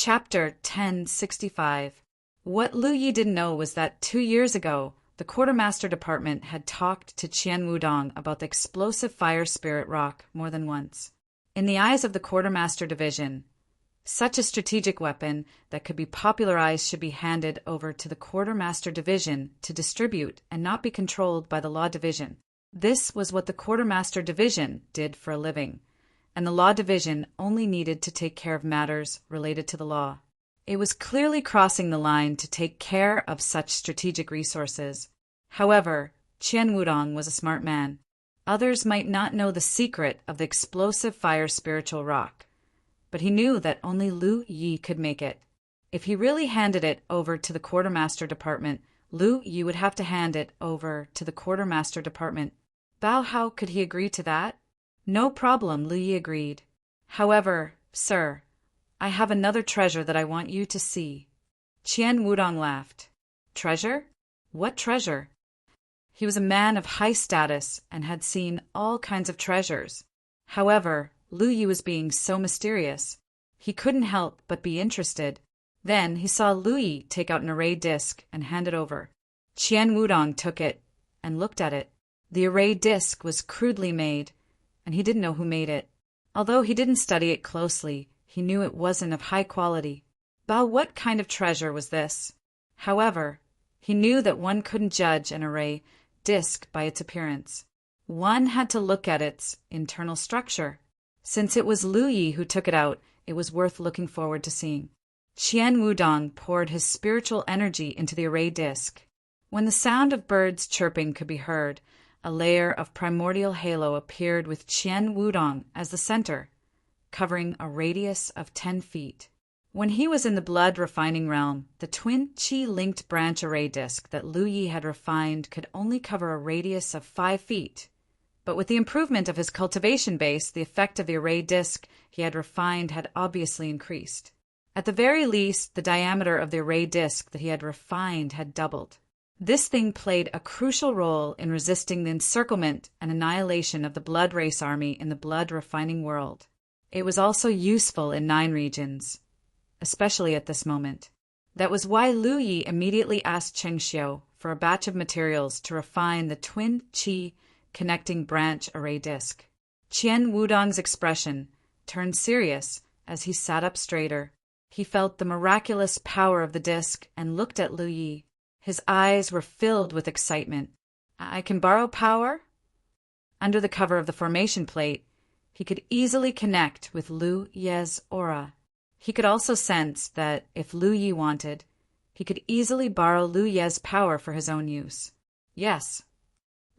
Chapter 1065. What Lu Yi didn't know was that 2 years ago, the Quartermaster Department had talked to Qian Wudong about the explosive fire spirit rock more than once. In the eyes of the Quartermaster Division, such a strategic weapon that could be popularized should be handed over to the Quartermaster Division to distribute and not be controlled by the Law Division. This was what the Quartermaster Division did for a living, and the Law Division only needed to take care of matters related to the law. It was clearly crossing the line to take care of such strategic resources. However, Qian Wudong was a smart man. Others might not know the secret of the explosive fire spiritual rock, but he knew that only Lu Yi could make it. If he really handed it over to the Quartermaster Department, Lu Yi would have to hand it over to the Quartermaster Department. How could he agree to that? No problem, Lu Yi agreed. However, sir, I have another treasure that I want you to see. Qian Wudong laughed. Treasure? What treasure? He was a man of high status and had seen all kinds of treasures. However, Lu Yi was being so mysterious. He couldn't help but be interested. Then he saw Lu Yi take out an array disc and hand it over. Qian Wudong took it and looked at it. The array disc was crudely made, and he didn't know who made it. Although he didn't study it closely, he knew it wasn't of high quality. What kind of treasure was this? However, he knew that one couldn't judge an array disc by its appearance. One had to look at its internal structure. Since it was Lu Yi who took it out, it was worth looking forward to seeing. Qian Wudong poured his spiritual energy into the array disc. When the sound of birds chirping could be heard, a layer of primordial halo appeared with Qian Wudong as the center, covering a radius of 10 feet. When he was in the blood-refining realm, the twin Qi-linked branch array disc that Lu Yi had refined could only cover a radius of 5 feet. But with the improvement of his cultivation base, the effect of the array disc he had refined had obviously increased. At the very least, the diameter of the array disc that he had refined had doubled. This thing played a crucial role in resisting the encirclement and annihilation of the blood race army in the blood-refining world. It was also useful in 9 regions, especially at this moment. That was why Lu Yi immediately asked Cheng Xiu for a batch of materials to refine the twin Qi connecting branch array disc. Qian Wudong's expression turned serious as he sat up straighter. He felt the miraculous power of the disc and looked at Lu Yi. His eyes were filled with excitement. I can borrow power? Under the cover of the formation plate, he could easily connect with Lu Yi's aura. He could also sense that if Lu Yi wanted, he could easily borrow Lu Yi's power for his own use. Yes.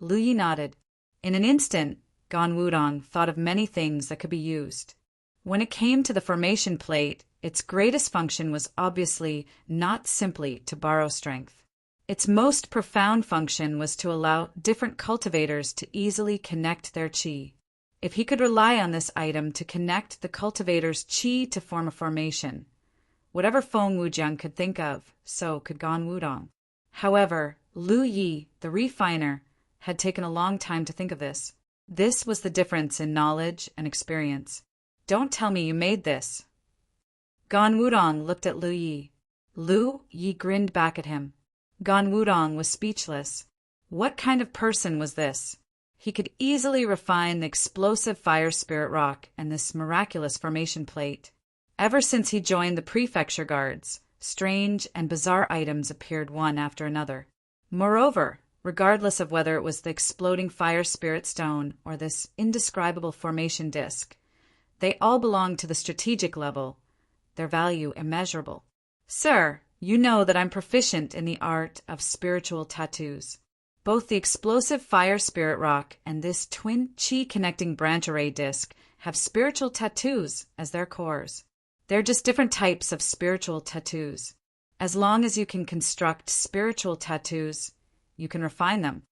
Lu Yi nodded. In an instant, Gan Wudong thought of many things that could be used. When it came to the formation plate, its greatest function was obviously not simply to borrow strength. Its most profound function was to allow different cultivators to easily connect their qi. If he could rely on this item to connect the cultivator's qi to form a formation, whatever Feng Wujiang could think of, so could Gan Wudong. However, Lu Yi, the refiner, had taken a long time to think of this. This was the difference in knowledge and experience. Don't tell me you made this. Gan Wudong looked at Lu Yi. Lu Yi grinned back at him. Gan Wudong was speechless. What kind of person was this? He could easily refine the explosive fire spirit rock and this miraculous formation plate. Ever since he joined the prefecture guards, strange and bizarre items appeared one after another. Moreover, regardless of whether it was the exploding fire spirit stone or this indescribable formation disc, they all belonged to the strategic level, their value immeasurable. Sir, you know that I'm proficient in the art of spiritual tattoos. Both the explosive fire spirit rock and this twin Qi connecting branch array disc have spiritual tattoos as their cores. They're just different types of spiritual tattoos. As long as you can construct spiritual tattoos, you can refine them.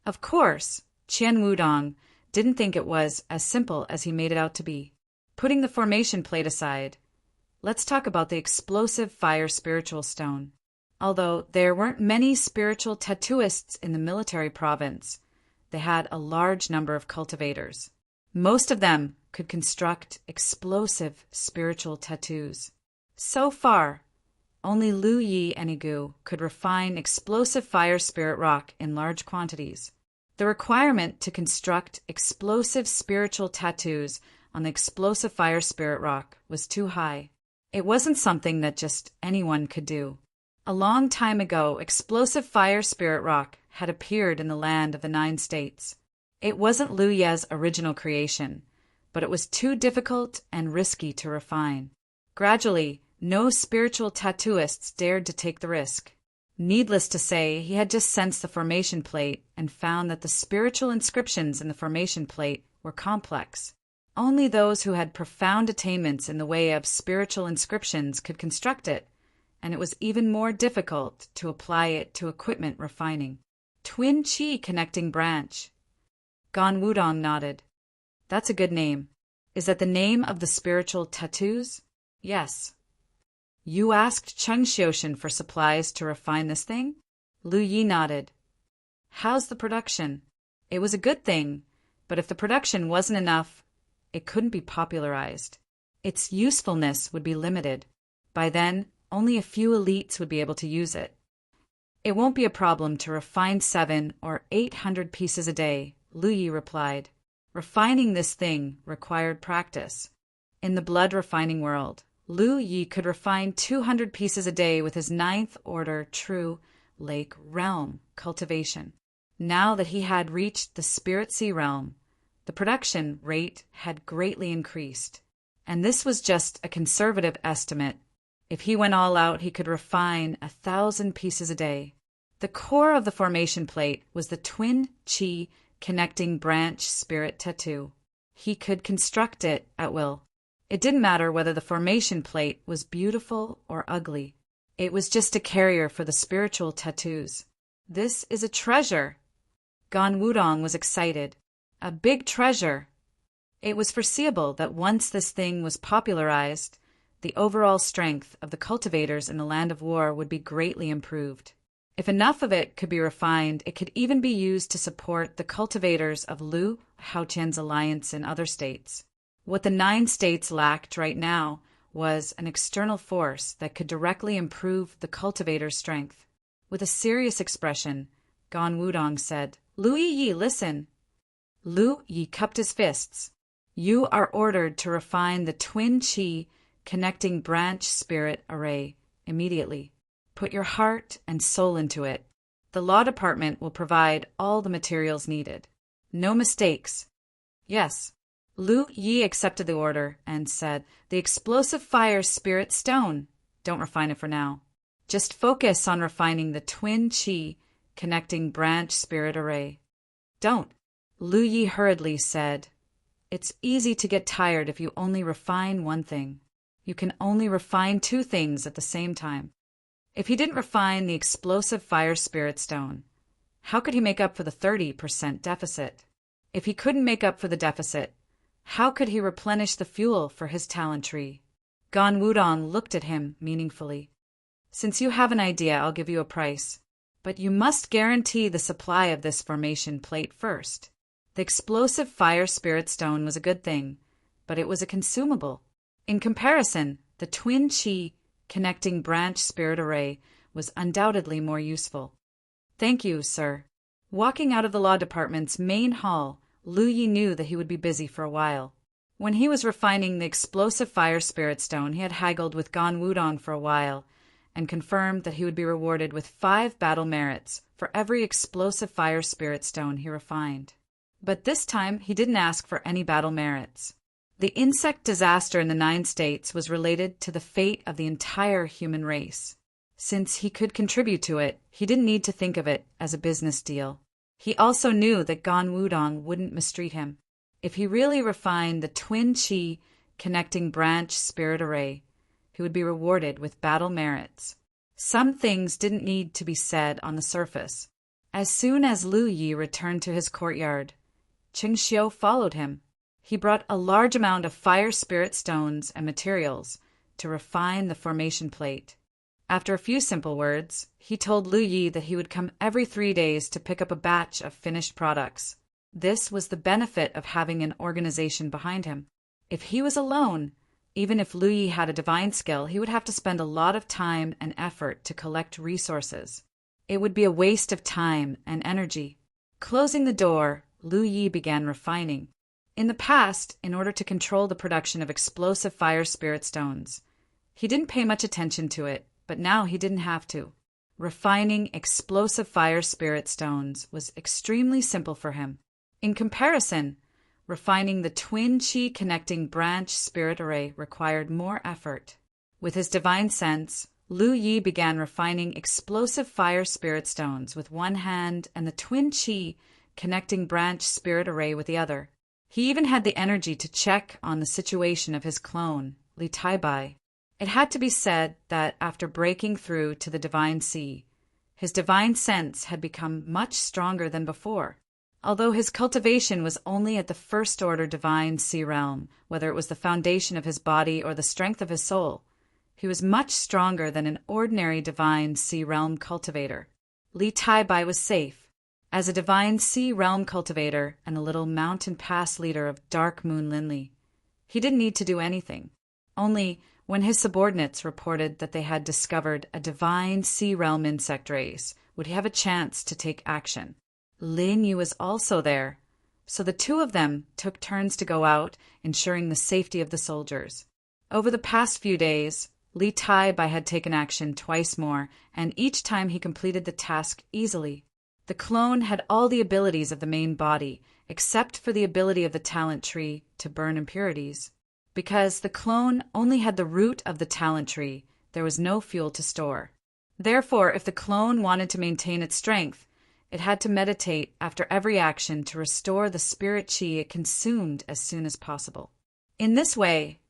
Of course, Qian Wudong didn't think it was as simple as he made it out to be. Putting the formation plate aside, let's talk about the explosive fire spiritual stone. Although there weren't many spiritual tattooists in the military province, they had a large number of cultivators. Most of them could construct explosive spiritual tattoos. So far, only Lu Yi and Igu could refine explosive fire spirit rock in large quantities. The requirement to construct explosive spiritual tattoos on the explosive fire spirit rock was too high. It wasn't something that just anyone could do. A long time ago, explosive fire spirit rock had appeared in the land of the 9 states. It wasn't Lu Ye's original creation, but it was too difficult and risky to refine. Gradually, no spiritual tattooists dared to take the risk. Needless to say, he had just sensed the formation plate and found that the spiritual inscriptions in the formation plate were complex. Only those who had profound attainments in the way of spiritual inscriptions could construct it, and it was even more difficult to apply it to equipment refining. Twin Chi Connecting Branch. Gan Wudong nodded. That's a good name. Is that the name of the spiritual tattoos? Yes. You asked Cheng Xiushan for supplies to refine this thing? Lu Yi nodded. How's the production? It was a good thing, but if the production wasn't enough, it couldn't be popularized. Its usefulness would be limited. By then, only a few elites would be able to use it. It won't be a problem to refine 700 or 800 pieces a day, Lu Yi replied. Refining this thing required practice. In the blood refining world, Lu Yi could refine 200 pieces a day with his 9th order true lake realm cultivation. Now that he had reached the spirit sea realm, the production rate had greatly increased. And this was just a conservative estimate. If he went all out, he could refine 1,000 pieces a day. The core of the formation plate was the Twin Chi Connecting Branch Spirit Tattoo. He could construct it at will. It didn't matter whether the formation plate was beautiful or ugly. It was just a carrier for the spiritual tattoos. This is a treasure. Gan Wudong was excited. A big treasure. It was foreseeable that once this thing was popularized, the overall strength of the cultivators in the land of war would be greatly improved. If enough of it could be refined, it could even be used to support the cultivators of Lu Haotian's alliance in other states. What the 9 states lacked right now was an external force that could directly improve the cultivator's strength. With a serious expression, Gan Wudong said, Lu Yi, listen. Lu Yi cupped his fists. You are ordered to refine the Twin Chi Connecting Branch Spirit Array immediately. Put your heart and soul into it. The law department will provide all the materials needed. No mistakes. Yes. Lu Yi accepted the order and said, the explosive fire spirit stone. Don't refine it for now. Just focus on refining the Twin Chi Connecting Branch Spirit Array. Don't. Lu Yi hurriedly said, it's easy to get tired if you only refine one thing. You can only refine 2 things at the same time. If he didn't refine the explosive fire spirit stone, how could he make up for the 30% deficit? If he couldn't make up for the deficit, how could he replenish the fuel for his talent tree? Gan Wudong looked at him meaningfully. Since you have an idea, I'll give you a price. But you must guarantee the supply of this formation plate first. The explosive fire spirit stone was a good thing, but it was a consumable. In comparison, the Twin Chi Connecting Branch Spirit Array was undoubtedly more useful. Thank you, sir. Walking out of the law department's main hall, Lu Yi knew that he would be busy for a while. When he was refining the explosive fire spirit stone, he had haggled with Gan Wudong for a while and confirmed that he would be rewarded with 5 battle merits for every explosive fire spirit stone he refined. But this time, he didn't ask for any battle merits. The insect disaster in the 9 states was related to the fate of the entire human race. Since he could contribute to it, he didn't need to think of it as a business deal. He also knew that Gan Wudong wouldn't mistreat him. If he really refined the Twin Chi Connecting Branch Spirit Array, he would be rewarded with battle merits. Some things didn't need to be said on the surface. As soon as Lu Yi returned to his courtyard, Cheng Xiu followed him. He brought a large amount of fire spirit stones and materials to refine the formation plate. After a few simple words, he told Lu Yi that he would come every 3 days to pick up a batch of finished products. This was the benefit of having an organization behind him. If he was alone, Even if Lu Yi had a divine skill, he would have to spend a lot of time and effort to collect resources. It would be a waste of time and energy. Closing the door, Lu Yi began refining. In the past, in order to control the production of explosive fire spirit stones, he didn't pay much attention to it, but now he didn't have to. Refining explosive fire spirit stones was extremely simple for him. In comparison, refining the twin chi connecting branch spirit array required more effort. With his divine sense, Lu Yi began refining explosive fire spirit stones with one hand and the twin chi connecting branch spirit array with the other. He even had the energy to check on the situation of his clone, Li Taibai. It had to be said that after breaking through to the divine sea, his divine sense had become much stronger than before. Although his cultivation was only at the first-order divine sea realm, whether it was the foundation of his body or the strength of his soul, he was much stronger than an ordinary divine sea realm cultivator. Li Taibai was safe. As a divine sea realm cultivator and a little mountain pass leader of Dark Moon Linley, he didn't need to do anything. Only when his subordinates reported that they had discovered a divine sea realm insect race would he have a chance to take action. Lin Yu was also there, so the two of them took turns to go out, ensuring the safety of the soldiers. Over the past few days, Li Taibai had taken action twice more, and each time he completed the task easily. The clone had all the abilities of the main body, except for the ability of the talent tree to burn impurities. Because the clone only had the root of the talent tree, there was no fuel to store. Therefore, if the clone wanted to maintain its strength, it had to meditate after every action to restore the spirit chi it consumed as soon as possible. In this way,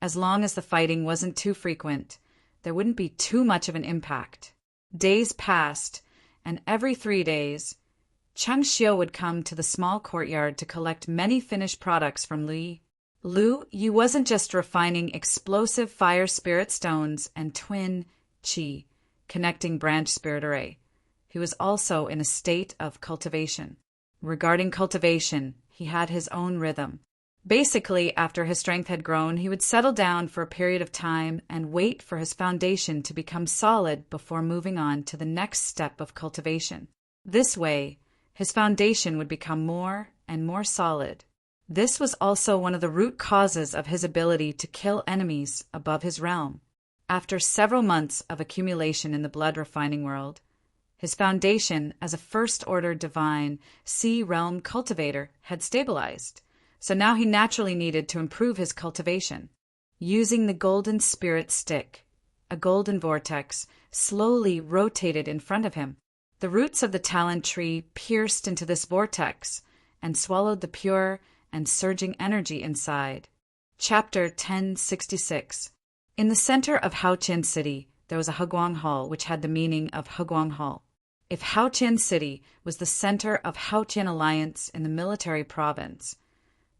as long as the fighting wasn't too frequent, there wouldn't be too much of an impact. Days passed, and every 3 days, Cheng Xiu would come to the small courtyard to collect many finished products from Lu. Lu Yi wasn't just refining explosive fire spirit stones and twin chi connecting branch spirit array. He was also in a state of cultivation. Regarding cultivation, he had his own rhythm. Basically, after his strength had grown, he would settle down for a period of time and wait for his foundation to become solid before moving on to the next step of cultivation. This way, his foundation would become more and more solid. This was also one of the root causes of his ability to kill enemies above his realm. After several months of accumulation in the blood refining world, his foundation as a first-order divine sea realm cultivator had stabilized. So now he naturally needed to improve his cultivation. Using the golden spirit stick, a golden vortex slowly rotated in front of him. The roots of the talent tree pierced into this vortex and swallowed the pure and surging energy inside. Chapter 1066. In the center of Haotian City, there was a Heguang Hall which had the meaning of Heguang Hall. If Haotian City was the center of Haotian Alliance in the military province,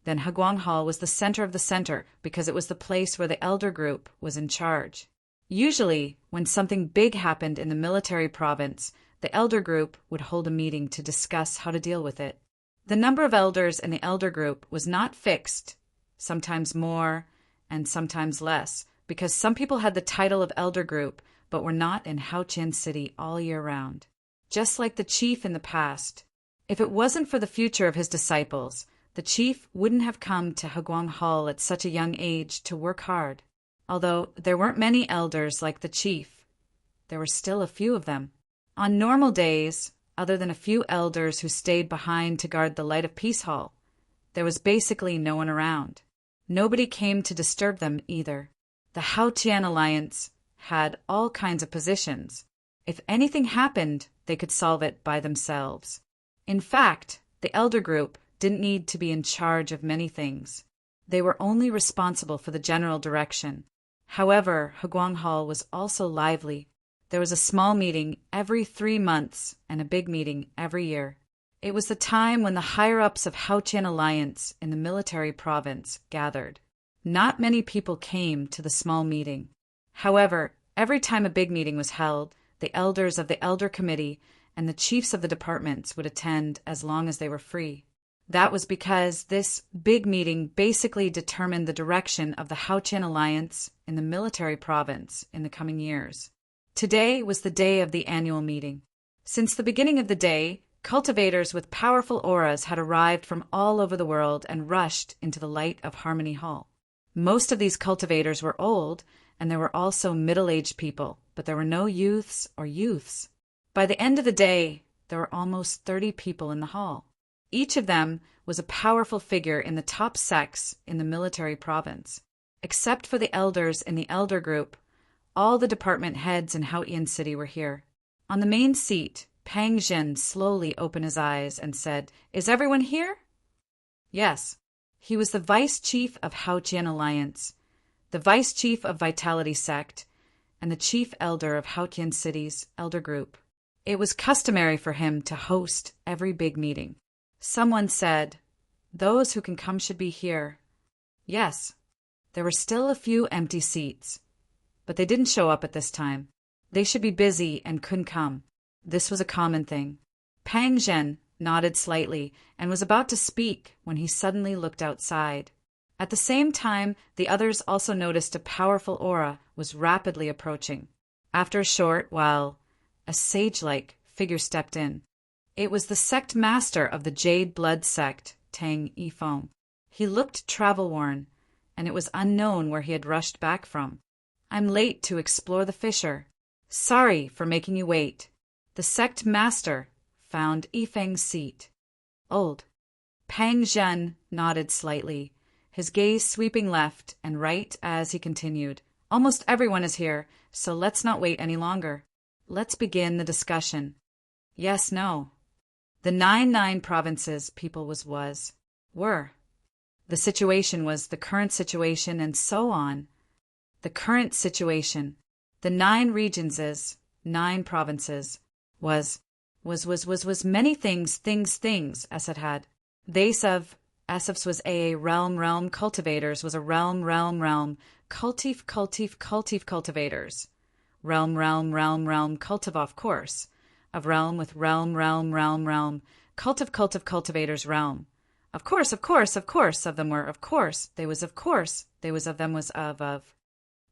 then Heguang Hall was the center of the center because it was the place where the elder group was in charge. Usually, when something big happened in the military province, the elder group would hold a meeting to discuss how to deal with it. The number of elders in the elder group was not fixed, sometimes more and sometimes less, because some people had the title of elder group but were not in Haotian City all year round. Just like the chief in the past, if it wasn't for the future of his disciples, the chief wouldn't have come to Heguang Hall at such a young age to work hard. Although there weren't many elders like the chief, there were still a few of them. On normal days, other than a few elders who stayed behind to guard the Light of Peace Hall, there was basically no one around. Nobody came to disturb them either. The Haotian Alliance had all kinds of positions. If anything happened, they could solve it by themselves. In fact, the elder group didn't need to be in charge of many things. They were only responsible for the general direction. However, Heguang Hall was also lively. There was a small meeting every 3 months and a big meeting every year. It was the time when the higher-ups of Haotian Alliance in the military province gathered. Not many people came to the small meeting. However, every time a big meeting was held, the elders of the Elder Committee and the chiefs of the departments would attend as long as they were free. That was because this big meeting basically determined the direction of the Haotian alliance in the military province in the coming years. Today was the day of the annual meeting. Since the beginning of the day, cultivators with powerful auras had arrived from all over the world and rushed into the light of Harmony Hall. Most of these cultivators were old, and there were also middle-aged people, but there were no youths or youths. By the end of the day, there were almost 30 people in the hall. Each of them was a powerful figure in the top sects in the military province. Except for the elders in the elder group, all the department heads in Haotian City were here. On the main seat, Pang Zhen slowly opened his eyes and said, "Is everyone here?" Yes. He was the vice chief of Haotian Alliance, the vice chief of Vitality Sect, and the chief elder of Haotian City's elder group. It was customary for him to host every big meeting. Someone said, "Those who can come should be here." Yes, there were still a few empty seats, but they didn't show up at this time. They should be busy and couldn't come. This was a common thing. Pang Zhen nodded slightly and was about to speak when he suddenly looked outside. At the same time, the others also noticed a powerful aura was rapidly approaching. After a short while, a sage-like figure stepped in. It was the sect master of the Jade Blood sect, Tang Yifeng. He looked travel-worn, and it was unknown where he had rushed back from. "I'm late to explore the fissure. Sorry for making you wait." The sect master found Yifeng's seat. Old. Pang Zhen nodded slightly, his gaze sweeping left and right as he continued. "Almost everyone is here, so let's not wait any longer. Let's begin the discussion." Yes, no. The 9 provinces people were. The situation was the current situation and so on. The current situation. The 9 regions is 9 provinces was many things, Esed had. Thesov was a realm, cultivators was a realm, cultive, cultivators. Realm, cultive, of course. Of realm with realm, cultive, cultivators, realm. Of course, of them were, of course, they was, of them was, of.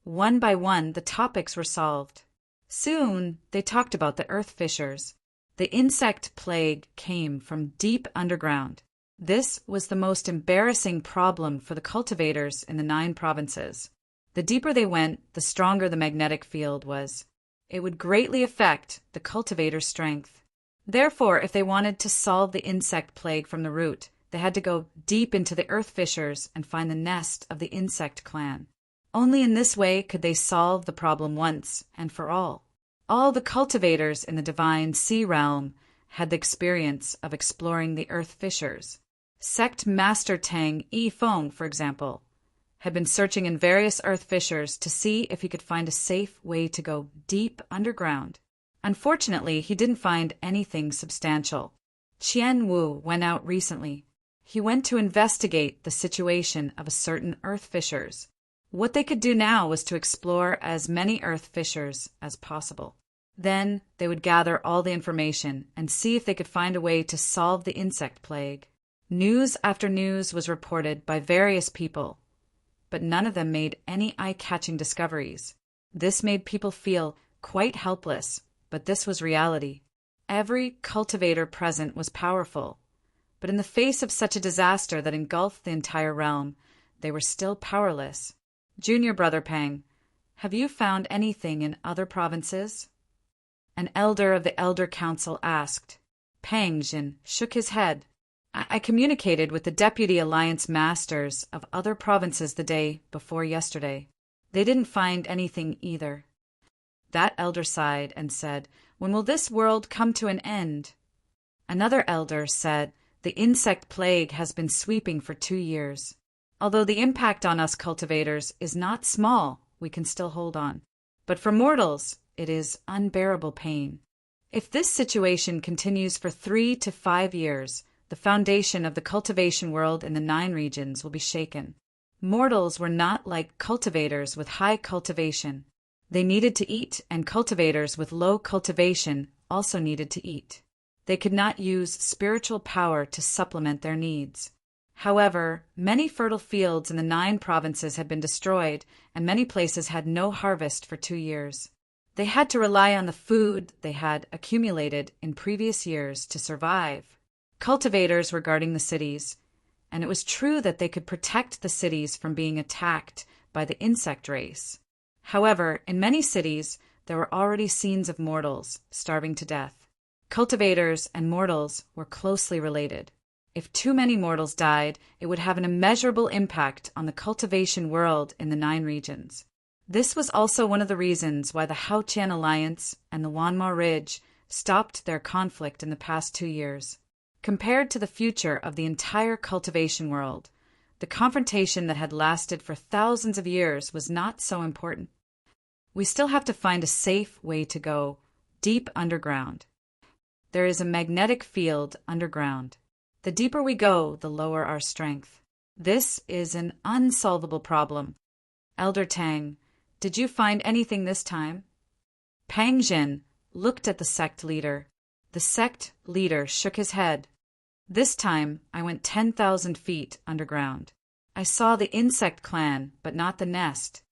One by one, the topics were solved. Soon, they talked about the earth fissures. The insect plague came from deep underground. This was the most embarrassing problem for the cultivators in the 9 provinces. The deeper they went, the stronger the magnetic field was. It would greatly affect the cultivator's strength. Therefore, if they wanted to solve the insect plague from the root, they had to go deep into the earth fissures and find the nest of the insect clan. Only in this way could they solve the problem once and for all. All the cultivators in the divine sea realm had the experience of exploring the earth fissures. Sect Master Tang Yifeng, for example, had been searching in various earth fissures to see if he could find a safe way to go deep underground. Unfortunately, he didn't find anything substantial. Qian Wu went out recently. He went to investigate the situation of a certain earth fissures. What they could do now was to explore as many earth fissures as possible. Then they would gather all the information and see if they could find a way to solve the insect plague. News after news was reported by various people, but none of them made any eye-catching discoveries. This made people feel quite helpless, but this was reality. Every cultivator present was powerful, but in the face of such a disaster that engulfed the entire realm, they were still powerless. Junior Brother Pang, have you found anything in other provinces? An elder of the Elder Council asked. Pang Zhen shook his head. I communicated with the Deputy Alliance Masters of other provinces the day before yesterday. They didn't find anything either. That elder sighed and said, "When will this world come to an end?" Another elder said, "The insect plague has been sweeping for 2 years. Although the impact on us cultivators is not small, we can still hold on. But for mortals, it is unbearable pain. If this situation continues for 3 to 5 years, the foundation of the cultivation world in the 9 regions will be shaken. Mortals were not like cultivators with high cultivation. They needed to eat, and cultivators with low cultivation also needed to eat. They could not use spiritual power to supplement their needs. However, many fertile fields in the 9 provinces had been destroyed, and many places had no harvest for 2 years. They had to rely on the food they had accumulated in previous years to survive. Cultivators were guarding the cities, and it was true that they could protect the cities from being attacked by the insect race. However, in many cities, there were already scenes of mortals starving to death. Cultivators and mortals were closely related. If too many mortals died, it would have an immeasurable impact on the cultivation world in the 9 regions. This was also one of the reasons why the Haotian Alliance and the Wanma Ridge stopped their conflict in the past 2 years. Compared to the future of the entire cultivation world, the confrontation that had lasted for thousands of years was not so important. We still have to find a safe way to go deep underground. There is a magnetic field underground. The deeper we go, the lower our strength. This is an unsolvable problem. Elder Tang, did you find anything this time? Pang Jin looked at the sect leader. The sect leader shook his head. This time, I went 10,000 feet underground. I saw the insect clan, but not the nest.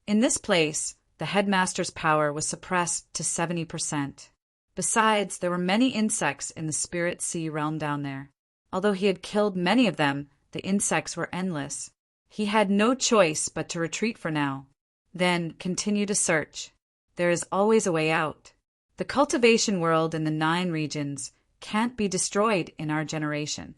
In this place, the headmaster's power was suppressed to 70%. Besides, there were many insects in the spirit sea realm down there. Although he had killed many of them, the insects were endless. He had no choice but to retreat for now. Then continue to search. There is always a way out. The cultivation world in the 9 regions can't be destroyed in our generation.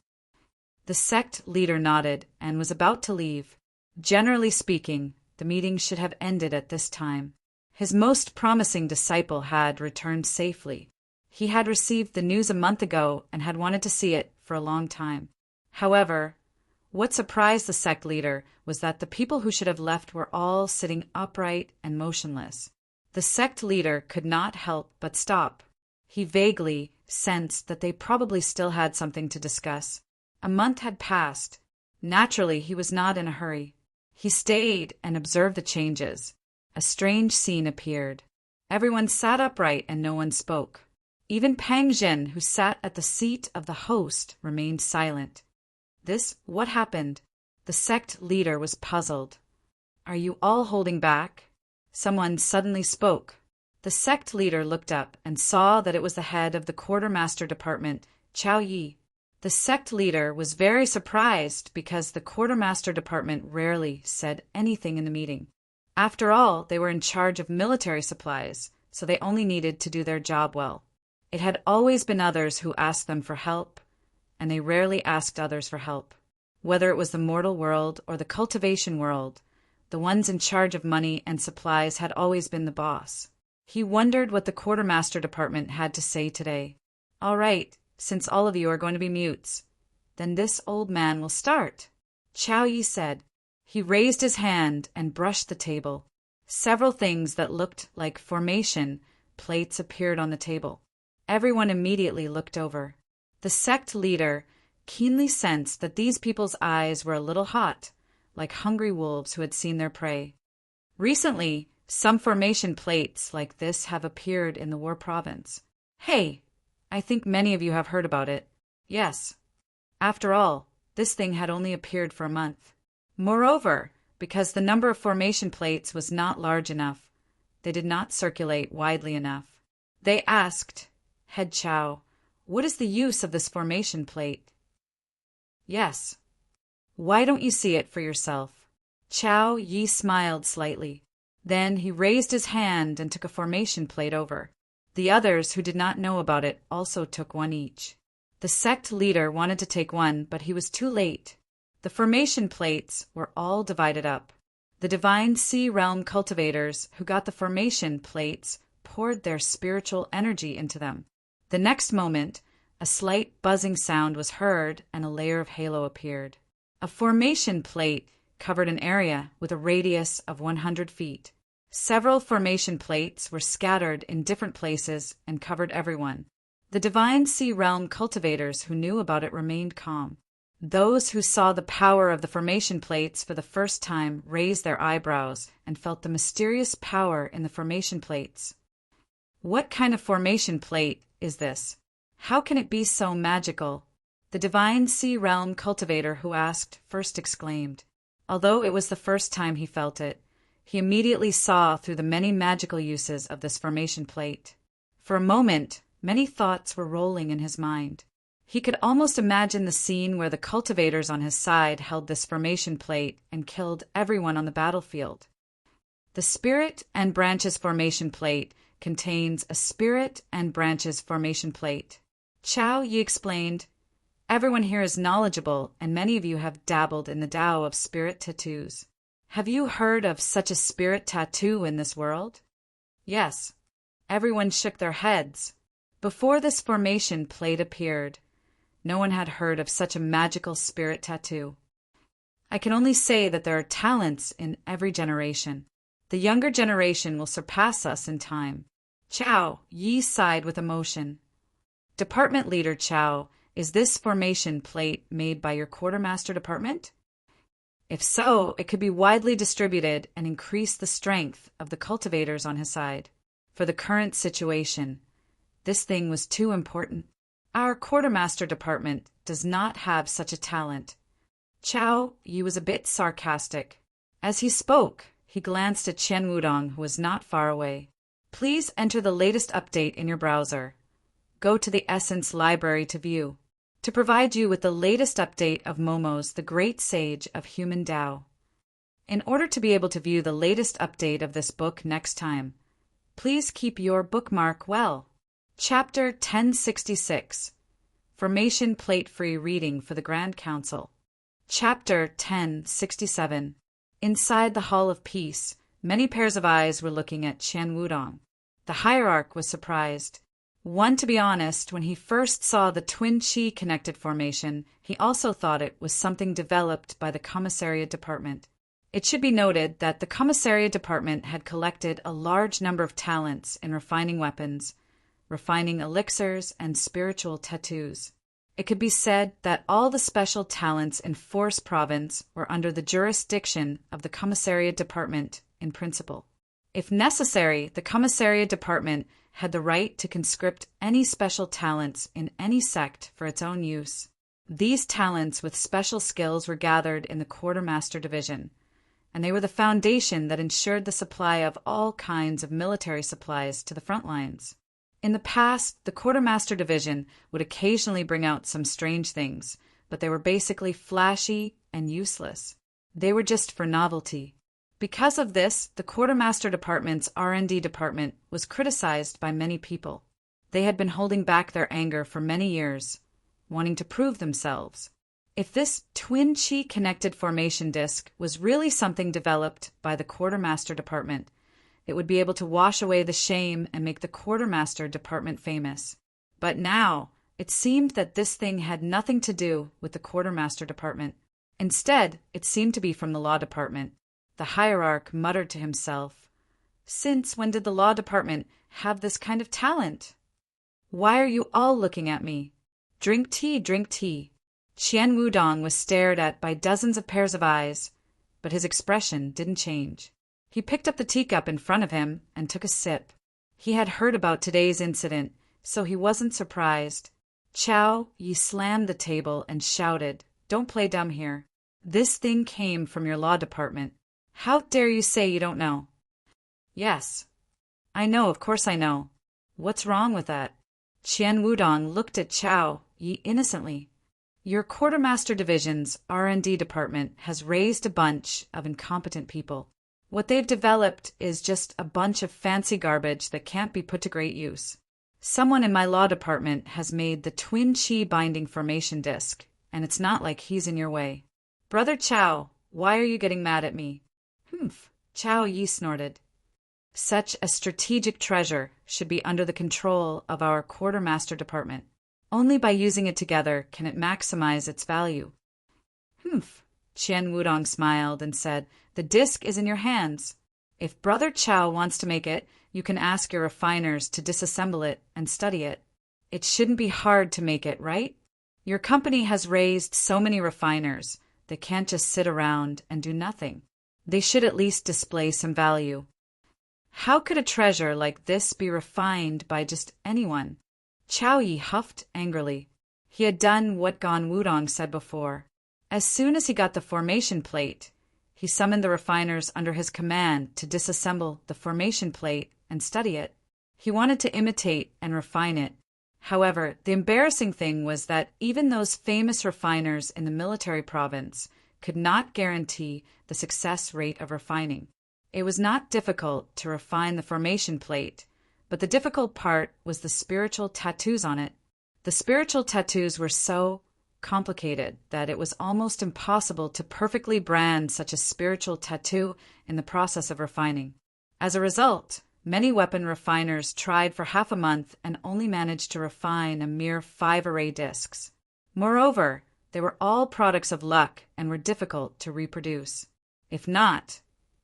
The sect leader nodded and was about to leave. Generally speaking, the meeting should have ended at this time. His most promising disciple had returned safely. He had received the news a month ago and had wanted to see it for a long time. However, what surprised the sect leader was that the people who should have left were all sitting upright and motionless. The sect leader could not help but stop. He vaguely sensed that they probably still had something to discuss. A month had passed. Naturally, he was not in a hurry. He stayed and observed the changes. A strange scene appeared. Everyone sat upright and no one spoke. Even Pang Jin, who sat at the seat of the host, remained silent. What happened? The sect leader was puzzled. Are you all holding back? Someone suddenly spoke. The sect leader looked up and saw that it was the head of the quartermaster department, Chao Yi. The sect leader was very surprised because the quartermaster department rarely said anything in the meeting. After all, they were in charge of military supplies, so they only needed to do their job well. It had always been others who asked them for help, and they rarely asked others for help. Whether it was the mortal world or the cultivation world, the ones in charge of money and supplies had always been the boss. He wondered what the quartermaster department had to say today. All right, since all of you are going to be mutes, then this old man will start, Chao Yi said. He raised his hand and brushed the table. Several things that looked like formation plates appeared on the table. Everyone immediately looked over. The sect leader keenly sensed that these people's eyes were a little hot, like hungry wolves who had seen their prey. Recently, some formation plates like this have appeared in the War Province. Hey, I think many of you have heard about it. Yes. After all, this thing had only appeared for a month. Moreover, because the number of formation plates was not large enough, they did not circulate widely enough. They asked, Head Chao, what is the use of this formation plate? Yes. Why don't you see it for yourself? Chao Yi smiled slightly. Then he raised his hand and took a formation plate over. The others who did not know about it also took one each. The sect leader wanted to take one, but he was too late. The formation plates were all divided up. The divine sea realm cultivators who got the formation plates poured their spiritual energy into them. The next moment, a slight buzzing sound was heard and a layer of halo appeared. A formation plate covered an area with a radius of 100 feet. Several formation plates were scattered in different places and covered everyone. The divine sea realm cultivators who knew about it remained calm. Those who saw the power of the formation plates for the first time raised their eyebrows and felt the mysterious power in the formation plates. What kind of formation plate is this? How can it be so magical? The divine sea realm cultivator who asked first exclaimed. Although it was the first time he felt it, he immediately saw through the many magical uses of this formation plate. For a moment, many thoughts were rolling in his mind. He could almost imagine the scene where the cultivators on his side held this formation plate and killed everyone on the battlefield. The Spirit and Branches formation plate contains a Spirit and Branches formation plate. Chao Yi explained, everyone here is knowledgeable, and many of you have dabbled in the Tao of spirit tattoos. Have you heard of such a spirit tattoo in this world? Yes. Everyone shook their heads. Before this formation plate appeared, no one had heard of such a magical spirit tattoo. I can only say that there are talents in every generation. The younger generation will surpass us in time. Chao Yi sighed with emotion. Department Leader Chao, is this formation plate made by your quartermaster department? If so, it could be widely distributed and increase the strength of the cultivators on his side. For the current situation, this thing was too important. Our quartermaster department does not have such a talent. Chao Yi was a bit sarcastic. As he spoke, he glanced at Qian Wudong, who was not far away. Please enter the latest update in your browser. Go to the Essence Library to view. To provide you with the latest update of Momo's The Great Sage of Human Tao. In order to be able to view the latest update of this book next time, please keep your bookmark well. Chapter 1066. Formation Plate-Free Reading for the Grand Council. Chapter 1067. Inside the Hall of Peace, many pairs of eyes were looking at Qian Wudong. The hierarch was surprised. One, to be honest, when he first saw the twin chi-connected formation, he also thought it was something developed by the Commissariat Department. It should be noted that the Commissariat Department had collected a large number of talents in refining weapons, refining elixirs, and spiritual tattoos. It could be said that all the special talents in Force Province were under the jurisdiction of the Commissariat Department in principle. If necessary, the Commissariat Department had the right to conscript any special talents in any sect for its own use. These talents with special skills were gathered in the Quartermaster Division, and they were the foundation that ensured the supply of all kinds of military supplies to the front lines. In the past, the Quartermaster Division would occasionally bring out some strange things, but they were basically flashy and useless. They were just for novelty. Because of this, the Quartermaster Department's R&D department was criticized by many people. They had been holding back their anger for many years, wanting to prove themselves. If this twin chi-connected formation disc was really something developed by the Quartermaster Department, it would be able to wash away the shame and make the Quartermaster Department famous. But now, it seemed that this thing had nothing to do with the Quartermaster Department. Instead, it seemed to be from the Law Department. The hierarch muttered to himself, "Since when did the Law Department have this kind of talent? Why are you all looking at me? Drink tea, drink tea." Qian Wudong was stared at by dozens of pairs of eyes, but his expression didn't change. He picked up the teacup in front of him and took a sip. He had heard about today's incident, so he wasn't surprised. Chao Yi slammed the table and shouted, "Don't play dumb here. This thing came from your Law Department. How dare you say you don't know?" "Yes. I know, of course I know. What's wrong with that?" Qian Wudong looked at Chao Yi innocently. "Your Quartermaster Division's R&D department has raised a bunch of incompetent people. What they've developed is just a bunch of fancy garbage that can't be put to great use. Someone in my Law Department has made the twin chi binding formation disc, and it's not like he's in your way. Brother Chao, why are you getting mad at me?" "Humph," Chao Yi snorted. "Such a strategic treasure should be under the control of our Quartermaster Department. Only by using it together can it maximize its value." "Humph," Qian Wudong smiled and said, "The disc is in your hands. If Brother Chao wants to make it, you can ask your refiners to disassemble it and study it. It shouldn't be hard to make it, right? Your company has raised so many refiners, they can't just sit around and do nothing. They should at least display some value. How could a treasure like this be refined by just anyone? Chao Yi huffed angrily. He had done what Gan Wudong said before. As soon as he got the formation plate, he summoned the refiners under his command to disassemble the formation plate and study it. He wanted to imitate and refine it. However, the embarrassing thing was that even those famous refiners in the military province could not guarantee the success rate of refining. It was not difficult to refine the formation plate, but the difficult part was the spiritual tattoos on it. The spiritual tattoos were so complicated that it was almost impossible to perfectly brand such a spiritual tattoo in the process of refining. As a result, many weapon refiners tried for half a month and only managed to refine a mere 5 array discs. Moreover, they were all products of luck and were difficult to reproduce. If not,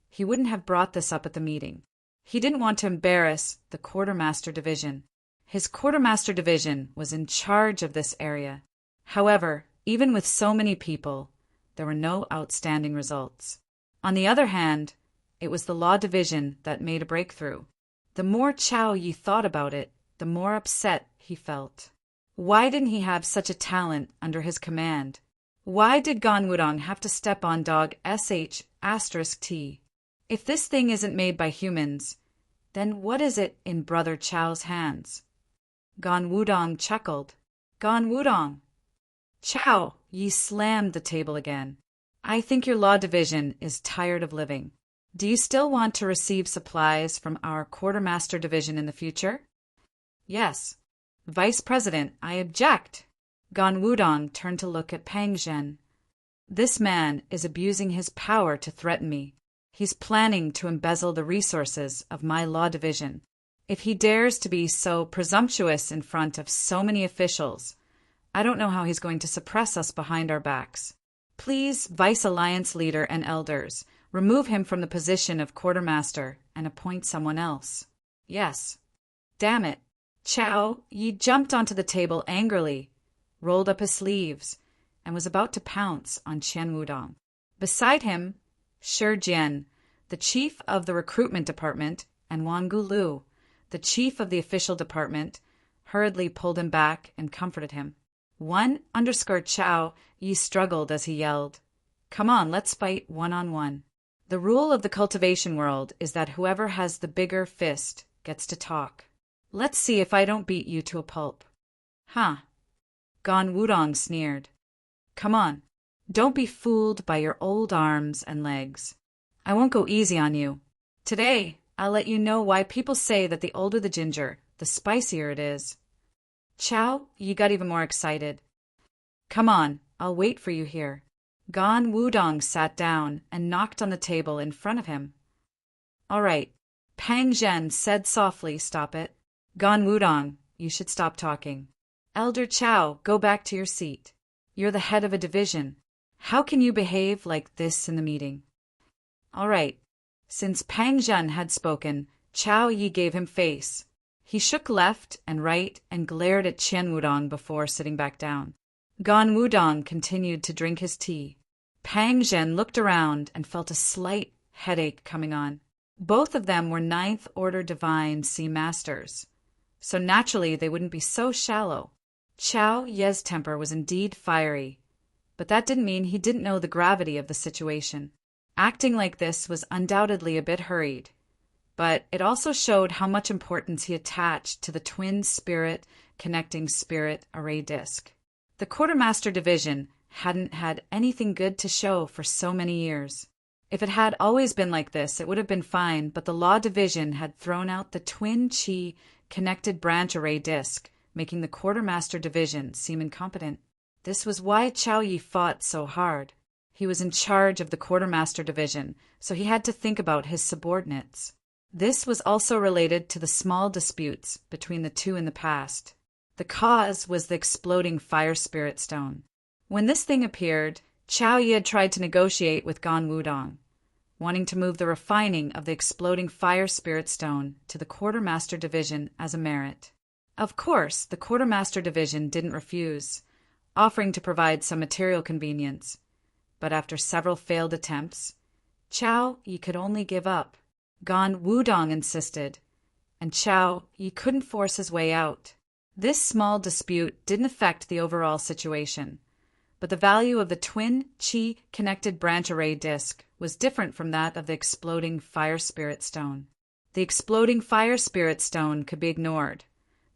he wouldn't have brought this up at the meeting. He didn't want to embarrass the quartermaster division. His quartermaster division was in charge of this area. However, even with so many people, there were no outstanding results. On the other hand, it was the law division that made a breakthrough. The more Chao Yi thought about it, the more upset he felt. Why didn't he have such a talent under his command? Why did Gan Wudong have to step on dog sh*t? If this thing isn't made by humans, then what is it in Brother Chao's hands? Gan Wudong chuckled. Gan Wudong! Chao Yi slammed the table again. I think your law division is tired of living. Do you still want to receive supplies from our quartermaster division in the future? Yes. Vice President, I object. Gan Wudong turned to look at Pang Zhen. This man is abusing his power to threaten me. He's planning to embezzle the resources of my law division. If he dares to be so presumptuous in front of so many officials, I don't know how he's going to suppress us behind our backs. Please, Vice Alliance Leader and Elders, remove him from the position of quartermaster and appoint someone else. Yes. Damn it. Chao Yi jumped onto the table angrily, rolled up his sleeves, and was about to pounce on Qian Wudong. Beside him, Shi Jian, the chief of the recruitment department, and Wang Gulu, the chief of the official department, hurriedly pulled him back and comforted him. Chao Yi struggled as he yelled, Come on, let's fight one-on-one. The rule of the cultivation world is that whoever has the bigger fist gets to talk. Let's see if I don't beat you to a pulp. Huh. Gan Wudong sneered. Come on. Don't be fooled by your old arms and legs. I won't go easy on you. Today, I'll let you know why people say that the older the ginger, the spicier it is. Chao Yi got even more excited. Come on, I'll wait for you here. Gan Wudong sat down and knocked on the table in front of him. All right. Pang Zhen said softly, Stop it. Gan Wudong, you should stop talking. Elder Chao, go back to your seat. You're the head of a division. How can you behave like this in the meeting? All right. Since Pang Zhen had spoken, Chao Yi gave him face. He shook left and right and glared at Qian Wudong before sitting back down. Gan Wudong continued to drink his tea. Pang Zhen looked around and felt a slight headache coming on. Both of them were Ninth Order Divine Sea Masters, so naturally they wouldn't be so shallow. Chao Yi's temper was indeed fiery, but that didn't mean he didn't know the gravity of the situation. Acting like this was undoubtedly a bit hurried, but it also showed how much importance he attached to the twin spirit connecting spirit array disc. The Quartermaster Division hadn't had anything good to show for so many years. If it had always been like this, it would have been fine, but the Law Division had thrown out the twin Qi connected branch array disc, making the Quartermaster Division seem incompetent. This was why Chao Yi fought so hard. He was in charge of the Quartermaster Division, so he had to think about his subordinates. This was also related to the small disputes between the two in the past. The cause was the exploding fire spirit stone. When this thing appeared, Chao Yi had tried to negotiate with Gan Wudong, wanting to move the refining of the exploding fire spirit stone to the Quartermaster Division as a merit. Of course, the Quartermaster Division didn't refuse, offering to provide some material convenience. But after several failed attempts, Chao Yi could only give up. Gan Wudong insisted, and Chao Yi couldn't force his way out. This small dispute didn't affect the overall situation, but the value of the twin Qi-connected branch array disk was different from that of the exploding fire spirit stone. The exploding fire spirit stone could be ignored,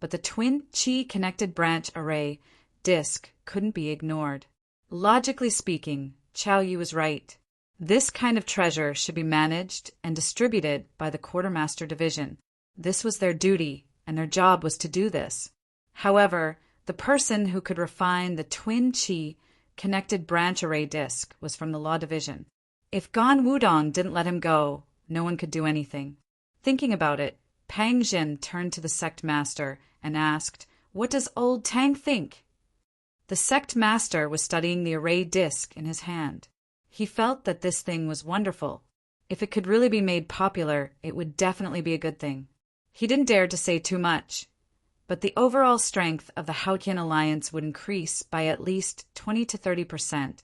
but the twin Qi-connected branch array disk couldn't be ignored. Logically speaking, Chao Yu was right. This kind of treasure should be managed and distributed by the Quartermaster Division. This was their duty, and their job was to do this. However, the person who could refine the twin Qi-connected branch array disk was from the Law Division. If Gan Wudong didn't let him go, no one could do anything. Thinking about it, Pang Jin turned to the sect master and asked, "What does old Tang think?" The sect master was studying the array disk in his hand. He felt that this thing was wonderful. If it could really be made popular, it would definitely be a good thing. He didn't dare to say too much, but the overall strength of the Haotian alliance would increase by at least 20 to 30%,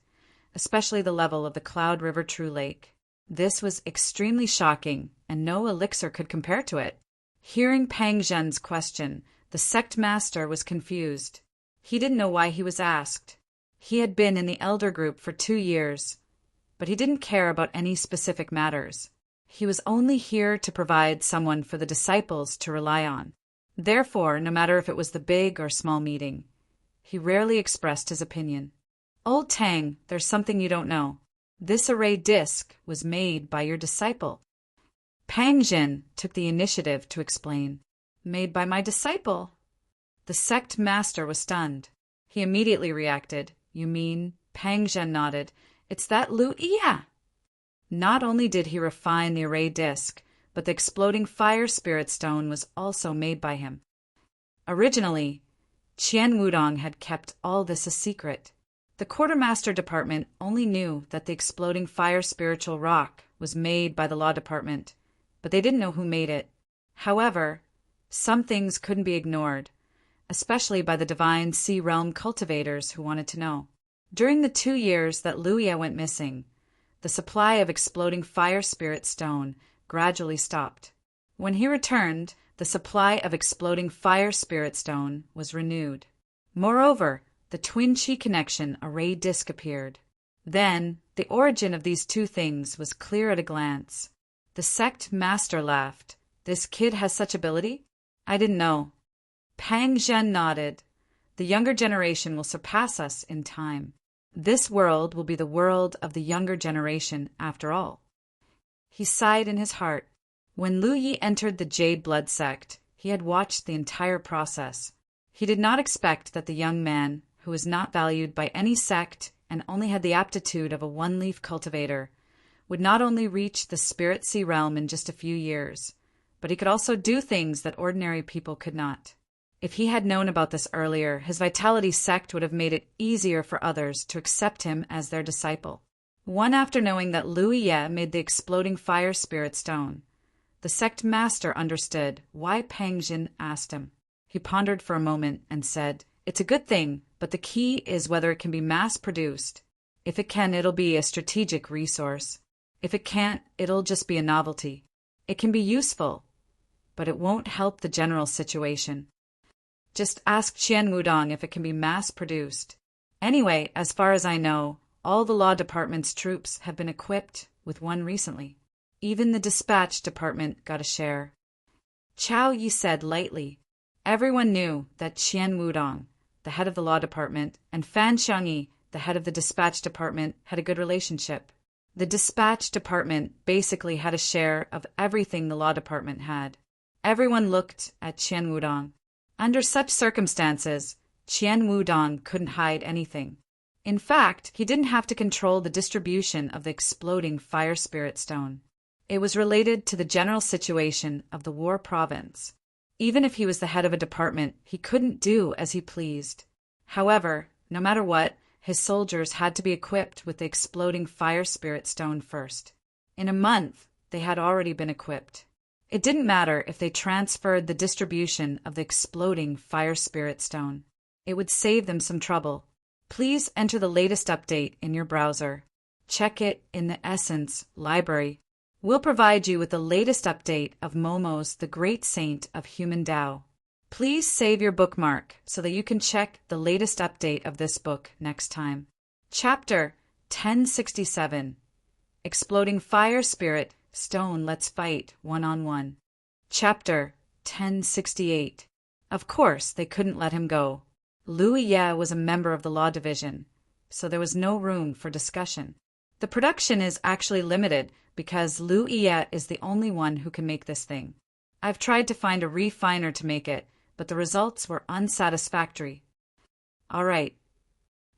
especially the level of the Cloud River True Lake. This was extremely shocking, and no elixir could compare to it. Hearing Pang Zhen's question, the sect master was confused. He didn't know why he was asked. He had been in the elder group for 2 years, but he didn't care about any specific matters. He was only here to provide someone for the disciples to rely on. Therefore, no matter if it was the big or small meeting, he rarely expressed his opinion. "Old Tang, there's something you don't know. This array disk was made by your disciple." Pang Jin took the initiative to explain. "Made by my disciple?" The sect master was stunned. He immediately reacted. "You mean?" Pang Jin nodded. "It's that Lu Iya." Not only did he refine the array disk, but the exploding fire spirit stone was also made by him. Originally, Qian Wudong had kept all this a secret. The Quartermaster Department only knew that the exploding fire spiritual rock was made by the Law Department, but they didn't know who made it. However, some things couldn't be ignored, especially by the Divine Sea Realm cultivators who wanted to know. During the 2 years that Luya went missing, the supply of exploding fire spirit stone gradually stopped. When he returned, the supply of exploding fire spirit stone was renewed. Moreover, the twin Qi connection array disk appeared. Then, the origin of these two things was clear at a glance. The sect master laughed. "This kid has such ability? I didn't know." Pang Zhen nodded. "The younger generation will surpass us in time. This world will be the world of the younger generation after all." He sighed in his heart. When Lu Yi entered the Jade Blood sect, he had watched the entire process. He did not expect that the young man, who was not valued by any sect and only had the aptitude of a one-leaf cultivator, would not only reach the Spirit Sea realm in just a few years, but he could also do things that ordinary people could not. If he had known about this earlier, his Vitality sect would have made it easier for others to accept him as their disciple. One after knowing that Lu Ye made the exploding fire spirit stone, the sect master understood why Pang Jin asked him. He pondered for a moment and said, "It's a good thing, but the key is whether it can be mass-produced. If it can, it'll be a strategic resource. If it can't, it'll just be a novelty. It can be useful, but it won't help the general situation. Just ask Qian Wudong if it can be mass-produced. Anyway, as far as I know, all the Law Department's troops have been equipped with one recently. Even the Dispatch Department got a share." Chao Yi said lightly. Everyone knew that Qian Wudong, the head of the Law Department, and Fan Xiangyi, the head of the Dispatch Department, had a good relationship. The Dispatch Department basically had a share of everything the Law Department had. Everyone looked at Qian Wudong. Under such circumstances, Qian Wudong couldn't hide anything. In fact, he didn't have to control the distribution of the exploding fire spirit stone. It was related to the general situation of the war province. Even if he was the head of a department, he couldn't do as he pleased. However, no matter what, his soldiers had to be equipped with the exploding fire spirit stone first. In a month, they had already been equipped. It didn't matter if they transferred the distribution of the exploding fire spirit stone. It would save them some trouble. Please enter the latest update in your browser. Check it in the Essence library. We'll provide you with the latest update of Momo's The Great Saint of Human Tao. Please save your bookmark so that you can check the latest update of this book next time. Chapter 1067. Exploding Fire Spirit, Stone Let's Fight One-on-One. Chapter 1068. Of course, they couldn't let him go. Liu Ye was a member of the Law Division, so there was no room for discussion. The production is actually limited because Liu Ye is the only one who can make this thing. I've tried to find a refiner to make it, but the results were unsatisfactory. All right.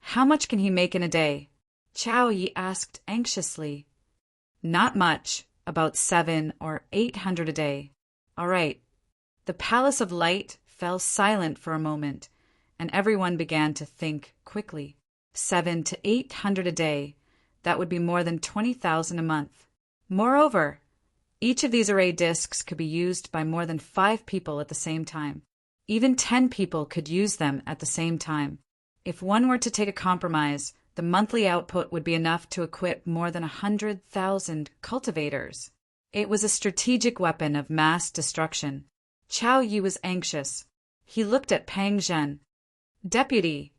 How much can he make in a day? Chao Yi asked anxiously. Not much, about 700 or 800 a day. All right. The Palace of Light fell silent for a moment, and everyone began to think quickly. 700 to 800 a day. That would be more than 20,000 a month. Moreover, each of these array discs could be used by more than 5 people at the same time. Even 10 people could use them at the same time. If one were to take a compromise, the monthly output would be enough to equip more than 100,000 cultivators. It was a strategic weapon of mass destruction. Chao Yi was anxious. He looked at Pang Zhen. Deputy,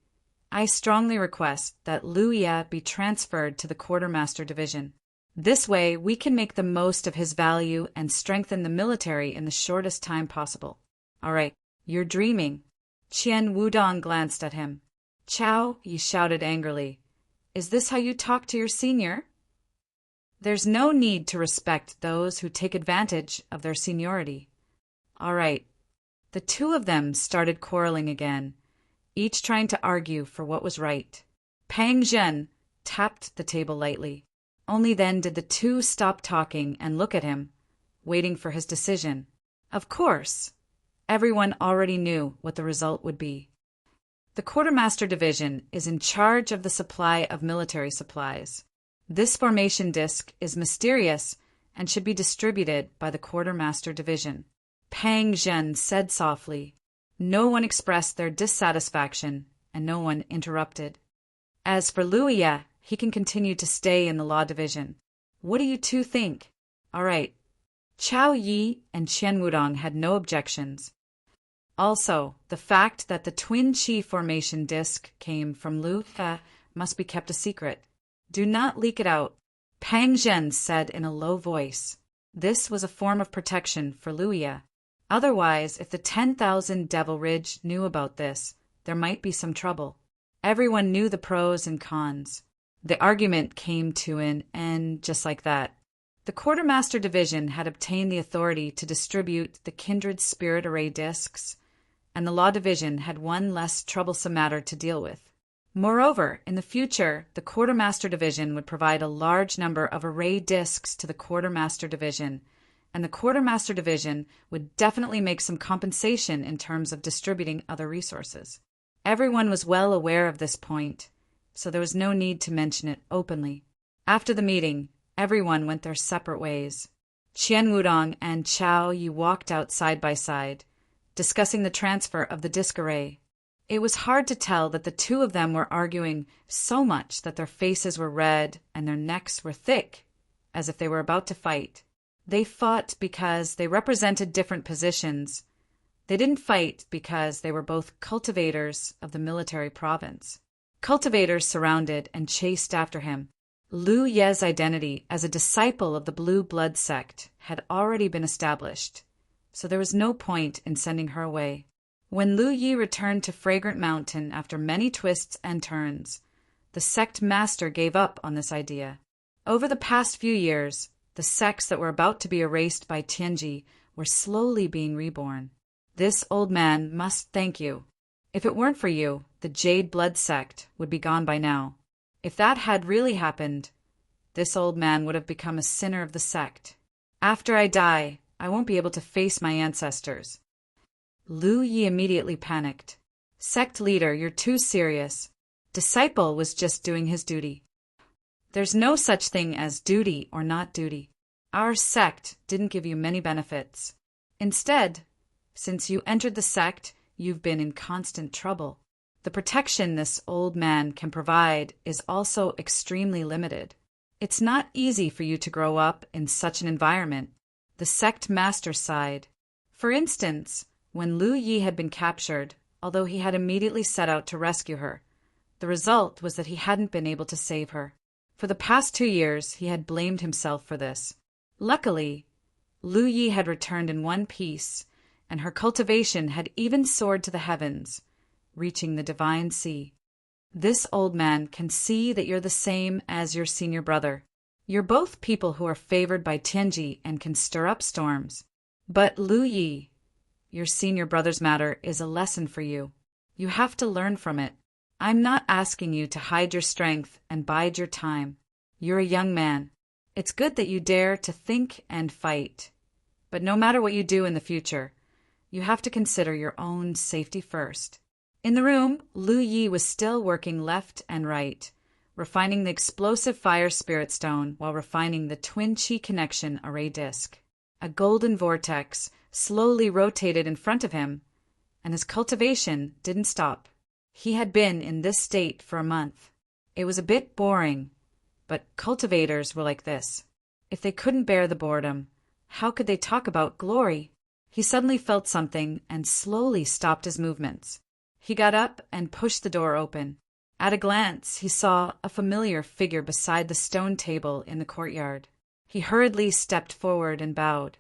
I strongly request that Liu Ye be transferred to the Quartermaster Division. This way, we can make the most of his value and strengthen the military in the shortest time possible. All right, you're dreaming. Qian Wudong glanced at him. Chao, he shouted angrily. Is this how you talk to your senior? There's no need to respect those who take advantage of their seniority. All right. The two of them started quarreling again, each trying to argue for what was right. Pang Zhen tapped the table lightly. Only then did the two stop talking and look at him, waiting for his decision. Of course, everyone already knew what the result would be. The Quartermaster Division is in charge of the supply of military supplies. This formation disc is mysterious and should be distributed by the Quartermaster Division. Pang Zhen said softly. No one expressed their dissatisfaction, and no one interrupted. As for Liu Ye, he can continue to stay in the Law Division. What do you two think? All right. Chao Yi and Qian Wudong had no objections. Also, the fact that the twin chi formation disc came from Liu Ye must be kept a secret. Do not leak it out, Pang Zhen said in a low voice. This was a form of protection for Liu Ye. Otherwise, if the 10,000 Devil Ridge knew about this, there might be some trouble. Everyone knew the pros and cons. The argument came to an end just like that. The Quartermaster Division had obtained the authority to distribute the Kindred Spirit Array discs, and the Law Division had one less troublesome matter to deal with. Moreover, in the future, the Quartermaster Division would provide a large number of array discs to the Quartermaster Division, and the Quartermaster Division would definitely make some compensation in terms of distributing other resources. Everyone was well aware of this point, so there was no need to mention it openly. After the meeting, everyone went their separate ways. Qian Wudong and Chao Yi walked out side by side, discussing the transfer of the disc array. It was hard to tell that the two of them were arguing so much that their faces were red and their necks were thick, as if they were about to fight. They fought because they represented different positions. They didn't fight because they were both cultivators of the military province. Cultivators surrounded and chased after him. Liu Ye's identity as a disciple of the Blue Blood sect had already been established, so there was no point in sending her away. When Liu Yi returned to Fragrant Mountain after many twists and turns, the sect master gave up on this idea. Over the past few years, the sects that were about to be erased by Tianji were slowly being reborn. This old man must thank you. If it weren't for you, the Jade Blood sect would be gone by now. If that had really happened, this old man would have become a sinner of the sect. After I die, I won't be able to face my ancestors. Liu Yi immediately panicked. Sect leader, you're too serious. Disciple was just doing his duty. There's no such thing as duty or not duty. Our sect didn't give you many benefits. Instead, since you entered the sect, you've been in constant trouble. The protection this old man can provide is also extremely limited. It's not easy for you to grow up in such an environment. The sect master sighed. For instance, when Lu Yi had been captured, although he had immediately set out to rescue her. The result was that he hadn't been able to save her. For the past 2 years, he had blamed himself for this. Luckily, Lu Yi had returned in one piece, and her cultivation had even soared to the heavens, reaching the divine sea. This old man can see that you're the same as your senior brother. You're both people who are favored by Tianji and can stir up storms. But Lu Yi, your senior brother's matter, is a lesson for you. You have to learn from it. I'm not asking you to hide your strength and bide your time. You're a young man. It's good that you dare to think and fight. But no matter what you do in the future, you have to consider your own safety first. In the room, Lu Yi was still working left and right, refining the explosive fire spirit stone while refining the twin chi connection array disk. A golden vortex slowly rotated in front of him, and his cultivation didn't stop. He had been in this state for a month. It was a bit boring, but cultivators were like this. If they couldn't bear the boredom, how could they talk about glory? He suddenly felt something and slowly stopped his movements. He got up and pushed the door open. At a glance, he saw a familiar figure beside the stone table in the courtyard. He hurriedly stepped forward and bowed.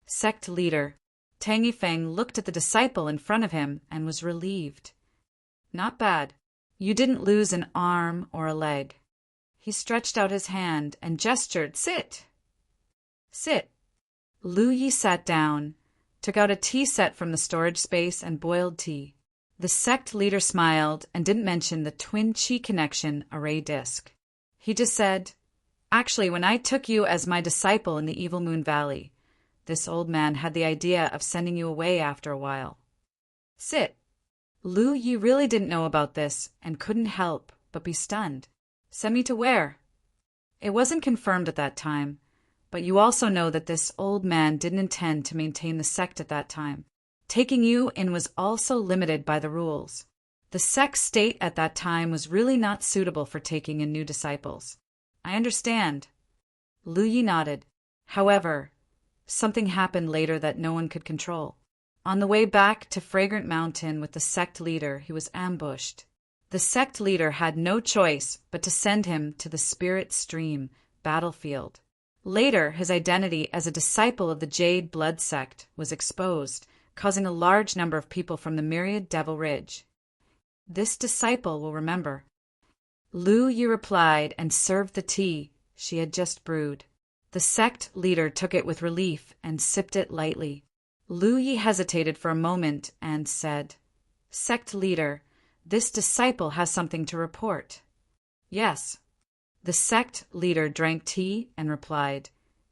Sect leader. Tang Yifeng looked at the disciple in front of him and was relieved. Not bad. You didn't lose an arm or a leg. He stretched out his hand and gestured, "Sit!" "Sit." Lu Yi sat down, took out a tea set from the storage space and boiled tea. The sect leader smiled and didn't mention the twin chi connection array disk. He just said, "Actually, when I took you as my disciple in the Evil Moon Valley, this old man had the idea of sending you away after a while." "Sit." Lu Yi really didn't know about this and couldn't help but be stunned. "Send me to where?" It wasn't confirmed at that time, but you also know that this old man didn't intend to maintain the sect at that time. Taking you in was also limited by the rules. The sect's state at that time was really not suitable for taking in new disciples. I understand. Lu Yi nodded. However, something happened later that no one could control. On the way back to Fragrant Mountain with the sect leader, he was ambushed. The sect leader had no choice but to send him to the Spirit Stream battlefield. Later, his identity as a disciple of the Jade Blood sect was exposed, causing a large number of people from the Myriad Devil Ridge. This disciple will remember. Lu Yi replied and served the tea she had just brewed. The sect leader took it with relief and sipped it lightly. Lu Yi hesitated for a moment and said, "Sect leader, this disciple has something to report." "Yes." The sect leader drank tea and replied,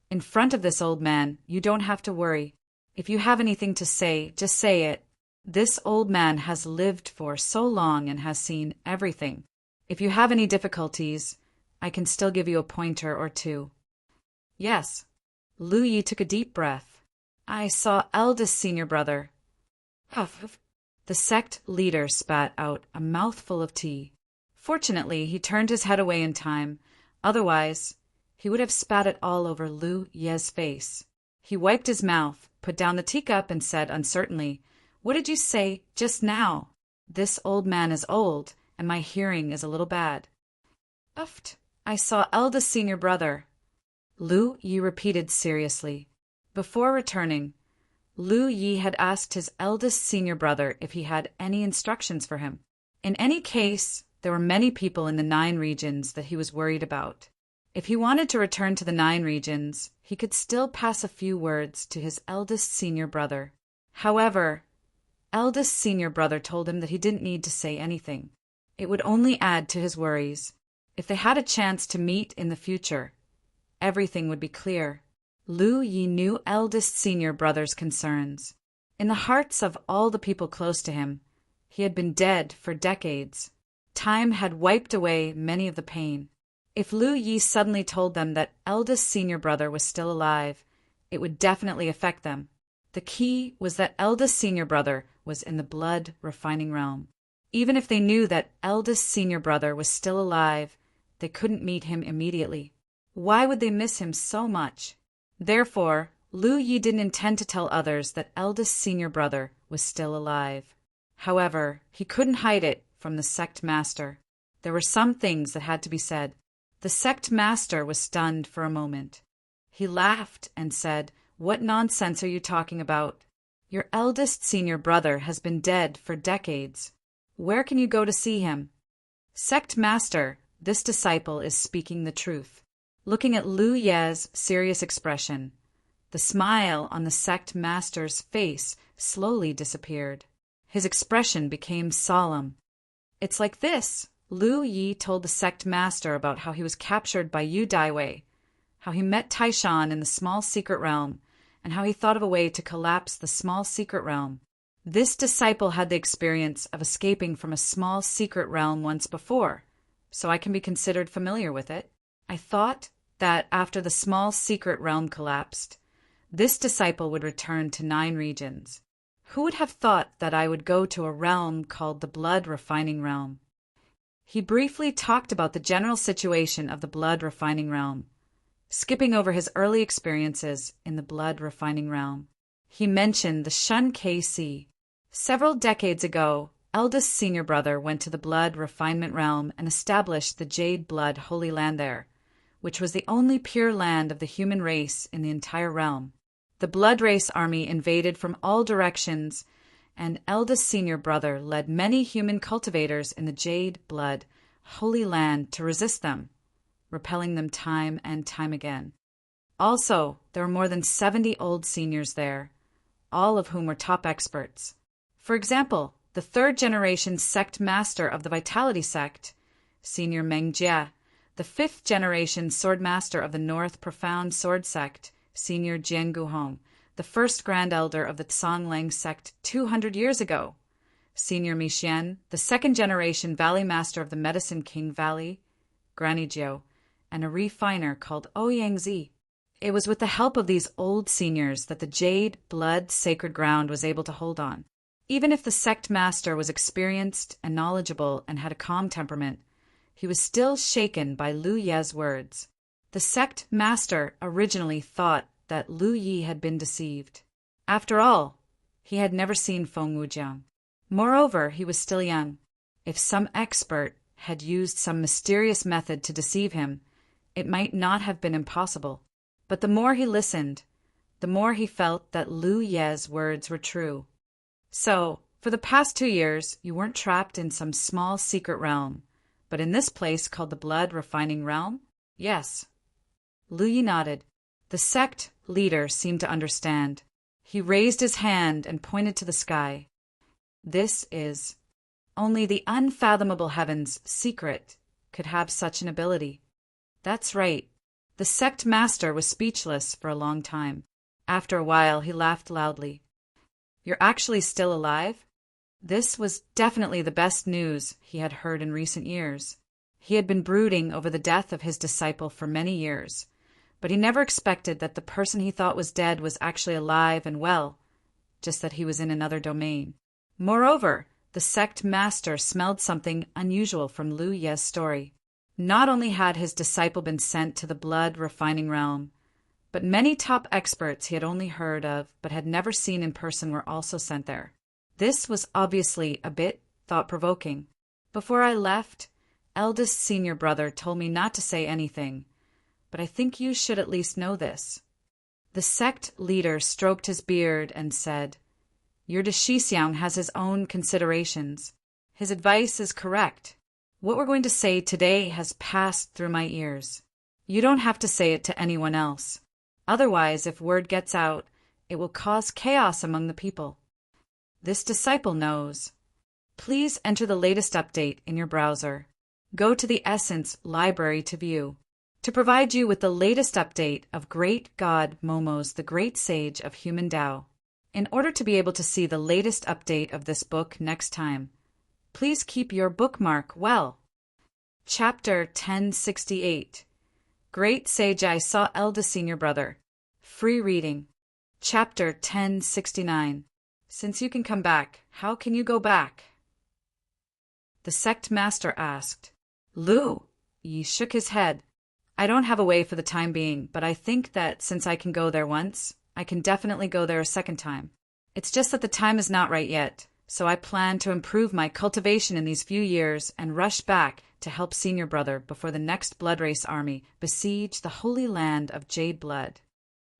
"In front of this old man, you don't have to worry. If you have anything to say, just say it. This old man has lived for so long and has seen everything. If you have any difficulties, I can still give you a pointer or two." "Yes." Lu Yi took a deep breath. "I saw eldest senior brother." Huff. The sect leader spat out a mouthful of tea. Fortunately, he turned his head away in time. Otherwise, he would have spat it all over Lu Ye's face. He wiped his mouth, put down the teacup, and said uncertainly, "What did you say just now? This old man is old, and my hearing is a little bad." "Uft. I saw eldest senior brother." Lu Yi repeated seriously. Before returning, Lu Yi had asked his eldest senior brother if he had any instructions for him. In any case, there were many people in the 9 regions that he was worried about. If he wanted to return to the 9 regions, he could still pass a few words to his eldest senior brother. However, eldest senior brother told him that he didn't need to say anything. It would only add to his worries. If they had a chance to meet in the future, everything would be clear. Lu Yi knew eldest senior brother's concerns. In the hearts of all the people close to him, he had been dead for decades. Time had wiped away many of the pain. If Lu Yi suddenly told them that eldest senior brother was still alive, it would definitely affect them. The key was that eldest senior brother was in the blood refining realm. Even if they knew that eldest senior brother was still alive, they couldn't meet him immediately. Why would they miss him so much? Therefore, Lu Yi didn't intend to tell others that eldest senior brother was still alive. However, he couldn't hide it from the sect master. There were some things that had to be said. The sect master was stunned for a moment. He laughed and said, "What nonsense are you talking about? Your eldest senior brother has been dead for decades. Where can you go to see him?" "Sect master, this disciple is speaking the truth." Looking at Lu Ye's serious expression, the smile on the sect master's face slowly disappeared. His expression became solemn. "It's like this." Lu Yi told the sect master about how he was captured by Yu Daiwei, how he met Taishan in the small secret realm, and how he thought of a way to collapse the small secret realm. This disciple had the experience of escaping from a small secret realm once before, so I can be considered familiar with it. I thought that after the small secret realm collapsed, this disciple would return to 9 regions. Who would have thought that I would go to a realm called the blood refining realm? He briefly talked about the general situation of the blood refining realm, skipping over his early experiences in the blood refining realm. He mentioned the Shun KC. Several decades ago, eldest senior brother went to the blood refinement realm and established the Jade Blood Holy Land there, which was the only pure land of the human race in the entire realm. The blood race army invaded from all directions, and eldest senior brother led many human cultivators in the Jade Blood Holy Land to resist them, repelling them time and time again. Also, there were more than 70 old seniors there, all of whom were top experts. For example, the 3rd-generation sect master of the Vitality sect, Senior Meng Jie, the 5th-generation sword master of the North Profound Sword sect, Senior Jian Guhong, the 1st Grand Elder of the Tsongleng sect 200 years ago, Senior Mi Xian, the 2nd-generation Valley Master of the Medicine King Valley, Granny Jiu, and a refiner called Ouyangzi. It was with the help of these old seniors that the Jade Blood Sacred Ground was able to hold on. Even if the sect master was experienced and knowledgeable and had a calm temperament, he was still shaken by Lu Ye's words. The sect master originally thought that Lu Yi had been deceived. After all, he had never seen Feng Wujiang. Moreover, he was still young. If some expert had used some mysterious method to deceive him, it might not have been impossible. But the more he listened, the more he felt that Lu Ye's words were true. "So, for the past 2 years, you weren't trapped in some small secret realm, but in this place called the Blood Refining Realm?" "Yes." Lu Yi nodded. The sect leader seemed to understand. He raised his hand and pointed to the sky. "This is only the unfathomable heavens' secret could have such an ability." "That's right." The sect master was speechless for a long time. After a while, he laughed loudly. "You're actually still alive?" This was definitely the best news he had heard in recent years. He had been brooding over the death of his disciple for many years, but he never expected that the person he thought was dead was actually alive and well, just that he was in another domain. Moreover, the sect master smelled something unusual from Lu Ye's story. Not only had his disciple been sent to the blood refining realm, but many top experts he had only heard of but had never seen in person were also sent there. This was obviously a bit thought-provoking. "Before I left, eldest senior brother told me not to say anything, but I think you should at least know this." The sect leader stroked his beard and said, "Your de Shixiang has his own considerations. His advice is correct. What we're going to say today has passed through my ears. You don't have to say it to anyone else. Otherwise, if word gets out, it will cause chaos among the people. This disciple knows. Please enter the latest update in your browser. Go to the Essence library to view. To provide you with the latest update of Great God Momo's The Great Sage of Human Tao. In order to be able to see the latest update of this book next time, please keep your bookmark well. Chapter 1068. Great Sage I Saw Eldest Senior Brother. Free reading. Chapter 1069. Since you can come back, how can you go back? The sect master asked. Lu Yi shook his head. I don't have a way for the time being, but I think that since I can go there once, I can definitely go there a second time. It's just that the time is not right yet, so I plan to improve my cultivation in these few years and rush back to help senior brother before the next blood race army besiege the holy land of Jade blood.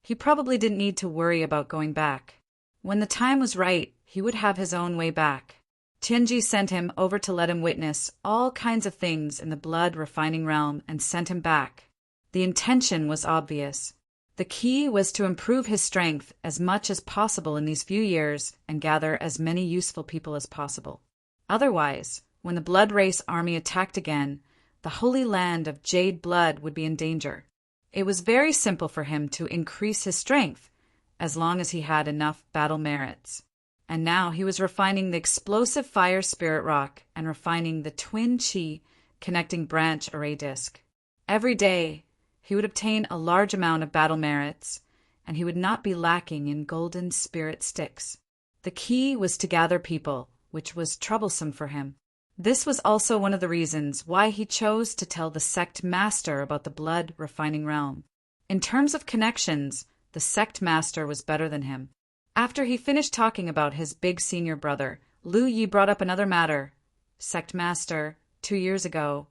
He probably didn't need to worry about going back. When the time was right, he would have his own way back. Tianji sent him over to let him witness all kinds of things in the blood refining realm and sent him back. The intention was obvious. The key was to improve his strength as much as possible in these few years and gather as many useful people as possible. Otherwise, when the blood race army attacked again, the holy land of Jade blood would be in danger. It was very simple for him to increase his strength, as long as he had enough battle merits. And now he was refining the explosive fire spirit rock and refining the twin chi connecting branch array disc. Every day, he would obtain a large amount of battle merits, and he would not be lacking in golden spirit sticks. The key was to gather people, which was troublesome for him. This was also one of the reasons why he chose to tell the sect master about the blood refining realm. In terms of connections, the sect master was better than him. After he finished talking about his big senior brother, Lu Yi brought up another matter. Sect master, 2 years ago,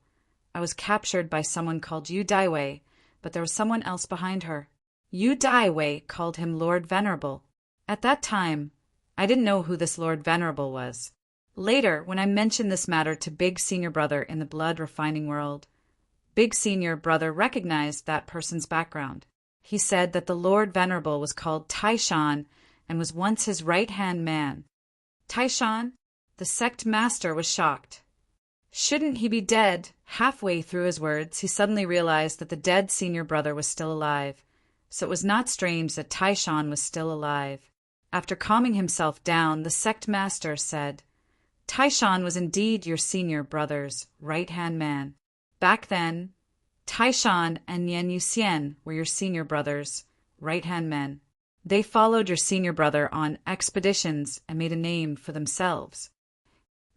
I was captured by someone called Yu Daiwei, but there was someone else behind her. Yu Daiwei called him Lord Venerable. At that time, I didn't know who this Lord Venerable was. Later, when I mentioned this matter to Big Senior Brother in the blood refining world, Big Senior Brother recognized that person's background. He said that the Lord Venerable was called Taishan and was once his right-hand man. Taishan? The sect master was shocked. Shouldn't he be dead? Halfway through his words, he suddenly realized that the dead senior brother was still alive, so it was not strange that Taishan was still alive. After calming himself down, the sect master said, Taishan was indeed your senior brother's right-hand man. Back then, Taishan and Nian Yuxian were your senior brother's right-hand men. They followed your senior brother on expeditions and made a name for themselves.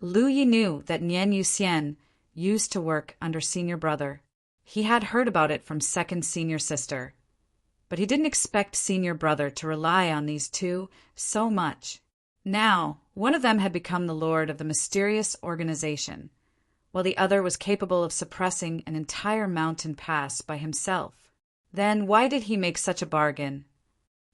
Lu Yi knew that Nian Yuxian used to work under senior brother. He had heard about it from second senior sister, but he didn't expect senior brother to rely on these two so much. Now, one of them had become the lord of the mysterious organization, while the other was capable of suppressing an entire mountain pass by himself. Then why did he make such a bargain?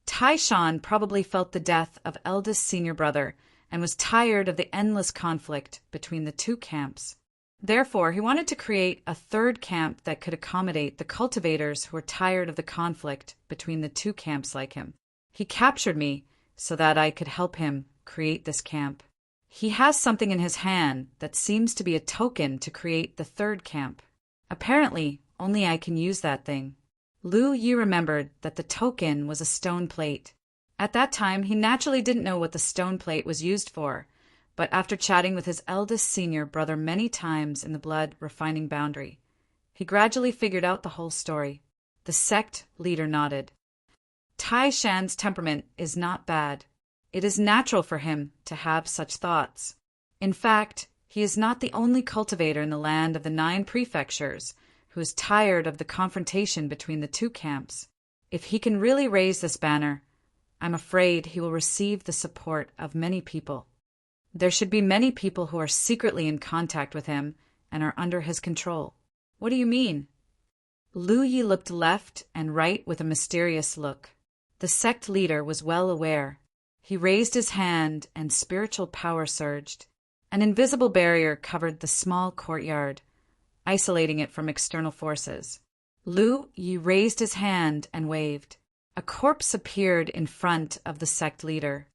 Taishan probably felt the death of eldest senior brother and was tired of the endless conflict between the two camps. Therefore, he wanted to create a third camp that could accommodate the cultivators who were tired of the conflict between the two camps like him. He captured me so that I could help him create this camp. He has something in his hand that seems to be a token to create the third camp. Apparently, only I can use that thing. Lu Yi remembered that the token was a stone plate. At that time, he naturally didn't know what the stone plate was used for, but after chatting with his eldest senior brother many times in the blood refining boundary, he gradually figured out the whole story. The sect leader nodded. Taishan's temperament is not bad. It is natural for him to have such thoughts. In fact, he is not the only cultivator in the land of the 9 prefectures who is tired of the confrontation between the two camps. If he can really raise this banner, I'm afraid he will receive the support of many people. There should be many people who are secretly in contact with him and are under his control. What do you mean? Lu Yi looked left and right with a mysterious look. The sect leader was well aware. He raised his hand and spiritual power surged. An invisible barrier covered the small courtyard, isolating it from external forces. Lu Yi raised his hand and waved. A corpse appeared in front of the sect leader.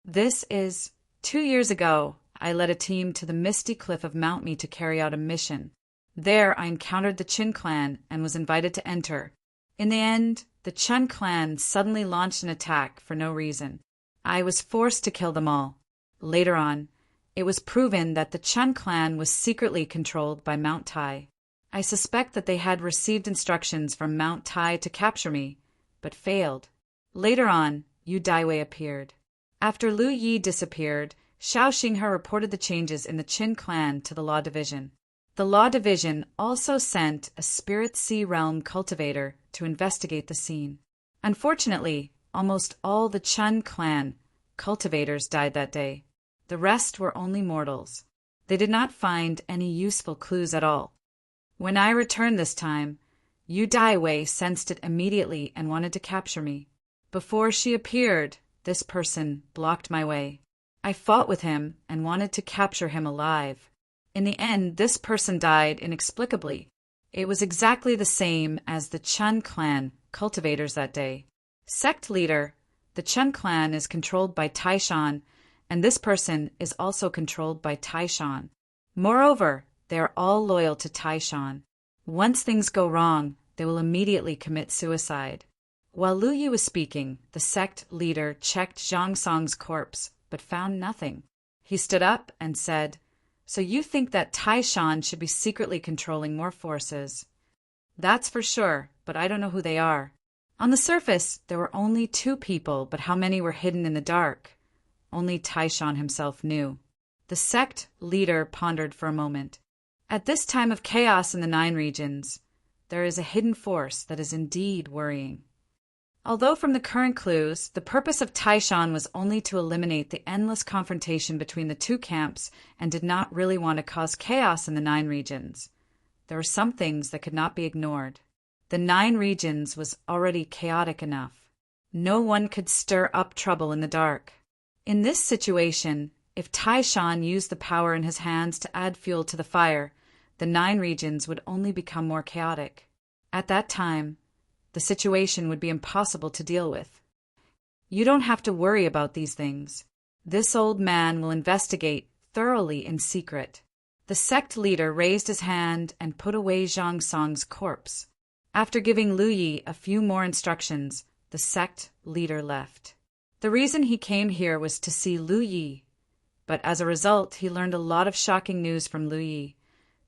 This is 2 years ago, I led a team to the misty cliff of Mount Me to carry out a mission. There I encountered the Qin clan and was invited to enter. In the end, the Chun clan suddenly launched an attack for no reason. I was forced to kill them all. Later on, it was proven that the Chun clan was secretly controlled by Mount Tai. I suspect that they had received instructions from Mount Tai to capture me, but failed. Later on, Yu Daiwei appeared. After Lu Yi disappeared, Xiao Xinghe reported the changes in the Qin clan to the Law Division. The Law Division also sent a Spirit Sea Realm cultivator to investigate the scene. Unfortunately, almost all the Chun clan cultivators died that day. The rest were only mortals. They did not find any useful clues at all. When I returned this time, Yu Daiwei sensed it immediately and wanted to capture me. Before she appeared, this person blocked my way. I fought with him and wanted to capture him alive. In the end, this person died inexplicably. It was exactly the same as the Chun clan cultivators that day. Sect leader, the Chun clan is controlled by Taishan, and this person is also controlled by Taishan. Moreover, they are all loyal to Taishan. Once things go wrong, they will immediately commit suicide. While Lu Yi was speaking, the sect leader checked Zhang Song's corpse, but found nothing. He stood up and said, "So you think that Taishan should be secretly controlling more forces?" "That's for sure, but I don't know who they are." On the surface, there were only 2 people, but how many were hidden in the dark? Only Taishan himself knew. The sect leader pondered for a moment. At this time of chaos in the 9 regions, there is a hidden force that is indeed worrying. Although from the current clues, the purpose of Taishan was only to eliminate the endless confrontation between the 2 camps and did not really want to cause chaos in the 9 regions, there were some things that could not be ignored. The 9 regions was already chaotic enough. No one could stir up trouble in the dark. In this situation, if Taishan used the power in his hands to add fuel to the fire, the 9 regions would only become more chaotic. At that time, the situation would be impossible to deal with. You don't have to worry about these things. This old man will investigate thoroughly in secret. The sect leader raised his hand and put away Zhang Song's corpse. After giving Lu Yi a few more instructions, the sect leader left. The reason he came here was to see Lu Yi, but as a result, he learned a lot of shocking news from Lu Yi,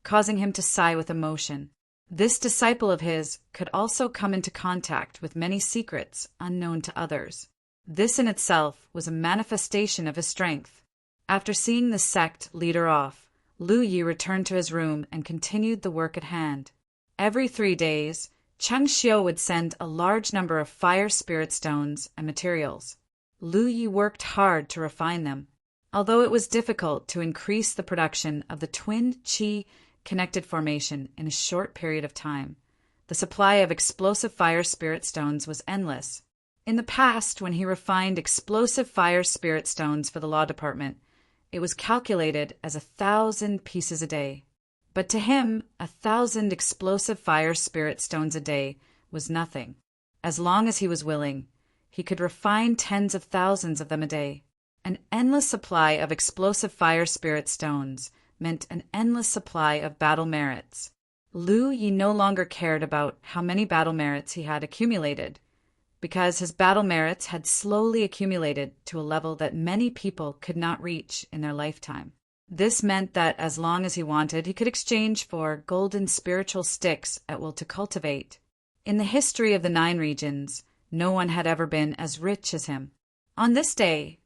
causing him to sigh with emotion. This disciple of his could also come into contact with many secrets unknown to others. This in itself was a manifestation of his strength. After seeing the sect leader off, Lu Yi returned to his room and continued the work at hand. Every 3 days, Cheng Xiu would send a large number of fire spirit stones and materials. Lu Yi worked hard to refine them. Although it was difficult to increase the production of the twin qi connected formation in a short period of time, the supply of explosive fire spirit stones was endless. In the past, when he refined explosive fire spirit stones for the law department, it was calculated as 1,000 pieces a day. But to him, 1,000 explosive fire spirit stones a day was nothing. As long as he was willing, he could refine tens of thousands of them a day. An endless supply of explosive fire spirit stones meant an endless supply of battle merits. Lu Yi no longer cared about how many battle merits he had accumulated, because his battle merits had slowly accumulated to a level that many people could not reach in their lifetime. This meant that as long as he wanted, he could exchange for golden spiritual sticks at will to cultivate. In the history of the 9 regions, no one had ever been as rich as him. On this day,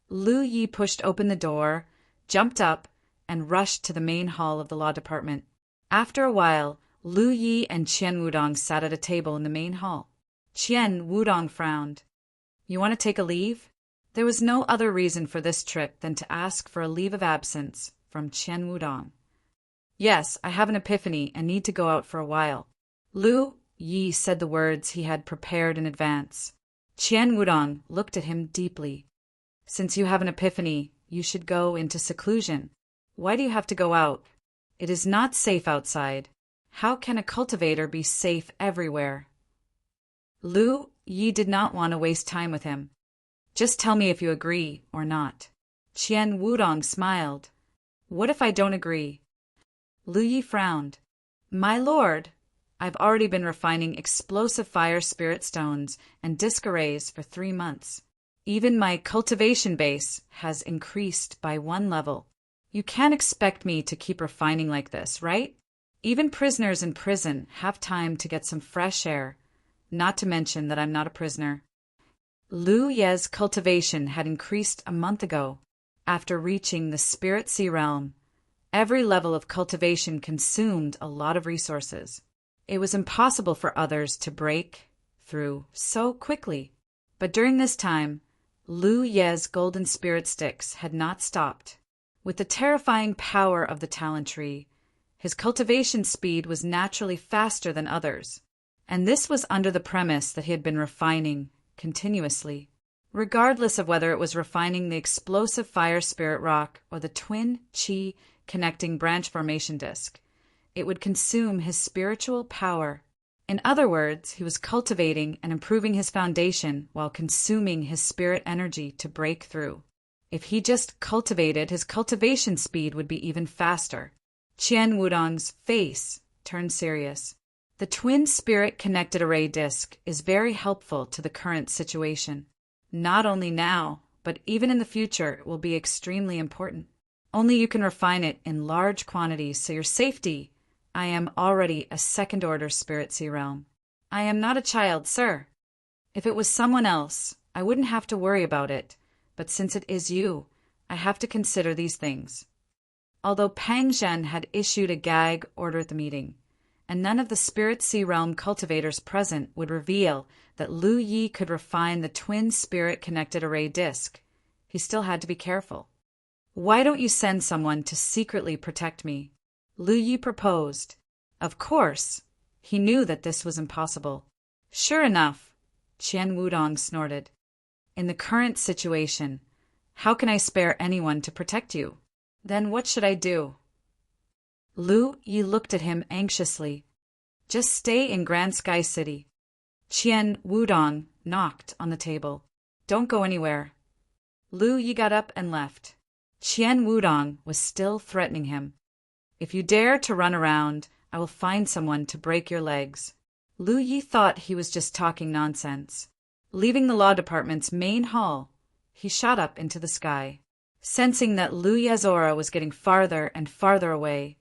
Lu Yi pushed open the door, jumped up, and rushed to the main hall of the law department. After a while, Lu Yi and Qian Wudong sat at a table in the main hall. Qian Wudong frowned. "You want to take a leave?" There was no other reason for this trip than to ask for a leave of absence from Qian Wudong. "Yes, I have an epiphany and need to go out for a while." Lu Yi said the words he had prepared in advance. Qian Wudong looked at him deeply. "Since you have an epiphany, you should go into seclusion. Why do you have to go out? It is not safe outside. How can a cultivator be safe everywhere?" Lu Yi did not want to waste time with him. "Just tell me if you agree or not." Qian Wudong smiled. "What if I don't agree?" Lu Yi frowned. "My lord, I've already been refining explosive fire spirit stones and disc arrays for 3 months. Even my cultivation base has increased by 1 level. You can't expect me to keep refining like this, right? Even prisoners in prison have time to get some fresh air, not to mention that I'm not a prisoner." Lu Ye's cultivation had increased a month ago. After reaching the Spirit Sea realm, every level of cultivation consumed a lot of resources. It was impossible for others to break through so quickly. But during this time, Lu Ye's golden spirit sticks had not stopped. With the terrifying power of the talent tree, his cultivation speed was naturally faster than others, and this was under the premise that he had been refining continuously. Regardless of whether it was refining the explosive fire spirit rock or the twin chi connecting branch formation disc, it would consume his spiritual power. In other words, he was cultivating and improving his foundation while consuming his spirit energy to break through. If he just cultivated, his cultivation speed would be even faster. Qian Wudong's face turned serious. The twin spirit connected array disc is very helpful to the current situation. Not only now, but even in the future, it will be extremely important. Only you can refine it in large quantities, so your safety. I am already a second-order spirit sea realm. I am not a child, sir. If it was someone else, I wouldn't have to worry about it, but since it is you, I have to consider these things. Although Pang Zhen had issued a gag order at the meeting, and none of the spirit sea realm cultivators present would reveal that Lu Yi could refine the twin spirit connected array disc, he still had to be careful. Why don't you send someone to secretly protect me? Lu Yi proposed. Of course, he knew that this was impossible. Sure enough, Qian Wudong snorted. In the current situation, how can I spare anyone to protect you? Then what should I do? Lu Yi looked at him anxiously. Just stay in Grand Sky City. Qian Wudong knocked on the table. Don't go anywhere. Lu Yi got up and left. Qian Wudong was still threatening him. If you dare to run around, I will find someone to break your legs. Lu Yi thought he was just talking nonsense. Leaving the law department's main hall, he shot up into the sky. Sensing that Lu Ye's aura was getting farther and farther away,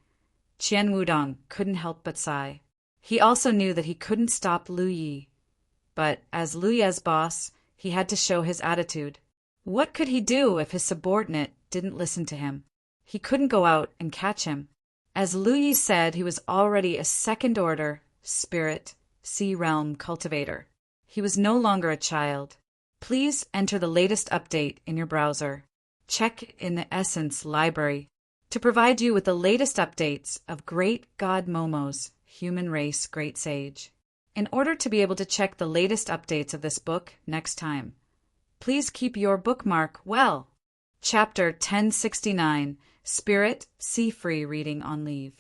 Qian Wudong couldn't help but sigh. He also knew that he couldn't stop Lu Yi, but as Lu Ye's boss, he had to show his attitude. What could he do if his subordinate didn't listen to him? He couldn't go out and catch him. As Lu Yi said, he was already a second-order spirit sea realm cultivator. He was no longer a child. Please enter the latest update in your browser. Check in the Essence library to provide you with the latest updates of Great God Momo's Human Race Great Sage. In order to be able to check the latest updates of this book next time, please keep your bookmark well. Chapter 1069, Spirit Sea Free Reading on Leave.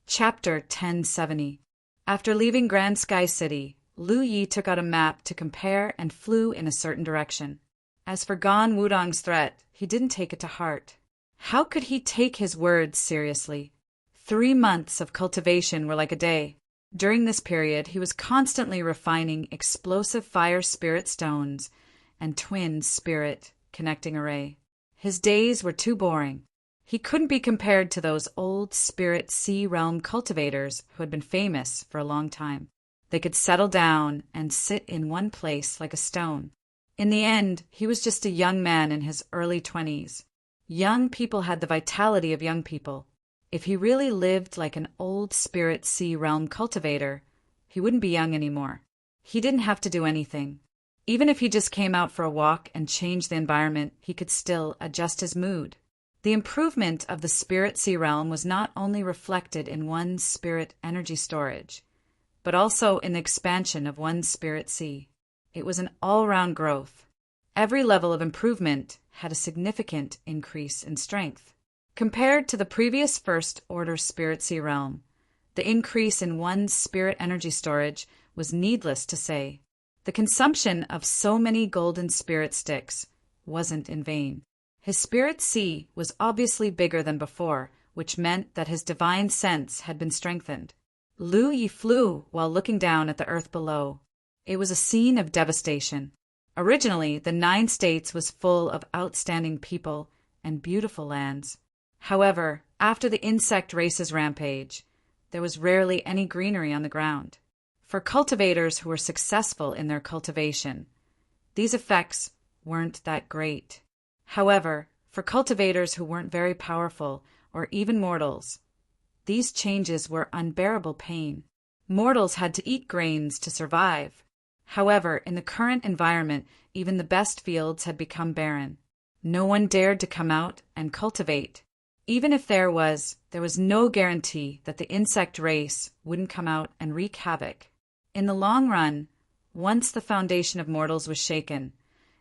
Chapter 1070. After leaving Grand Sky City, Lu Yi took out a map to compare and flew in a certain direction. As for Gan Wudong's threat, he didn't take it to heart. How could he take his words seriously? 3 months of cultivation were like a day. During this period, he was constantly refining explosive fire spirit stones and twin spirit connecting array. His days were too boring. He couldn't be compared to those old spirit sea realm cultivators who had been famous for a long time. They could settle down and sit in one place like a stone. In the end, he was just a young man in his early 20s. Young people had the vitality of young people. If he really lived like an old spirit sea realm cultivator, he wouldn't be young anymore. He didn't have to do anything. Even if he just came out for a walk and changed the environment, he could still adjust his mood. The improvement of the spirit sea realm was not only reflected in one's spirit energy storage, but also in the expansion of one's spirit sea. It was an all-round growth. Every level of improvement had a significant increase in strength. Compared to the previous first-order spirit sea realm, the increase in one's spirit energy storage was needless to say. The consumption of so many golden spirit sticks wasn't in vain. His spirit sea was obviously bigger than before, which meant that his divine sense had been strengthened. Lu Yi flew while looking down at the earth below. It was a scene of devastation. Originally, the 9 states was full of outstanding people and beautiful lands. However, after the insect race's rampage, there was rarely any greenery on the ground. For cultivators who were successful in their cultivation, these effects weren't that great. However, for cultivators who weren't very powerful or even mortals, these changes were unbearable pain. Mortals had to eat grains to survive, However, in the current environment, even the best fields had become barren. No one dared to come out and cultivate. Even if there was no guarantee that the insect race wouldn't come out and wreak havoc. In the long run, once the foundation of mortals was shaken,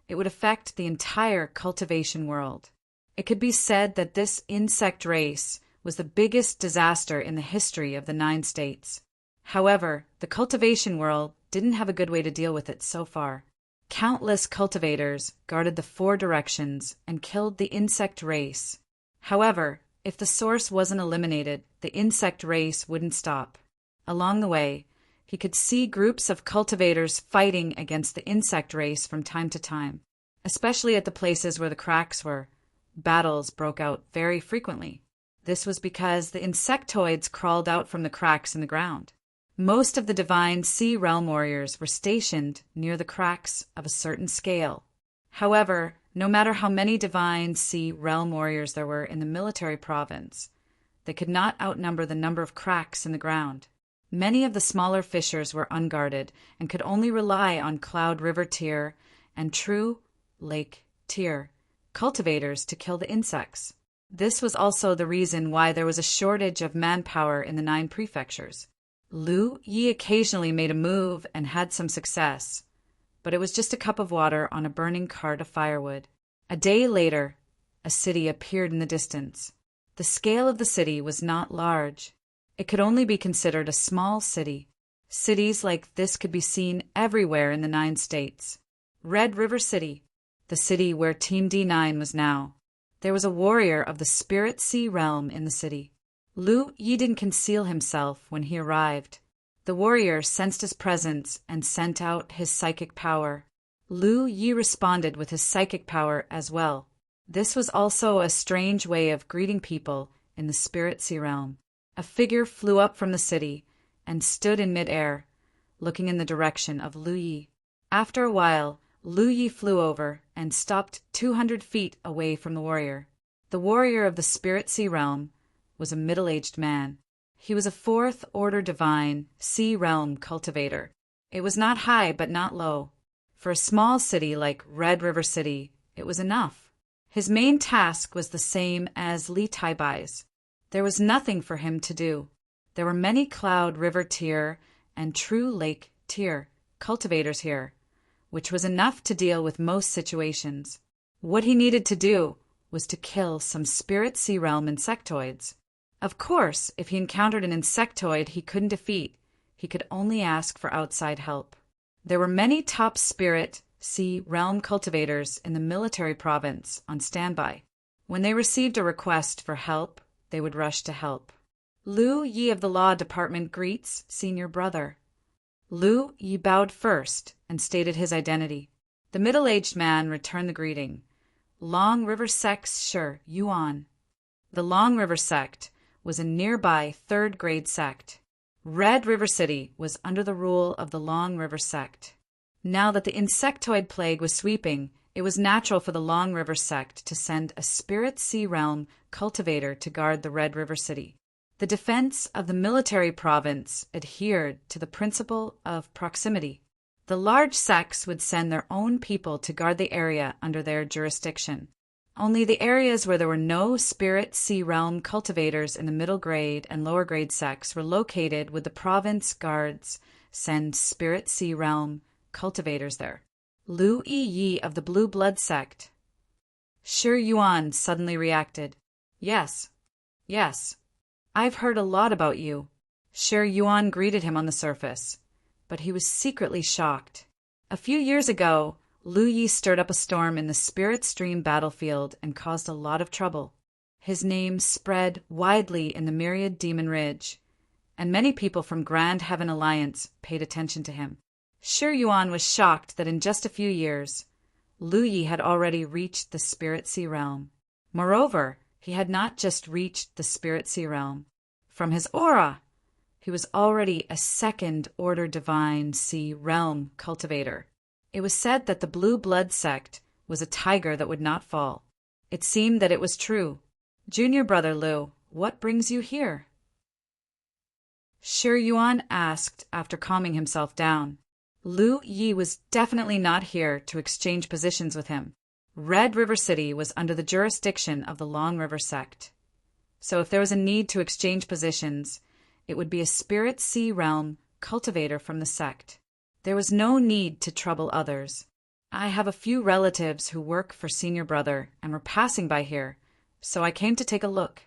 it would affect the entire cultivation world. It could be said that this insect race was the biggest disaster in the history of the 9 states. However, the cultivation world didn't have a good way to deal with it so far. Countless cultivators guarded the 4 directions and killed the insect race. However, if the source wasn't eliminated, the insect race wouldn't stop. Along the way, he could see groups of cultivators fighting against the insect race from time to time, especially at the places where the cracks were. Battles broke out very frequently. This was because the insectoids crawled out from the cracks in the ground. Most of the divine sea realm warriors were stationed near the cracks of a certain scale. However, no matter how many divine sea realm warriors there were in the military province, they could not outnumber the number of cracks in the ground. Many of the smaller fissures were unguarded and could only rely on Cloud River Tier and True Lake Tier cultivators to kill the insects. This was also the reason why there was a shortage of manpower in the 9 prefectures. Lu Yi occasionally made a move and had some success, but it was just a cup of water on a burning cart of firewood. A day later, a city appeared in the distance. The scale of the city was not large. It could only be considered a small city. Cities like this could be seen everywhere in the 9 states. Red River City, the city where Team D9 was now. There was a warrior of the Spirit Sea realm in the city. Lu Yi didn't conceal himself when he arrived. The warrior sensed his presence and sent out his psychic power. Lu Yi responded with his psychic power as well. This was also a strange way of greeting people in the Spirit Sea realm. A figure flew up from the city and stood in midair, looking in the direction of Lu Yi. After a while, Lu Yi flew over and stopped 200 feet away from the warrior. The warrior of the Spirit Sea realm was a middle-aged man. He was a 4th order divine sea realm cultivator. It was not high but not low. For a small city like Red River City, it was enough. His main task was the same as Li Taibai's. There was nothing for him to do. There were many Cloud River Tier and True Lake Tier cultivators here, which was enough to deal with most situations. What he needed to do was to kill some Spirit Sea realm insectoids. Of course, if he encountered an insectoid he couldn't defeat, he could only ask for outside help. There were many top Spirit Sea realm cultivators in the military province on standby. When they received a request for help, they would rush to help. Lu Yi of the Law Department greets senior brother. Lu Yi bowed first and stated his identity. The middle-aged man returned the greeting. Long River Sect's Shi Yuan. The Long River Sect was a nearby 3rd grade sect. Red River City was under the rule of the Long River Sect. Now that the insectoid plague was sweeping, it was natural for the Long River Sect to send a Spirit Sea realm cultivator to guard the Red River City. The defense of the military province adhered to the principle of proximity. The large sects would send their own people to guard the area under their jurisdiction. Only the areas where there were no Spirit Sea realm cultivators in the middle grade and lower grade sects were located with the province guards send Spirit Sea realm cultivators there. Lu Yi of the Blue Blood sect. Shi Yuan suddenly reacted. Yes. I've heard a lot about you. Shi Yuan greeted him on the surface, but he was secretly shocked. A few years ago, Lu Yi stirred up a storm in the Spirit Stream battlefield and caused a lot of trouble. His name spread widely in the Myriad Demon Ridge, and many people from Grand Heaven Alliance paid attention to him. Shi Yuan was shocked that in just a few years, Lu Yi had already reached the Spirit Sea realm. Moreover, he had not just reached the Spirit Sea realm. From his aura, he was already a 2nd order divine sea realm cultivator. It was said that the Blue Blood sect was a tiger that would not fall. It seemed that it was true. Junior brother Lu, what brings you here? Shi Yuan asked after calming himself down. Lu Yi was definitely not here to exchange positions with him. Red River City was under the jurisdiction of the Long River sect. So if there was a need to exchange positions, it would be a Spirit Sea Realm cultivator from the sect. There was no need to trouble others. I have a few relatives who work for Senior Brother and were passing by here, so I came to take a look.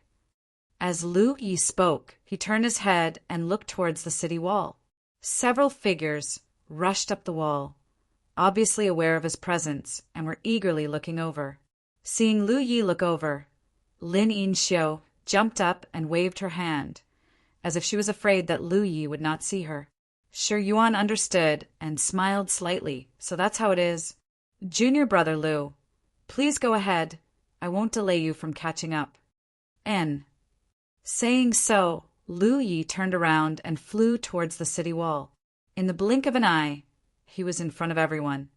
As Lu Yi spoke, he turned his head and looked towards the city wall. Several figures rushed up the wall, obviously aware of his presence, and were eagerly looking over. Seeing Lu Yi look over, Lin Yinxiu jumped up and waved her hand, as if she was afraid that Lu Yi would not see her. Shi Yuan understood and smiled slightly, so that's how it is. Junior Brother Lu, please go ahead. I won't delay you from catching up. N. Saying so, Lu Yi turned around and flew towards the city wall. In the blink of an eye, he was in front of everyone.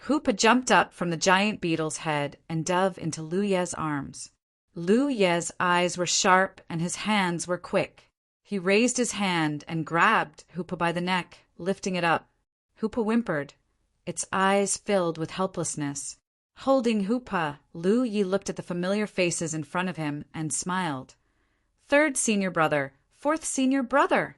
Hoopa jumped up from the giant beetle's head and dove into Lu Ye's arms. Lu Ye's eyes were sharp and his hands were quick. He raised his hand and grabbed Hoopa by the neck, lifting it up. Hoopa whimpered, its eyes filled with helplessness. Holding Hoopa, Lu Yi looked at the familiar faces in front of him and smiled. Third Senior Brother, fourth Senior Brother.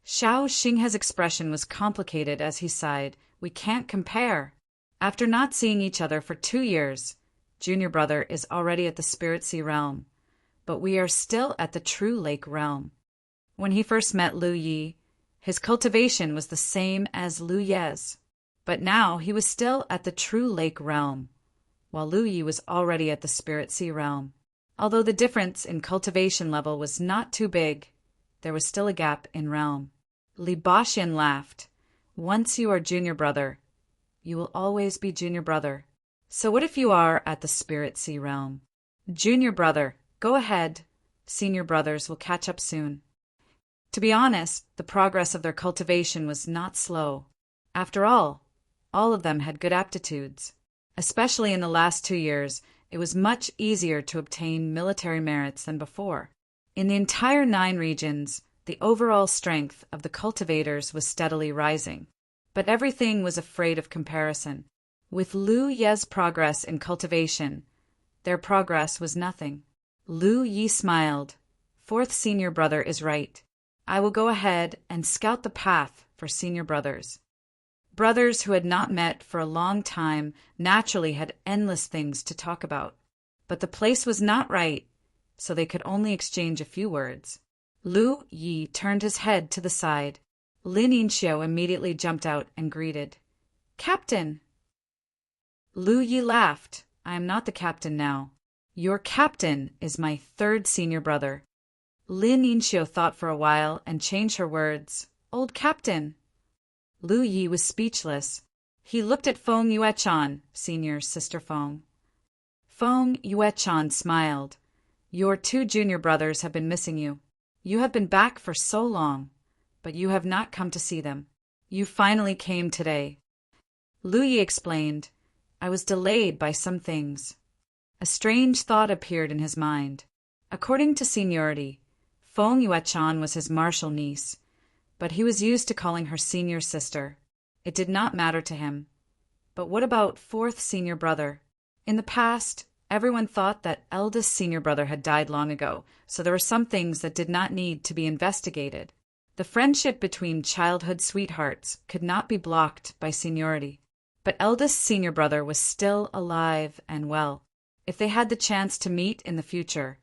Xiao Xinghe's expression was complicated as he sighed. We can't compare. After not seeing each other for 2 years, Junior Brother is already at the Spirit Sea Realm, but we are still at the True Lake Realm. When he first met Lu Yi, his cultivation was the same as Lu Ye's, but now he was still at the True Lake Realm, while Lu Yi was already at the Spirit Sea Realm. Although the difference in cultivation level was not too big, there was still a gap in realm. Li Baxian laughed. Once you are Junior Brother, you will always be Junior Brother. So what if you are at the Spirit Sea Realm? Junior Brother, go ahead. Senior Brothers will catch up soon. To be honest, the progress of their cultivation was not slow. After all of them had good aptitudes. Especially in the last 2 years, it was much easier to obtain military merits than before. In the entire 9 regions, the overall strength of the cultivators was steadily rising. But everything was afraid of comparison. With Lu Ye's progress in cultivation, their progress was nothing. Lu Yi smiled. Fourth Senior Brother is right. I will go ahead and scout the path for Senior Brothers. Brothers who had not met for a long time naturally had endless things to talk about. But the place was not right, so they could only exchange a few words. Lu Yi turned his head to the side. Lin Yinxiu immediately jumped out and greeted. Captain! Lu Yi laughed. I am not the captain now. Your captain is my third Senior Brother. Lin Yinxiu thought for a while and changed her words. Old Captain. Lu Yi was speechless. He looked at Feng Yuechan, Senior's sister Feng. Feng Yuechan smiled. Your 2 junior brothers have been missing you. You have been back for so long, but you have not come to see them. You finally came today. Lu Yi explained, I was delayed by some things. A strange thought appeared in his mind. According to seniority, Feng Yuechan was his martial niece, but he was used to calling her senior sister. It did not matter to him. But what about fourth Senior Brother? In the past, everyone thought that eldest Senior Brother had died long ago, so there were some things that did not need to be investigated. The friendship between childhood sweethearts could not be blocked by seniority. But eldest Senior Brother was still alive and well. If they had the chance to meet in the future,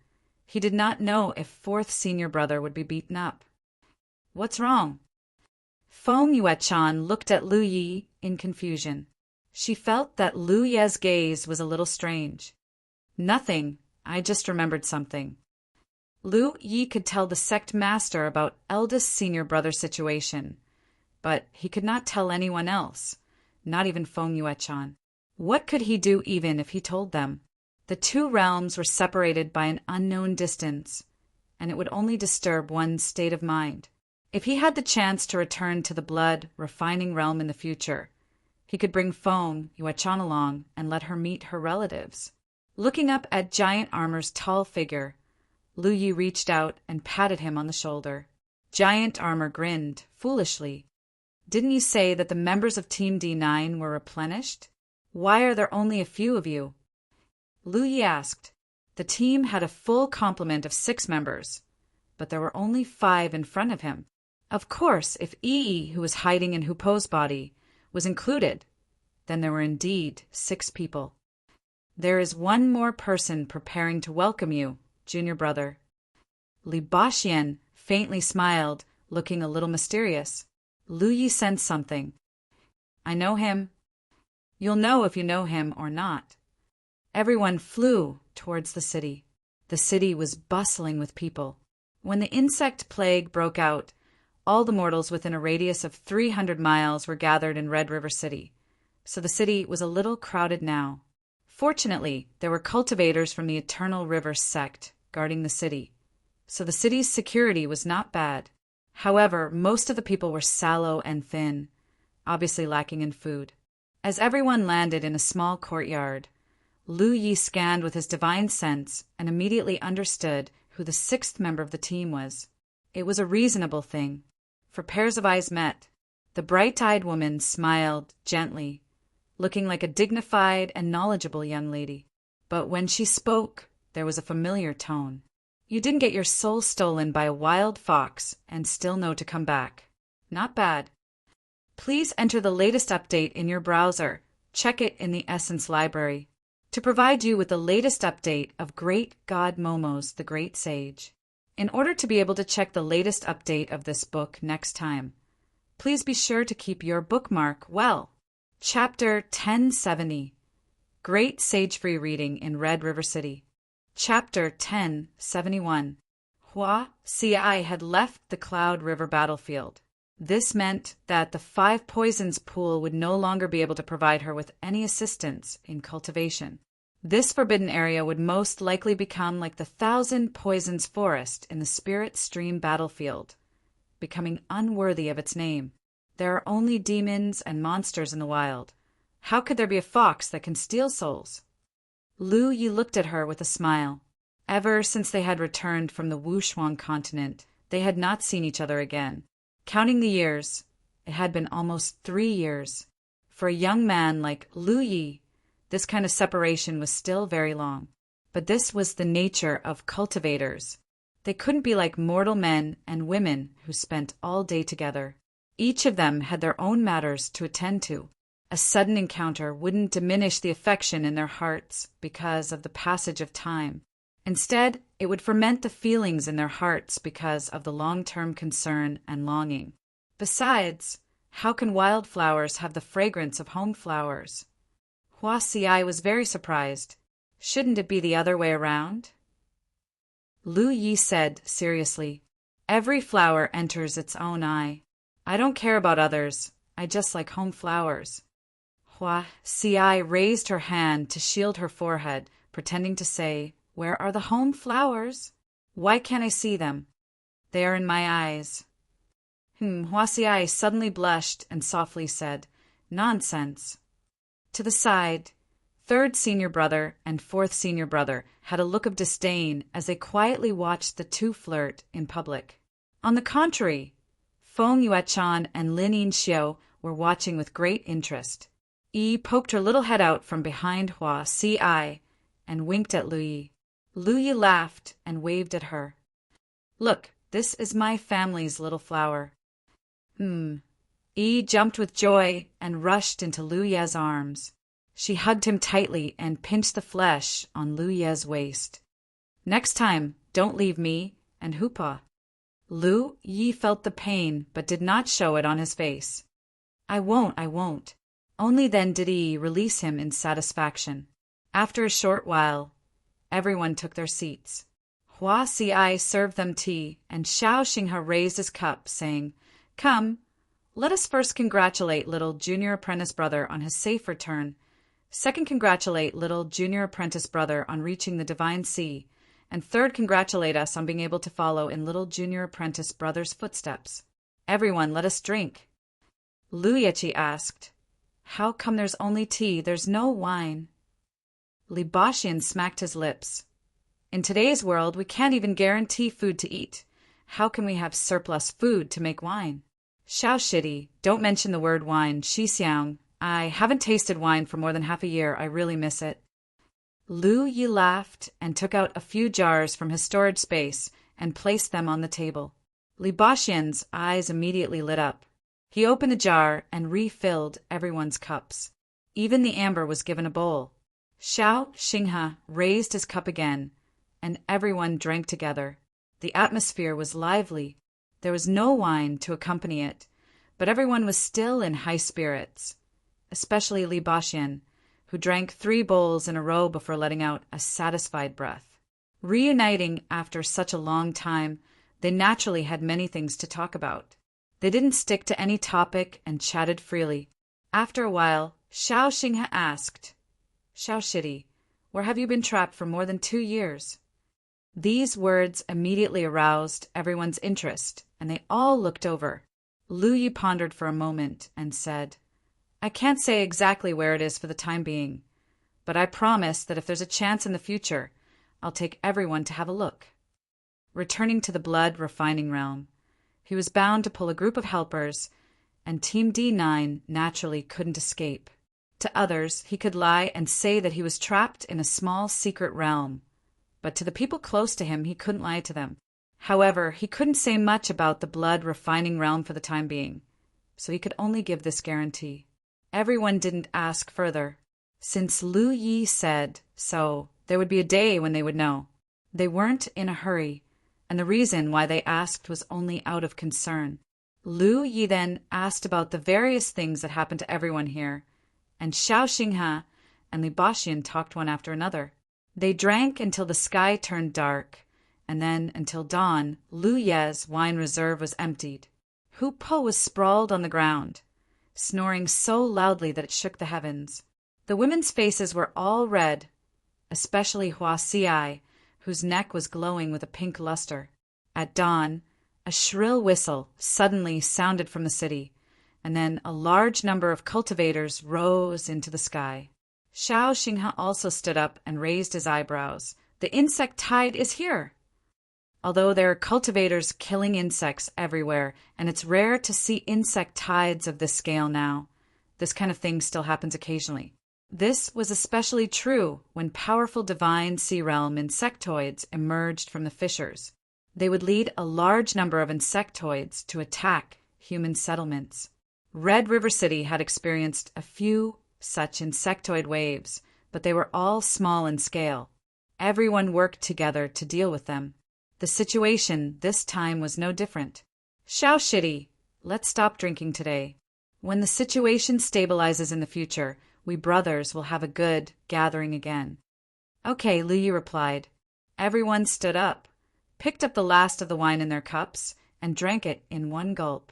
he did not know if fourth Senior Brother would be beaten up. What's wrong? Feng Yuechan looked at Lu Yi in confusion. She felt that Lu Ye's gaze was a little strange. Nothing, I just remembered something. Lu Yi could tell the sect master about eldest Senior Brother's situation, but he could not tell anyone else, not even Feng Yuechan. What could he do even if he told them? The 2 realms were separated by an unknown distance, and it would only disturb one's state of mind. If he had the chance to return to the blood refining realm in the future, he could bring Feng Yuechan along and let her meet her relatives. Looking up at Giant Armor's tall figure, Lu Yi reached out and patted him on the shoulder. Giant Armor grinned foolishly. Didn't you say that the members of Team D9 were replenished? Why are there only a few of you? Lu Yi asked. The team had a full complement of 6 members, but there were only 5 in front of him. Of course, if Yi, who was hiding in Hupo's body, was included, then there were indeed 6 people. There is one more person preparing to welcome you, junior brother. Li Baxian faintly smiled, looking a little mysterious. Lu Yi sensed something. I know him. You'll know if you know him or not. Everyone flew towards the city. The city was bustling with people. When the insect plague broke out, all the mortals within a radius of 300 miles were gathered in Red River City, so the city was a little crowded now. Fortunately, there were cultivators from the Eternal River sect guarding the city, so the city's security was not bad. However, most of the people were sallow and thin, obviously lacking in food. As everyone landed in a small courtyard, Lu Yi scanned with his divine sense and immediately understood who the 6th member of the team was. It was a reasonable thing, for pairs of eyes met. The bright-eyed woman smiled gently, looking like a dignified and knowledgeable young lady. But when she spoke, there was a familiar tone. You didn't get your soul stolen by a wild fox and still know to come back. Not bad. Please enter the latest update in your browser. Check it in the Essence Library to provide you with the latest update of Great God Momos, the Great Sage. In order to be able to check the latest update of this book next time, please be sure to keep your bookmark well. Chapter 1070, Great Sage Free Reading in Red River City. Chapter 1071, Hua Ci had left the Cloud River battlefield. This meant that the 5 Poisons pool would no longer be able to provide her with any assistance in cultivation. This forbidden area would most likely become like the 1,000 Poisons forest in the Spirit Stream battlefield, becoming unworthy of its name. There are only demons and monsters in the wild. How could there be a fox that can steal souls? Lu Yi looked at her with a smile. Ever since they had returned from the Wushuang continent, they had not seen each other again. Counting the years, it had been almost 3 years. For a young man like Lu Yi, this kind of separation was still very long. But this was the nature of cultivators. They couldn't be like mortal men and women who spent all day together. Each of them had their own matters to attend to. A sudden encounter wouldn't diminish the affection in their hearts because of the passage of time. Instead, it would ferment the feelings in their hearts because of the long-term concern and longing. Besides, how can wildflowers have the fragrance of home flowers? Hua Ci was very surprised. Shouldn't it be the other way around? Lu Yi said seriously, Every flower enters its own eye. I don't care about others. I just like home flowers. Hua Ci raised her hand to shield her forehead, pretending to say, Where are the home flowers? Why can't I see them? They are in my eyes. Hua Ci suddenly blushed and softly said, Nonsense. To the side, 3rd senior brother and 4th senior brother had a look of disdain as they quietly watched the 2 flirt in public. On the contrary, Feng Yuechan and Lin Yinxiu were watching with great interest. Yi poked her little head out from behind Hua Ci and winked at Lu Yi. Lu Yi laughed and waved at her. Look, this is my family's little flower. Yi jumped with joy and rushed into Lu Ye's arms. She hugged him tightly and pinched the flesh on Lu Ye's waist. Next time, don't leave me and Hupa. Lu Yi felt the pain but did not show it on his face. I won't. Only then did Yi release him in satisfaction. After a short while, everyone took their seats. Hua Ci served them tea, and Xiao Xinghe raised his cup, saying, Come, let us first congratulate little junior apprentice brother on his safe return. Second, congratulate little junior apprentice brother on reaching the Divine Sea. And third, congratulate us on being able to follow in little junior apprentice brother's footsteps. Everyone, let us drink. Lu Yechi asked, How come there's only tea, there's no wine? Li Baxian smacked his lips. In today's world, we can't even guarantee food to eat. How can we have surplus food to make wine? Xiao Shidi, don't mention the word wine, Shi Xiang. I haven't tasted wine for more than half a year. I really miss it. Lu Yi laughed and took out a few jars from his storage space and placed them on the table. Li Baxian's eyes immediately lit up. He opened the jar and refilled everyone's cups. Even the amber was given a bowl. Xiao Xinghe raised his cup again, and everyone drank together. The atmosphere was lively. There was no wine to accompany it, but everyone was still in high spirits, especially Li Baxian, who drank 3 bowls in a row before letting out a satisfied breath. Reuniting after such a long time, they naturally had many things to talk about. They didn't stick to any topic and chatted freely. After a while, Xiao Xinghe asked, Xiao Shidi, where have you been trapped for more than 2 years? These words immediately aroused everyone's interest, and they all looked over. Lu Yi pondered for a moment and said, I can't say exactly where it is for the time being, but I promise that if there's a chance in the future, I'll take everyone to have a look. Returning to the blood refining realm, he was bound to pull a group of helpers, and Team D9 naturally couldn't escape. To others, he could lie and say that he was trapped in a small secret realm, but to the people close to him, he couldn't lie to them. However, he couldn't say much about the blood refining realm for the time being, so he could only give this guarantee. Everyone didn't ask further. Since Lu Yi said so, there would be a day when they would know. They weren't in a hurry, and the reason why they asked was only out of concern. Lu Yi then asked about the various things that happened to everyone here, and Xiao Xinghe and Li Baxian talked one after another. They drank until the sky turned dark, and then until dawn, Lu Ye's wine reserve was emptied. Hu Po was sprawled on the ground, snoring so loudly that it shook the heavens. The women's faces were all red, especially Hua Xiai, whose neck was glowing with a pink luster. At dawn, a shrill whistle suddenly sounded from the city, and then a large number of cultivators rose into the sky. Xiao Xinghe also stood up and raised his eyebrows. The insect tide is here! Although there are cultivators killing insects everywhere, and it's rare to see insect tides of this scale now, this kind of thing still happens occasionally. This was especially true when powerful divine sea realm insectoids emerged from the fissures. They would lead a large number of insectoids to attack human settlements. Red River City had experienced a few such insectoid waves, but they were all small in scale. Everyone worked together to deal with them. The situation this time was no different. Xiao Shidi, let's stop drinking today. When the situation stabilizes in the future, we brothers will have a good gathering again. Okay, Lu Yi replied. Everyone stood up, picked up the last of the wine in their cups, and drank it in one gulp.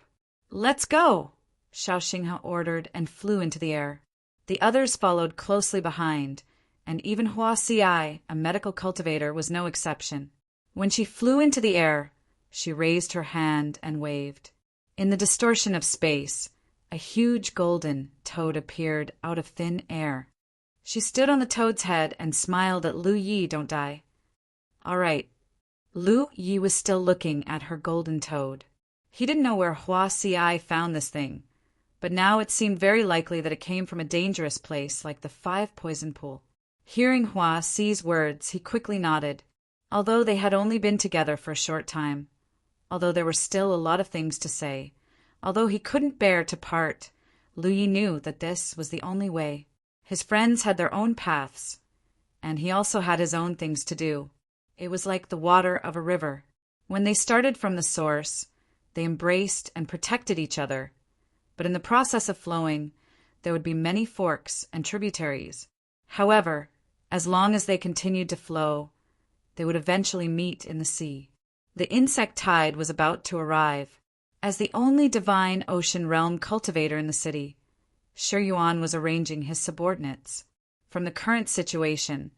Let's go, Xiao Xinghe ordered and flew into the air. The others followed closely behind, and even Hua Xiai, a medical cultivator, was no exception. When she flew into the air, she raised her hand and waved. In the distortion of space, a huge golden toad appeared out of thin air. She stood on the toad's head and smiled at Lu Yi, don't die. All right. Lu Yi was still looking at her golden toad. He didn't know where Hua Xiai found this thing, but now it seemed very likely that it came from a dangerous place like the 5 Poison Pool. Hearing Hua Xi's words, he quickly nodded, although they had only been together for a short time. Although there were still a lot of things to say, although he couldn't bear to part, Lu Yi knew that this was the only way. His friends had their own paths, and he also had his own things to do. It was like the water of a river. When they started from the source, they embraced and protected each other, but in the process of flowing, there would be many forks and tributaries. However, as long as they continued to flow, they would eventually meet in the sea. The insect tide was about to arrive. As the only divine ocean realm cultivator in the city, Shi Yuan was arranging his subordinates. From the current situation,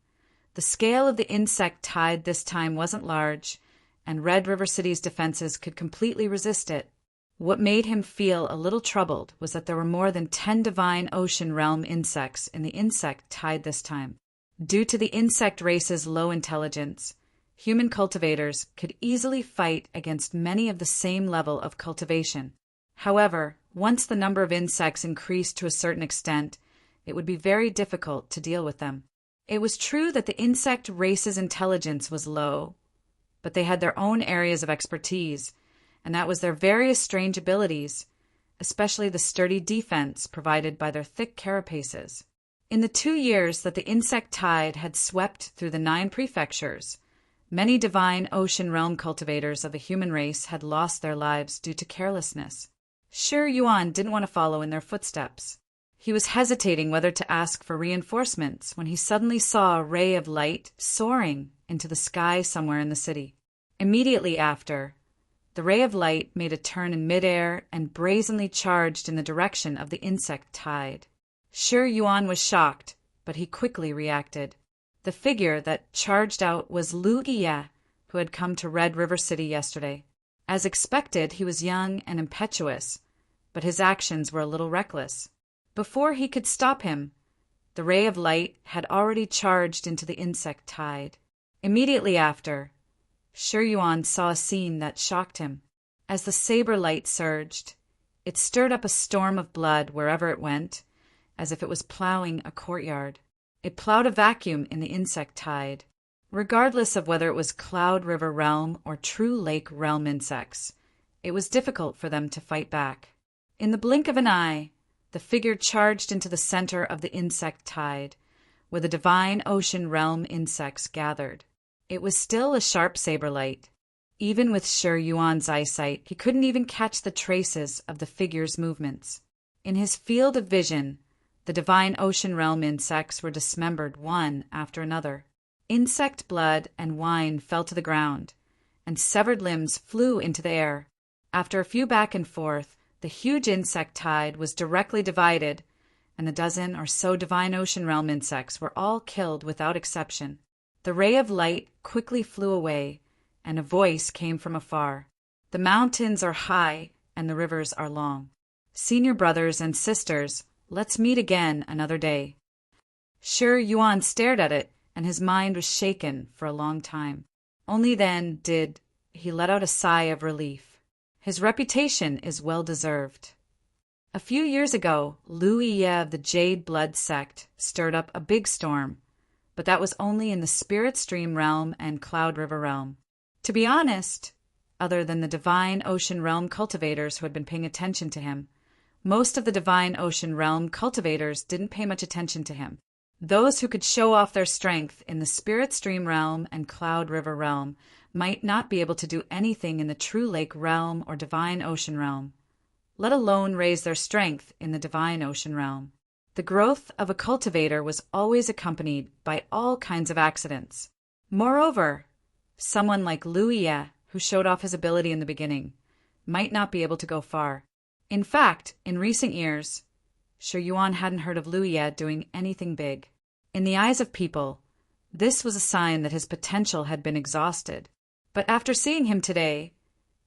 the scale of the insect tide this time wasn't large, and Red River City's defenses could completely resist it. What made him feel a little troubled was that there were more than 10 divine ocean realm insects in the insect tide this time. Due to the insect race's low intelligence, human cultivators could easily fight against many of the same level of cultivation. However, once the number of insects increased to a certain extent, it would be very difficult to deal with them. It was true that the insect race's intelligence was low, but they had their own areas of expertise, and that was their various strange abilities, especially the sturdy defense provided by their thick carapaces. In the 2 years that the insect tide had swept through the 9 prefectures, many divine ocean realm cultivators of the human race had lost their lives due to carelessness. Shi Yuan didn't want to follow in their footsteps. He was hesitating whether to ask for reinforcements when he suddenly saw a ray of light soaring into the sky somewhere in the city. Immediately after, the ray of light made a turn in midair and brazenly charged in the direction of the insect tide. Shi Yuan was shocked, but he quickly reacted. The figure that charged out was Lu Ye, who had come to Red River City yesterday. As expected, he was young and impetuous, but his actions were a little reckless. Before he could stop him, the ray of light had already charged into the insect tide. Immediately after, Shi Yuan saw a scene that shocked him. As the saber light surged, it stirred up a storm of blood wherever it went, as if it was plowing a courtyard. It plowed a vacuum in the insect tide. Regardless of whether it was Cloud River Realm or True Lake Realm insects, it was difficult for them to fight back. In the blink of an eye, the figure charged into the center of the insect tide, where the divine ocean realm insects gathered. It was still a sharp saber light. Even with Shi Yuan's eyesight, he couldn't even catch the traces of the figure's movements. In his field of vision, the divine ocean realm insects were dismembered one after another. Insect blood and wine fell to the ground, and severed limbs flew into the air. After a few back and forth, the huge insect tide was directly divided, and the dozen or so divine ocean realm insects were all killed without exception. The ray of light quickly flew away, and a voice came from afar. The mountains are high, and the rivers are long. Senior brothers and sisters, let's meet again another day. Shi Yuan stared at it, and his mind was shaken for a long time. Only then did he let out a sigh of relief. His reputation is well deserved. A few years ago, Lu Ye of the Jade Blood sect stirred up a big storm, but that was only in the Spirit Stream realm and Cloud River realm. To be honest, other than the divine ocean realm cultivators who had been paying attention to him, most of the divine ocean realm cultivators didn't pay much attention to him. Those who could show off their strength in the Spirit Stream realm and Cloud River realm might not be able to do anything in the True Lake realm or Divine Ocean realm, let alone raise their strength in the Divine Ocean realm. The growth of a cultivator was always accompanied by all kinds of accidents. Moreover, someone like Lu Ye, who showed off his ability in the beginning, might not be able to go far. In fact, in recent years, Shi Yuan hadn't heard of Lu Ye doing anything big. In the eyes of people, this was a sign that his potential had been exhausted. But after seeing him today,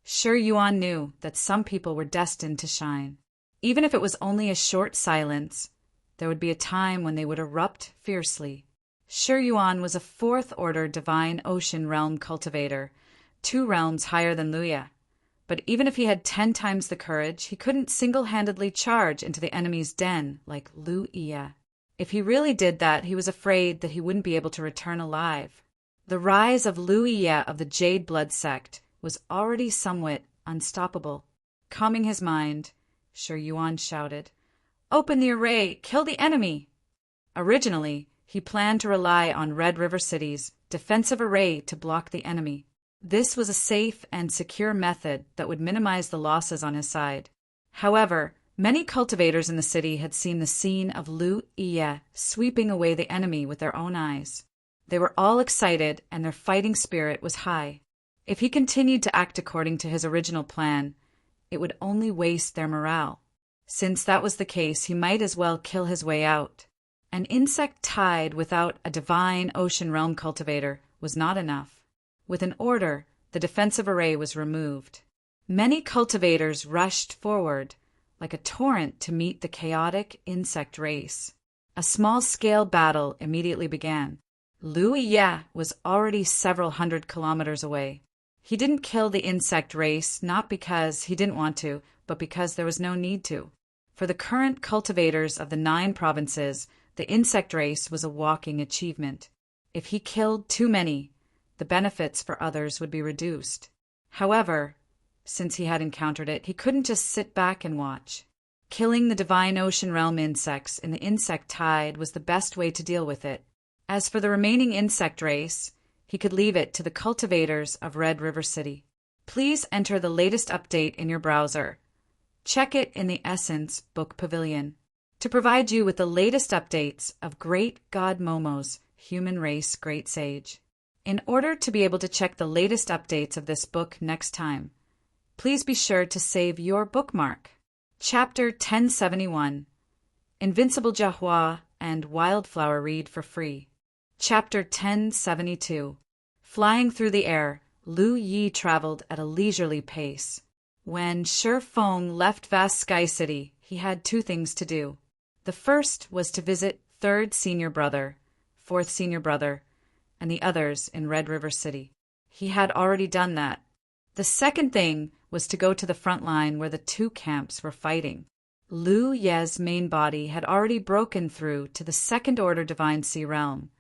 Shi Yuan knew that some people were destined to shine. Even if it was only a short silence, there would be a time when they would erupt fiercely. Shi Yuan was a 4th-order divine ocean realm cultivator, 2 realms higher than Lu Ye. But even if he had 10 times the courage, he couldn't single-handedly charge into the enemy's den like Lu Ye. If he really did that, he was afraid that he wouldn't be able to return alive. The rise of Lu Ye of the Jade Blood sect was already somewhat unstoppable. Calming his mind, Shi Yuan shouted, "Open the array! Kill the enemy!" Originally, he planned to rely on Red River City's defensive array to block the enemy. This was a safe and secure method that would minimize the losses on his side. However, many cultivators in the city had seen the scene of Lu Ye sweeping away the enemy with their own eyes. They were all excited, and their fighting spirit was high. If he continued to act according to his original plan, it would only waste their morale. Since that was the case, he might as well kill his way out. An insect tide without a divine ocean realm cultivator was not enough. With an order, the defensive array was removed. Many cultivators rushed forward, like a torrent, to meet the chaotic insect race. A small-scale battle immediately began. Lu Ye was already several hundred kilometers away. He didn't kill the insect race, not because he didn't want to, but because there was no need to. For the current cultivators of the 9 provinces, the insect race was a walking achievement. If he killed too many, the benefits for others would be reduced. However, since he had encountered it, he couldn't just sit back and watch. Killing the divine ocean realm insects in the insect tide was the best way to deal with it. As for the remaining insect race, he could leave it to the cultivators of Red River City. Please enter the latest update in your browser. Check it in the Essence Book Pavilion to provide you with the latest updates of Great God Momo's Human Race Great Sage. In order to be able to check the latest updates of this book next time, please be sure to save your bookmark. Chapter 1071, Invincible Jahua and Wildflower Read for free. Chapter 1072, Flying through the air, Lu Yi traveled at a leisurely pace. When Shi Feng left Vast Sky City, he had 2 things to do. The first was to visit 3rd Senior Brother, 4th Senior Brother, and the others in Red River City. He had already done that. The second thing was to go to the front line where the 2 camps were fighting. Lu Ye's main body had already broken through to the Second Order Divine Sea Realm,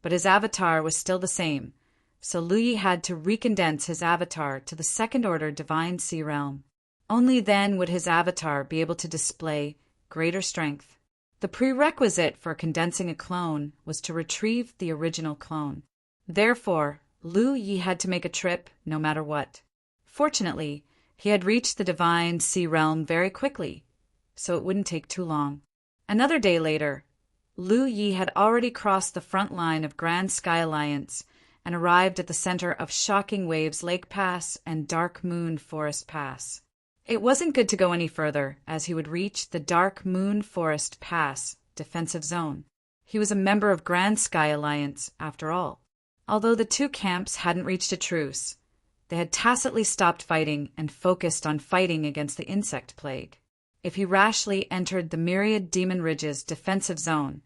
but his avatar was still the same, so Lu Yi had to recondense his avatar to the Second Order Divine Sea Realm. Only then would his avatar be able to display greater strength. The prerequisite for condensing a clone was to retrieve the original clone. Therefore, Lu Yi had to make a trip no matter what. Fortunately, he had reached the Divine Sea Realm very quickly, so it wouldn't take too long. Another day later, Lu Yi had already crossed the front line of Grand Sky Alliance and arrived at the center of Shocking Waves Lake Pass and Dark Moon Forest Pass. It wasn't good to go any further, as he would reach the Dark Moon Forest Pass defensive zone. He was a member of Grand Sky Alliance, after all. Although the 2 camps hadn't reached a truce, they had tacitly stopped fighting and focused on fighting against the insect plague. If he rashly entered the Myriad Demon Ridge's defensive zone,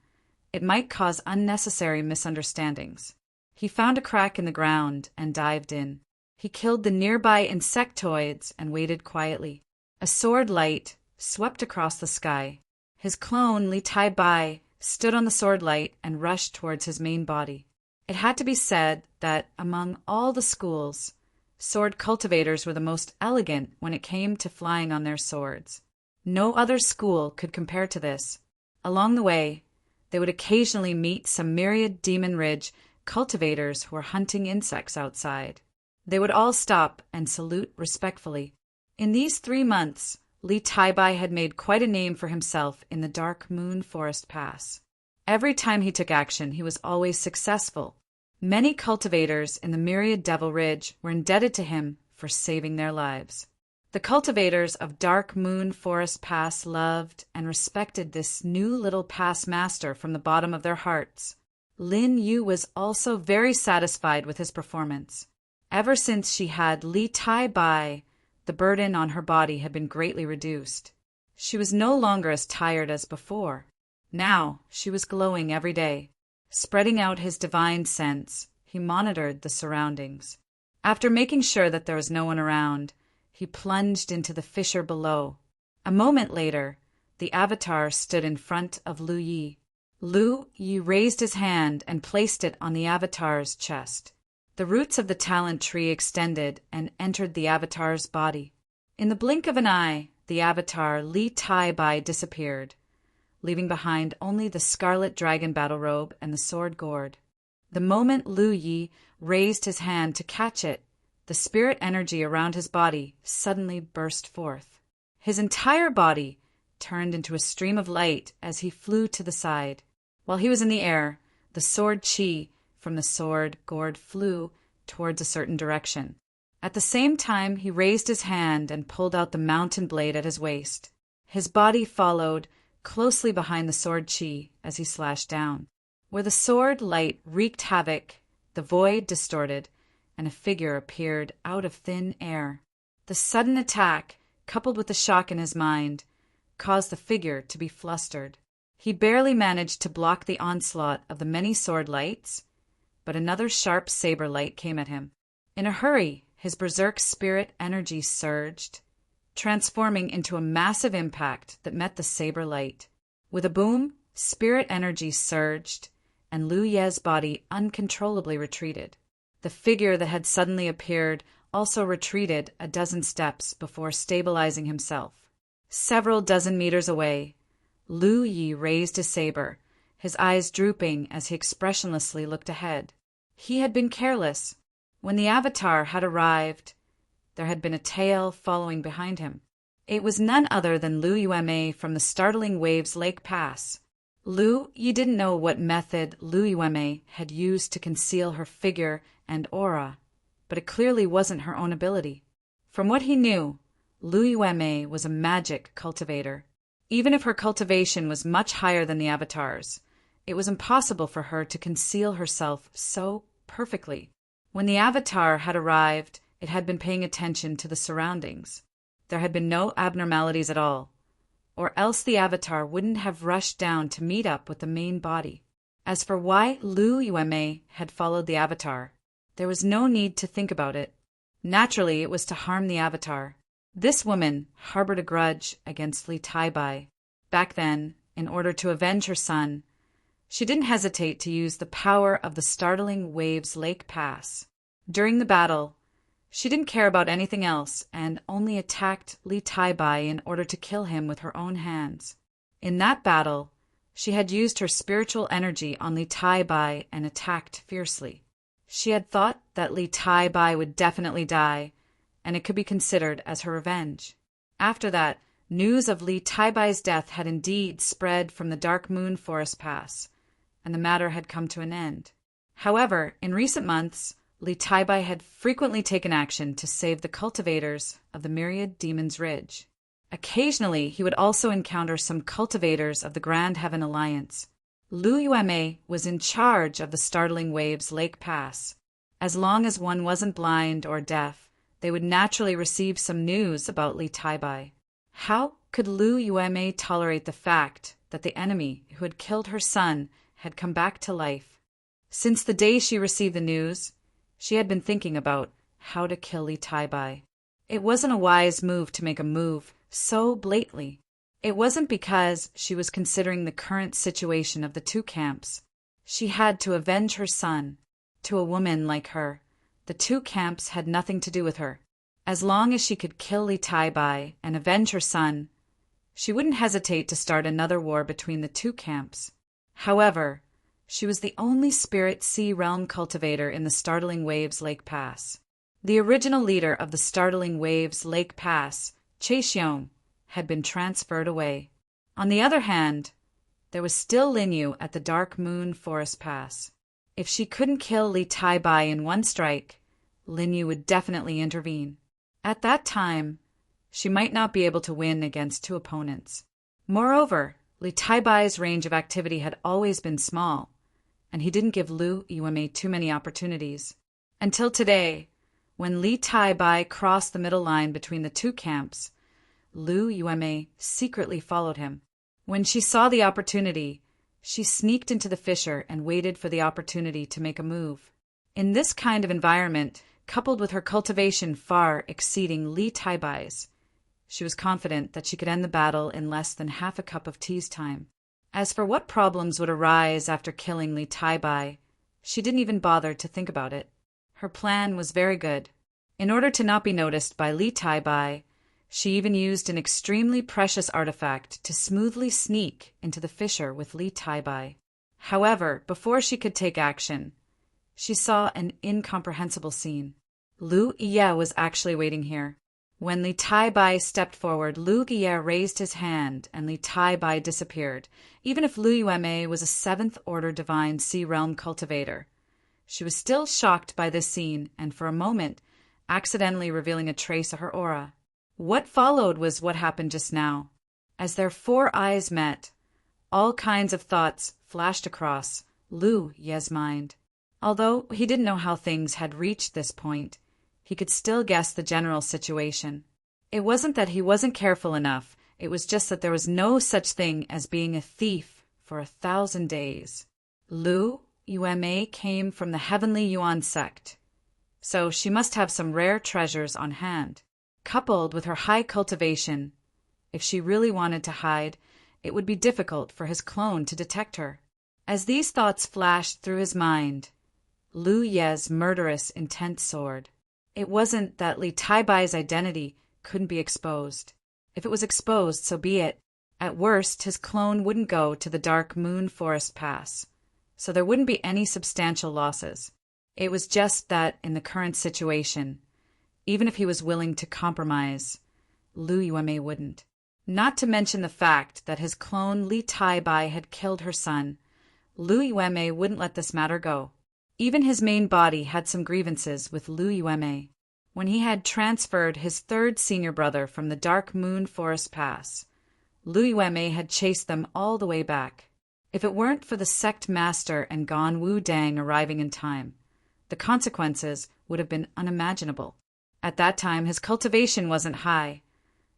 it might cause unnecessary misunderstandings. He found a crack in the ground and dived in. He killed the nearby insectoids and waited quietly. A sword light swept across the sky. His clone, Li Tai Bai, stood on the sword light and rushed towards his main body. It had to be said that among all the schools, sword cultivators were the most elegant when it came to flying on their swords. No other school could compare to this. Along the way, they would occasionally meet some Myriad Demon Ridge cultivators who were hunting insects outside. They would all stop and salute respectfully. In these 3 months, Li Tai Bai had made quite a name for himself in the Dark Moon Forest Pass. Every time he took action, he was always successful. Many cultivators in the Myriad Devil Ridge were indebted to him for saving their lives. The cultivators of Dark Moon Forest Pass loved and respected this new little pass master from the bottom of their hearts. Lin Yu was also very satisfied with his performance. Ever since she had Li Tai Bai, the burden on her body had been greatly reduced. She was no longer as tired as before. Now she was glowing every day. Spreading out his divine sense, he monitored the surroundings. After making sure that there was no one around, he plunged into the fissure below. A moment later, the avatar stood in front of Lu Yi. Lu Yi raised his hand and placed it on the avatar's chest. The roots of the talent tree extended and entered the avatar's body. In the blink of an eye, the avatar Li Tai Bai disappeared, leaving behind only the scarlet dragon battle robe and the sword gourd. The moment Lu Yi raised his hand to catch it, the spirit energy around his body suddenly burst forth. His entire body turned into a stream of light as he flew to the side. While he was in the air, the sword chi from the sword gourd flew towards a certain direction. At the same time, he raised his hand and pulled out the mountain blade at his waist. His body followed closely behind the sword chi as he slashed down. Where the sword light wreaked havoc, the void distorted, and a figure appeared out of thin air. The sudden attack, coupled with the shock in his mind, caused the figure to be flustered. He barely managed to block the onslaught of the many sword lights, but another sharp saber light came at him. In a hurry, his berserk spirit energy surged, transforming into a massive impact that met the saber light. With a boom, spirit energy surged, and Lu Ye's body uncontrollably retreated. The figure that had suddenly appeared also retreated a dozen steps before stabilizing himself. Several dozen meters away, Lu Yi raised his saber, his eyes drooping as he expressionlessly looked ahead. He had been careless. When the Avatar had arrived, there had been a tail following behind him. It was none other than Lu Yueme from the Startling Waves Lake Pass. Lu Yi didn't know what method Lu Yueme had used to conceal her figure and aura, but it clearly wasn't her own ability. From what he knew, Lu Yueme was a magic cultivator. Even if her cultivation was much higher than the Avatar's, it was impossible for her to conceal herself so perfectly. When the Avatar had arrived, it had been paying attention to the surroundings. There had been no abnormalities at all, or else the Avatar wouldn't have rushed down to meet up with the main body. As for why Lu Yueme had followed the Avatar, there was no need to think about it. Naturally, it was to harm the Avatar. This woman harbored a grudge against Li Taibai. Back then, in order to avenge her son, she didn't hesitate to use the power of the Startling Waves Lake Pass. During the battle, she didn't care about anything else and only attacked Li Taibai in order to kill him with her own hands. In that battle, she had used her spiritual energy on Li Taibai and attacked fiercely. She had thought that Li Taibai would definitely die, and it could be considered as her revenge. After that, news of Li Taibai's death had indeed spread from the Dark Moon Forest Pass, and the matter had come to an end. However, in recent months, Li Taibai had frequently taken action to save the cultivators of the Myriad Demon's Ridge. Occasionally, he would also encounter some cultivators of the Grand Heaven Alliance. Lu Yueme was in charge of the Startling Waves Lake Pass. As long as one wasn't blind or deaf, they would naturally receive some news about Li Taibai. How could Lu Yueme tolerate the fact that the enemy who had killed her son had come back to life? Since the day she received the news, she had been thinking about how to kill Li Taibai. It wasn't a wise move to make a move so blatantly. It wasn't because she was considering the current situation of the two camps. She had to avenge her son. To a woman like her, the two camps had nothing to do with her. As long as she could kill Li Taibai and avenge her son, she wouldn't hesitate to start another war between the two camps. However, she was the only spirit sea realm cultivator in the Startling Waves Lake Pass. The original leader of the Startling Waves Lake Pass, Chaixiong, had been transferred away. On the other hand, there was still Linyu at the Dark Moon Forest Pass. If she couldn't kill Li Taibai in one strike, Linyu would definitely intervene. At that time, she might not be able to win against two opponents. Moreover, Li Taibai's range of activity had always been small, and he didn't give Lu Yueme too many opportunities. Until today, when Li Taibai crossed the middle line between the two camps, Lu Yueme secretly followed him. When she saw the opportunity, she sneaked into the fissure and waited for the opportunity to make a move. In this kind of environment, coupled with her cultivation far exceeding Li Taibai's, she was confident that she could end the battle in less than half a cup of tea's time. As for what problems would arise after killing Li Taibai, she didn't even bother to think about it. Her plan was very good. In order to not be noticed by Li Taibai, she even used an extremely precious artifact to smoothly sneak into the fissure with Li Taibai. However, before she could take action, she saw an incomprehensible scene. Lu Ye was actually waiting here. When Li Taibai stepped forward, Lu Ye raised his hand and Li Taibai disappeared, even if Lu Yueme was a 7th-order divine sea realm cultivator. She was still shocked by this scene and for a moment, accidentally revealing a trace of her aura. What followed was what happened just now. As their four eyes met, all kinds of thoughts flashed across Lu Ye's mind. Although he didn't know how things had reached this point, he could still guess the general situation. It wasn't that he wasn't careful enough, it was just that there was no such thing as being a thief for 1,000 days. Lu Yueme came from the Heavenly Yuan sect, so she must have some rare treasures on hand. Coupled with her high cultivation, if she really wanted to hide, it would be difficult for his clone to detect her. As these thoughts flashed through his mind, Lu Ye's murderous intent soared. It wasn't that Li Taibai's identity couldn't be exposed. If it was exposed, so be it. At worst, his clone wouldn't go to the Dark Moon Forest Pass, so there wouldn't be any substantial losses. It was just that, in the current situation, even if he was willing to compromise, Lu Yuemei wouldn't. Not to mention the fact that his clone Li Taibai had killed her son, Lu Yuemei wouldn't let this matter go. Even his main body had some grievances with Lu Yuemei. When he had transferred his third senior brother from the Dark Moon Forest Pass, Lu Yuemei had chased them all the way back. If it weren't for the sect master and Gan Wu Dang arriving in time, the consequences would have been unimaginable. At that time, his cultivation wasn't high,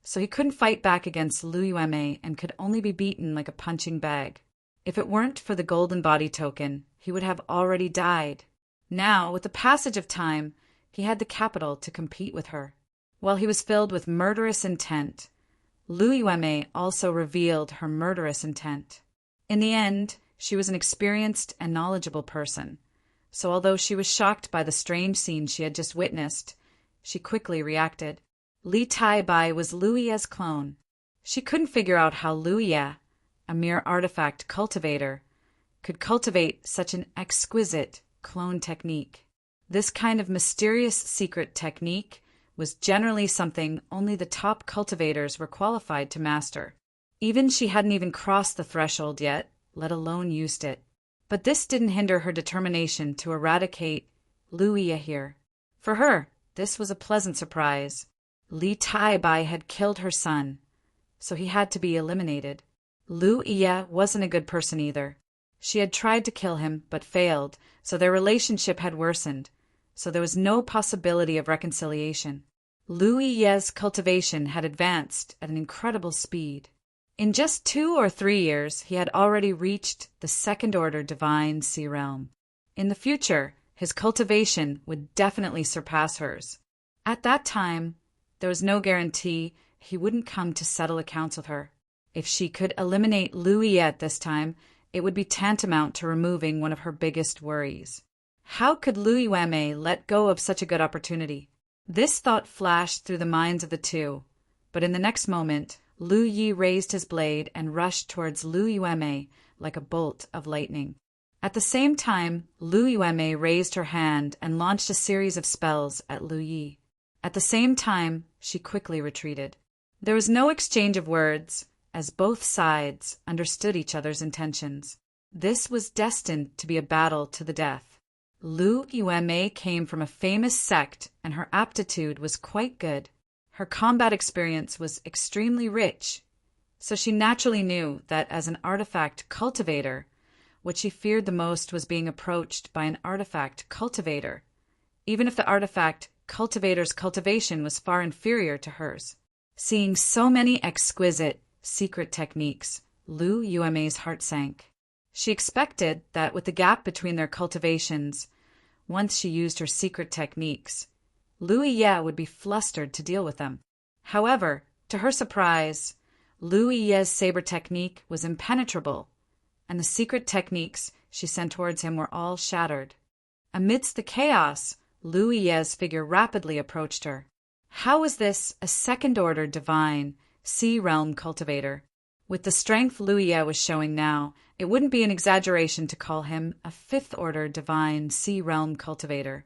so he couldn't fight back against Lu Yuemei and could only be beaten like a punching bag. If it weren't for the golden body token, he would have already died. Now, with the passage of time, he had the capital to compete with her. While he was filled with murderous intent, Lu Yuemei also revealed her murderous intent. In the end, she was an experienced and knowledgeable person, so although she was shocked by the strange scene she had just witnessed, she quickly reacted. Li Taibai was Lu Ye's clone. She couldn't figure out how Lu Ye, a mere artifact cultivator, could cultivate such an exquisite clone technique. This kind of mysterious secret technique was generally something only the top cultivators were qualified to master. She hadn't even crossed the threshold yet, let alone used it. But this didn't hinder her determination to eradicate Lu Ye here. For her, this was a pleasant surprise. Li Taibai had killed her son, so he had to be eliminated. Lu Ye wasn't a good person either. She had tried to kill him, but failed, so their relationship had worsened, so there was no possibility of reconciliation. Lu Ye's cultivation had advanced at an incredible speed. In just 2 or 3 years, he had already reached the second-order divine sea realm. In the future, his cultivation would definitely surpass hers. At that time, there was no guarantee he wouldn't come to settle accounts with her. If she could eliminate Lu Ye at this time, it would be tantamount to removing one of her biggest worries. How could Lu Yuemei let go of such a good opportunity? This thought flashed through the minds of the two, but in the next moment, Lu Yi raised his blade and rushed towards Lu Yuemei like a bolt of lightning. At the same time, Lu Yuemei raised her hand and launched a series of spells at Lu Yi. At the same time, she quickly retreated. There was no exchange of words, as both sides understood each other's intentions. This was destined to be a battle to the death. Lu Yuemei came from a famous sect, and her aptitude was quite good. Her combat experience was extremely rich, so she naturally knew that as an artifact cultivator, what she feared the most was being approached by an artifact cultivator, even if the artifact cultivator's cultivation was far inferior to hers. Seeing so many exquisite, secret techniques, Lu Yuemei's heart sank. She expected that with the gap between their cultivations, once she used her secret techniques, Lu Ye would be flustered to deal with them. However, to her surprise, Lu Ye's saber technique was impenetrable, and the secret techniques she sent towards him were all shattered. Amidst the chaos, Lu Ye's figure rapidly approached her. How was this a second-order divine, sea realm cultivator? With the strength Lu Ye was showing now, it wouldn't be an exaggeration to call him a fifth-order divine sea realm cultivator.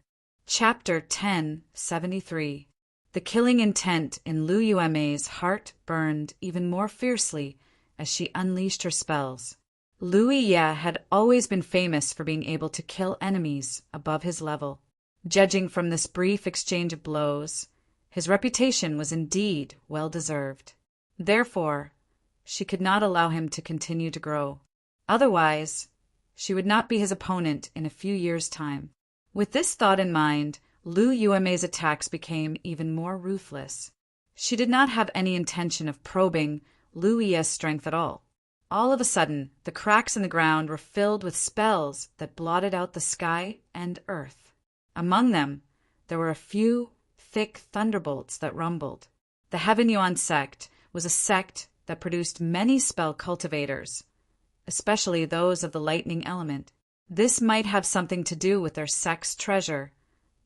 Chapter 1073. The killing intent in Lu Yuemei's heart burned even more fiercely as she unleashed her spells. Lu Ye had always been famous for being able to kill enemies above his level. Judging from this brief exchange of blows, his reputation was indeed well-deserved. Therefore, she could not allow him to continue to grow. Otherwise, she would not be his opponent in a few years' time. With this thought in mind, Lu Yuemei's attacks became even more ruthless. She did not have any intention of probing Lu Ye's strength at all. All of a sudden, the cracks in the ground were filled with spells that blotted out the sky and earth. Among them, there were a few thick thunderbolts that rumbled. The Heaven Yuan sect was a sect that produced many spell cultivators, especially those of the lightning element. This might have something to do with their sect's treasure,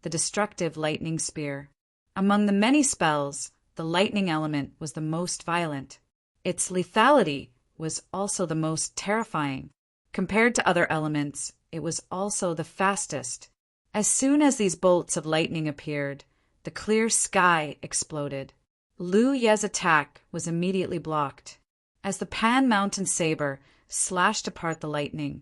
the destructive lightning spear. Among the many spells, the lightning element was the most violent. Its lethality was also the most terrifying. Compared to other elements, it was also the fastest. As soon as these bolts of lightning appeared, the clear sky exploded. Lu Ye's attack was immediately blocked. As the Pan Mountain saber slashed apart the lightning,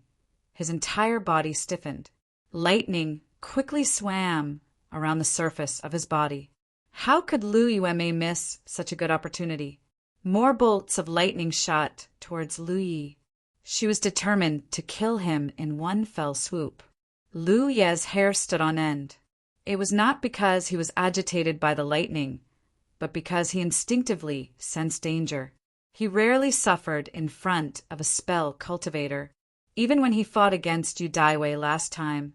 his entire body stiffened. Lightning quickly swam around the surface of his body. How could Lu Yueme miss such a good opportunity? More bolts of lightning shot towards Lu Yi. She was determined to kill him in one fell swoop. Lu Ye's hair stood on end. It was not because he was agitated by the lightning, but because he instinctively sensed danger. He rarely suffered in front of a spell cultivator. Even when he fought against Yu Daiwei last time,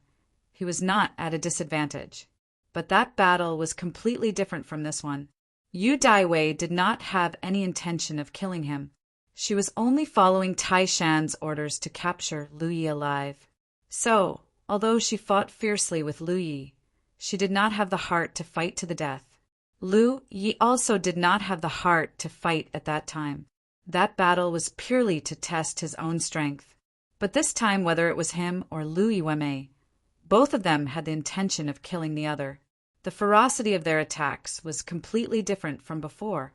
he was not at a disadvantage. But that battle was completely different from this one. Yu Daiwei did not have any intention of killing him. She was only following Tai Shan's orders to capture Lu Yi alive. So, although she fought fiercely with Lu Yi, she did not have the heart to fight to the death. Lu Yi also did not have the heart to fight at that time. That battle was purely to test his own strength. But this time, whether it was him or Lu Yueme, both of them had the intention of killing the other. The ferocity of their attacks was completely different from before.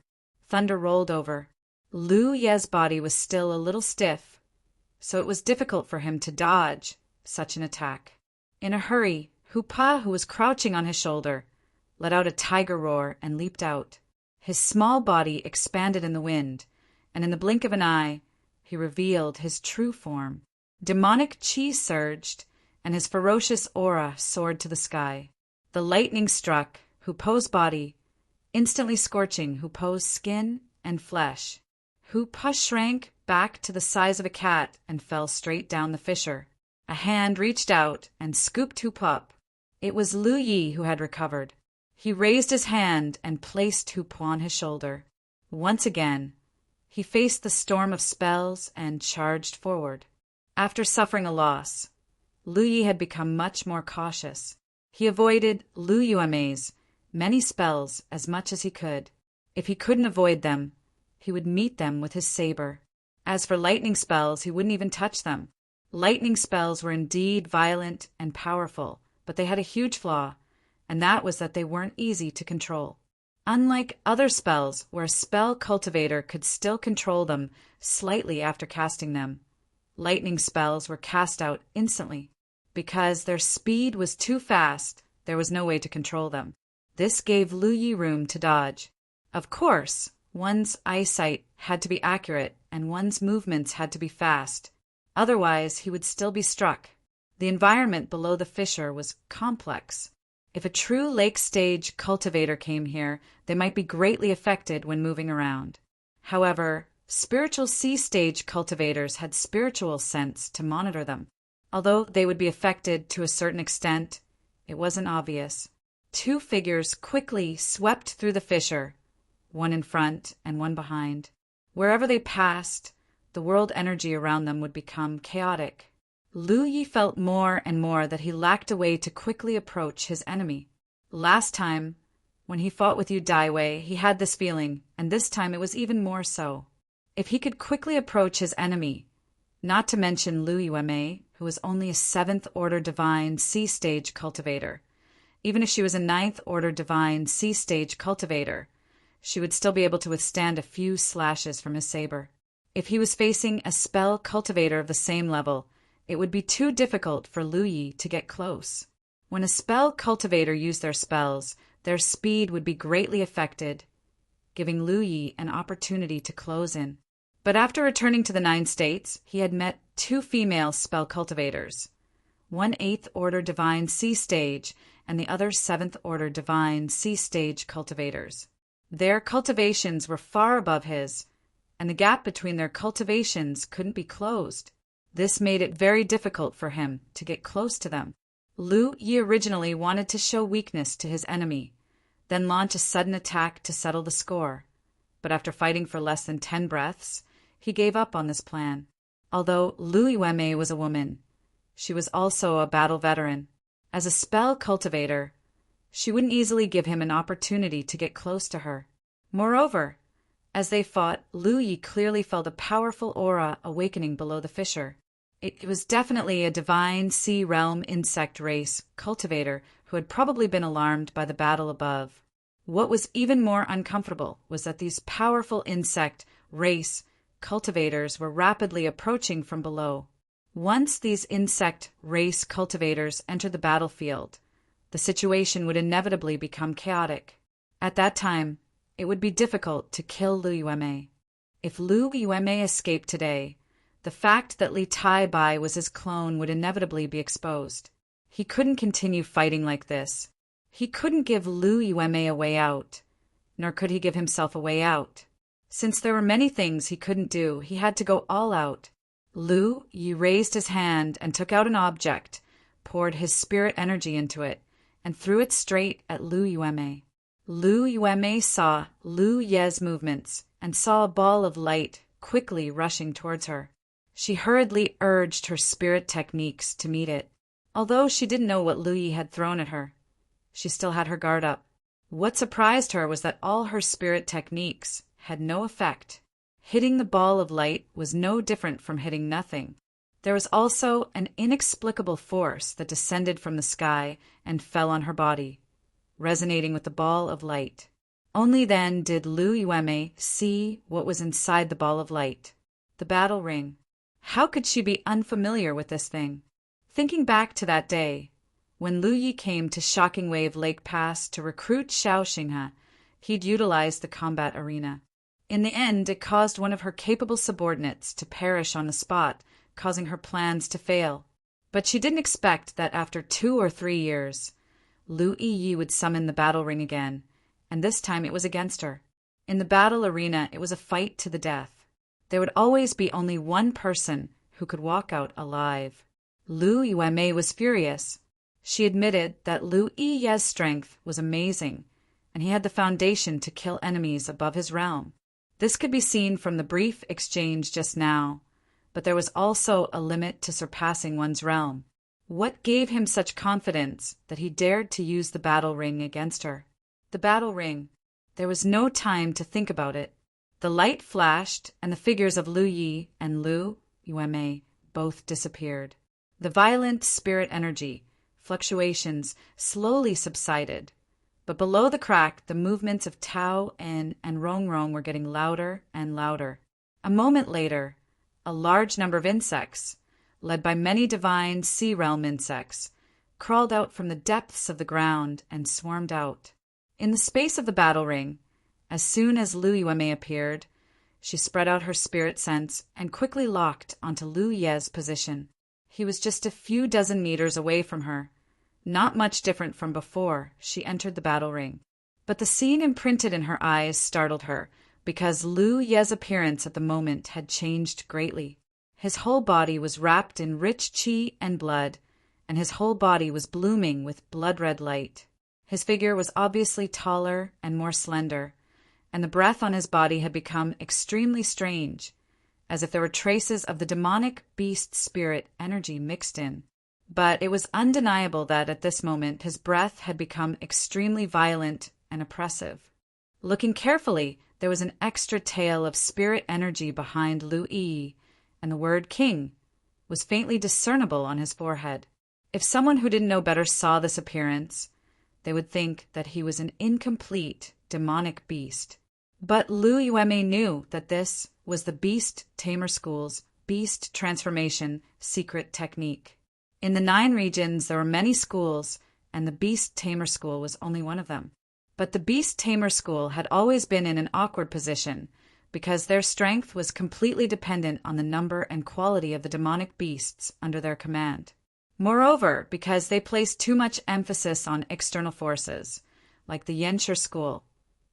Thunder rolled over. Lu Ye's body was still a little stiff, so it was difficult for him to dodge such an attack. In a hurry, Hu Pa, who was crouching on his shoulder, let out a tiger roar and leaped out. His small body expanded in the wind, and in the blink of an eye, he revealed his true form. Demonic chi surged, and his ferocious aura soared to the sky. The lightning struck Hu Po's body, instantly scorching Hu Po's skin and flesh. Hu Pa shrank back to the size of a cat and fell straight down the fissure. A hand reached out and scooped Hu Pa up. It was Lu Yi who had recovered. He raised his hand and placed Hu Pa on his shoulder. Once again, he faced the storm of spells and charged forward. After suffering a loss, Lu Yi had become much more cautious. He avoided Lu Yueme's many spells as much as he could. If he couldn't avoid them, he would meet them with his saber. As for lightning spells, he wouldn't even touch them. Lightning spells were indeed violent and powerful, but they had a huge flaw, and that was that they weren't easy to control. Unlike other spells, where a spell cultivator could still control them slightly after casting them, lightning spells were cast out instantly. Because their speed was too fast, there was no way to control them. This gave Lu Yi room to dodge. Of course, one's eyesight had to be accurate and one's movements had to be fast. Otherwise, he would still be struck. The environment below the fissure was complex. If a true lake stage cultivator came here, they might be greatly affected when moving around. However, spiritual sea stage cultivators had spiritual sense to monitor them. Although they would be affected to a certain extent, it wasn't obvious. Two figures quickly swept through the fissure, one in front and one behind. Wherever they passed, the world energy around them would become chaotic. Lu Yi felt more and more that he lacked a way to quickly approach his enemy. Last time, when he fought with Yu Daiwei, he had this feeling, and this time it was even more so. If he could quickly approach his enemy, not to mention Lu Yueme, who was only a 7th Order Divine C-Stage cultivator. Even if she was a 9th Order Divine C-Stage cultivator, she would still be able to withstand a few slashes from his saber. If he was facing a spell cultivator of the same level, it would be too difficult for Lu Yi to get close. When a spell cultivator used their spells, their speed would be greatly affected, giving Lu Yi an opportunity to close in. But after returning to the 9 states, he had met 2 female spell cultivators, one 8th Order Divine C-Stage and the other 7th Order Divine C-Stage cultivators. Their cultivations were far above his, and the gap between their cultivations couldn't be closed. This made it very difficult for him to get close to them. Lu Yi originally wanted to show weakness to his enemy, then launch a sudden attack to settle the score. But after fighting for less than 10 breaths, he gave up on this plan. Although Lu Yueme was a woman, she was also a battle veteran. As a spell cultivator, she wouldn't easily give him an opportunity to get close to her. Moreover, as they fought, Lu Yi clearly felt a powerful aura awakening below the fissure. It was definitely a divine sea realm insect race cultivator who had probably been alarmed by the battle above. What was even more uncomfortable was that these powerful insect race cultivators were rapidly approaching from below. Once these insect race cultivators entered the battlefield, the situation would inevitably become chaotic. At that time, it would be difficult to kill Lu Yueme. If Lu Yueme escaped today, the fact that Li Tai-bai was his clone would inevitably be exposed. He couldn't continue fighting like this. He couldn't give Lu Yueme a way out, nor could he give himself a way out. Since there were many things he couldn't do, he had to go all out. Lu Yi raised his hand and took out an object, poured his spirit energy into it, and threw it straight at Lu Yueme. Lu Yueme saw Lu Ye's movements and saw a ball of light quickly rushing towards her. She hurriedly urged her spirit techniques to meet it. Although she didn't know what Lu Yi had thrown at her, she still had her guard up. What surprised her was that all her spirit techniques had no effect. Hitting the ball of light was no different from hitting nothing. There was also an inexplicable force that descended from the sky and fell on her body, resonating with the ball of light. Only then did Lu Yueme see what was inside the ball of light. The battle ring. How could she be unfamiliar with this thing? Thinking back to that day, when Lu Yi came to Shocking Wave Lake Pass to recruit Xiao Xinghe, he'd utilized the combat arena. In the end, it caused one of her capable subordinates to perish on the spot, causing her plans to fail. But she didn't expect that after 2 or 3 years, Lu Yi would summon the battle ring again, and this time it was against her. In the battle arena, it was a fight to the death. There would always be only one person who could walk out alive. Lu Yueme was furious. She admitted that Lu Yi's strength was amazing, and he had the foundation to kill enemies above his realm. This could be seen from the brief exchange just now, but there was also a limit to surpassing one's realm. What gave him such confidence that he dared to use the battle ring against her? The battle ring. There was no time to think about it. The light flashed, and the figures of Lu Yi and Lu Yueme both disappeared. The violent spirit energy fluctuations slowly subsided, but below the crack, the movements of Tao and Rong Rong were getting louder and louder. A moment later, a large number of insects, led by many divine sea realm insects, crawled out from the depths of the ground and swarmed out. In the space of the battle ring, as soon as Lu Yueme appeared, she spread out her spirit sense and quickly locked onto Lu Ye's position. He was just a few dozen meters away from her, not much different from before she entered the battle ring. But the scene imprinted in her eyes startled her, because Lu Ye's appearance at the moment had changed greatly. His whole body was wrapped in rich qi and blood, and his whole body was blooming with blood-red light. His figure was obviously taller and more slender, and the breath on his body had become extremely strange, as if there were traces of the demonic beast spirit energy mixed in. But it was undeniable that at this moment his breath had become extremely violent and oppressive. Looking carefully, there was an extra tail of spirit energy behind Lu Yi, and the word king was faintly discernible on his forehead. If someone who didn't know better saw this appearance, they would think that he was an incomplete demonic beast. But Lu Yueme knew that this was the Beast Tamer School's beast transformation secret technique. In the 9 regions, there were many schools, and the Beast Tamer School was only one of them. But the Beast Tamer School had always been in an awkward position, because their strength was completely dependent on the number and quality of the demonic beasts under their command. Moreover, because they placed too much emphasis on external forces, like the Yenshur School,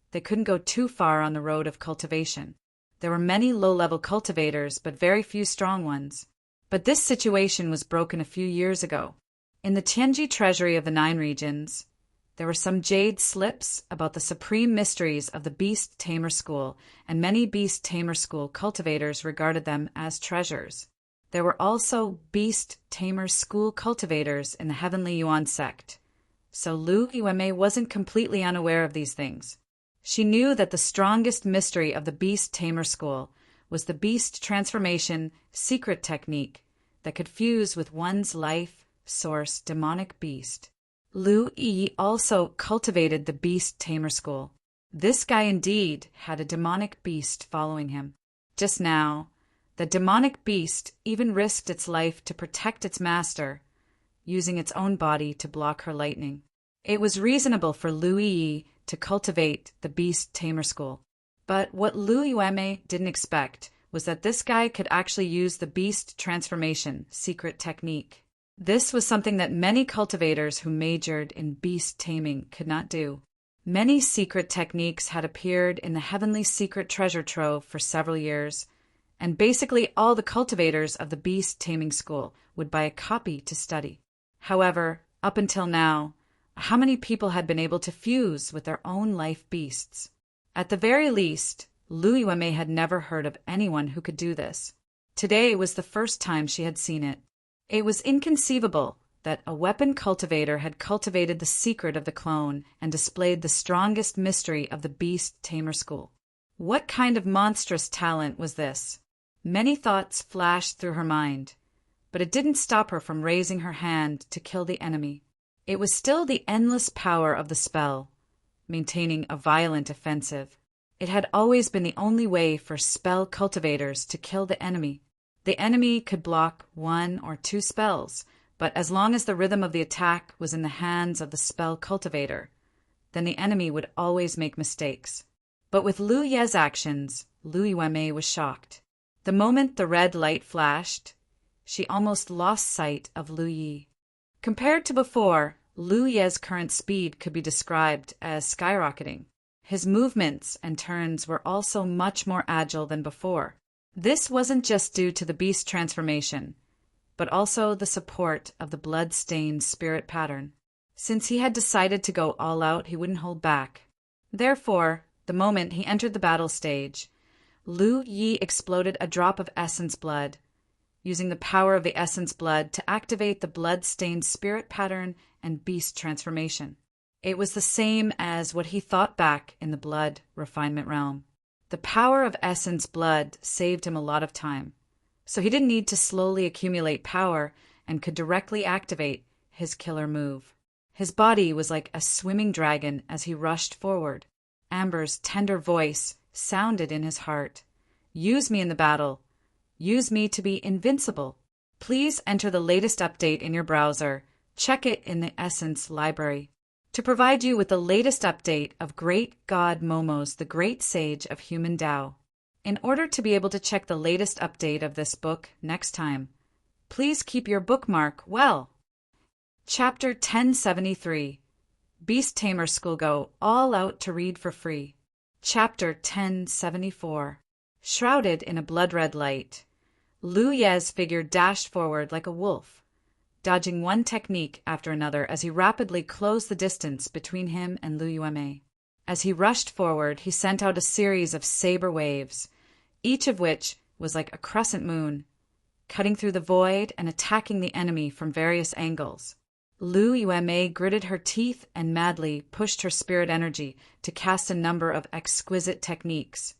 they couldn't go too far on the road of cultivation. There were many low-level cultivators, but very few strong ones. But this situation was broken a few years ago. In the Tianji treasury of the 9 regions, There were some jade slips about the supreme mysteries of the Beast Tamer School, and many Beast Tamer School cultivators regarded them as treasures. There were also Beast Tamer School cultivators in the Heavenly Yuan sect. So Lu Yueme wasn't completely unaware of these things. She knew that the strongest mystery of the Beast Tamer School was the beast transformation secret technique that could fuse with one's life source demonic beast. Lu Yi also cultivated the Beast Tamer School. This guy indeed had a demonic beast following him. Just now, the demonic beast even risked its life to protect its master, using its own body to block her lightning. It was reasonable for Lu Yi to cultivate the Beast Tamer School. But what Lu Yueme didn't expect was that this guy could actually use the beast transformation secret technique. This was something that many cultivators who majored in beast taming could not do. Many secret techniques had appeared in the Heavenly Secret Treasure Trove for several years, and basically all the cultivators of the Beast Taming School would buy a copy to study. However, up until now, how many people had been able to fuse with their own life beasts? At the very least, Lu Yueme had never heard of anyone who could do this. Today was the first time she had seen it. It was inconceivable that a weapon cultivator had cultivated the secret of the clone and displayed the strongest mystery of the Beast Tamer School. What kind of monstrous talent was this? Many thoughts flashed through her mind, but it didn't stop her from raising her hand to kill the enemy. It was still the endless power of the spell, maintaining a violent offensive. It had always been the only way for spell cultivators to kill the enemy. The enemy could block 1 or 2 spells, but as long as the rhythm of the attack was in the hands of the spell cultivator, then the enemy would always make mistakes. But with Lu Ye's actions, Lu Yueme was shocked. The moment the red light flashed, she almost lost sight of Lu Yi. Compared to before, Lu Ye's current speed could be described as skyrocketing. His movements and turns were also much more agile than before. This wasn't just due to the beast transformation, but also the support of the blood-stained spirit pattern. Since he had decided to go all out, he wouldn't hold back. Therefore, the moment he entered the battle stage, Lu Yi exploded a drop of essence blood, using the power of the essence blood to activate the blood-stained spirit pattern and beast transformation. It was the same as what he thought back in the blood refinement realm. The power of essence blood saved him a lot of time, so he didn't need to slowly accumulate power and could directly activate his killer move. His body was like a swimming dragon as he rushed forward. Amber's tender voice sounded in his heart. Use me in the battle. Use me to be invincible. Please enter the latest update in your browser. Check it in the Essence library. To provide you with the latest update of Great God Momo's The Great Sage of Human Tao. In order to be able to check the latest update of this book next time, please keep your bookmark well. Chapter 1073. Beast Tamer School Go All Out to Read for Free. Chapter 1074. Shrouded in a blood-red light, Lu Ye's figure dashed forward like a wolf, dodging one technique after another as he rapidly closed the distance between him and Lu Yueme. As he rushed forward, he sent out a series of saber waves, each of which was like a crescent moon, cutting through the void and attacking the enemy from various angles. Lu Yueme gritted her teeth and madly pushed her spirit energy to cast a number of exquisite techniques,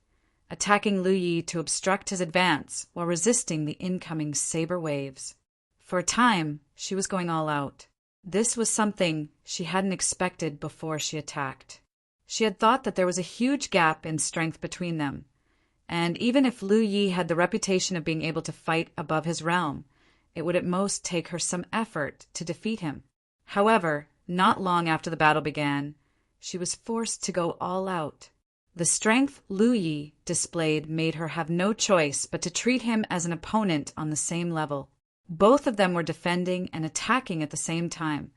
attacking Lu Yi to obstruct his advance while resisting the incoming saber waves. For a time, she was going all out. This was something she hadn't expected before she attacked. She had thought that there was a huge gap in strength between them, and even if Lu Yi had the reputation of being able to fight above his realm, it would at most take her some effort to defeat him. However, not long after the battle began, she was forced to go all out. The strength Lu Yi displayed made her have no choice but to treat him as an opponent on the same level. Both of them were defending and attacking at the same time,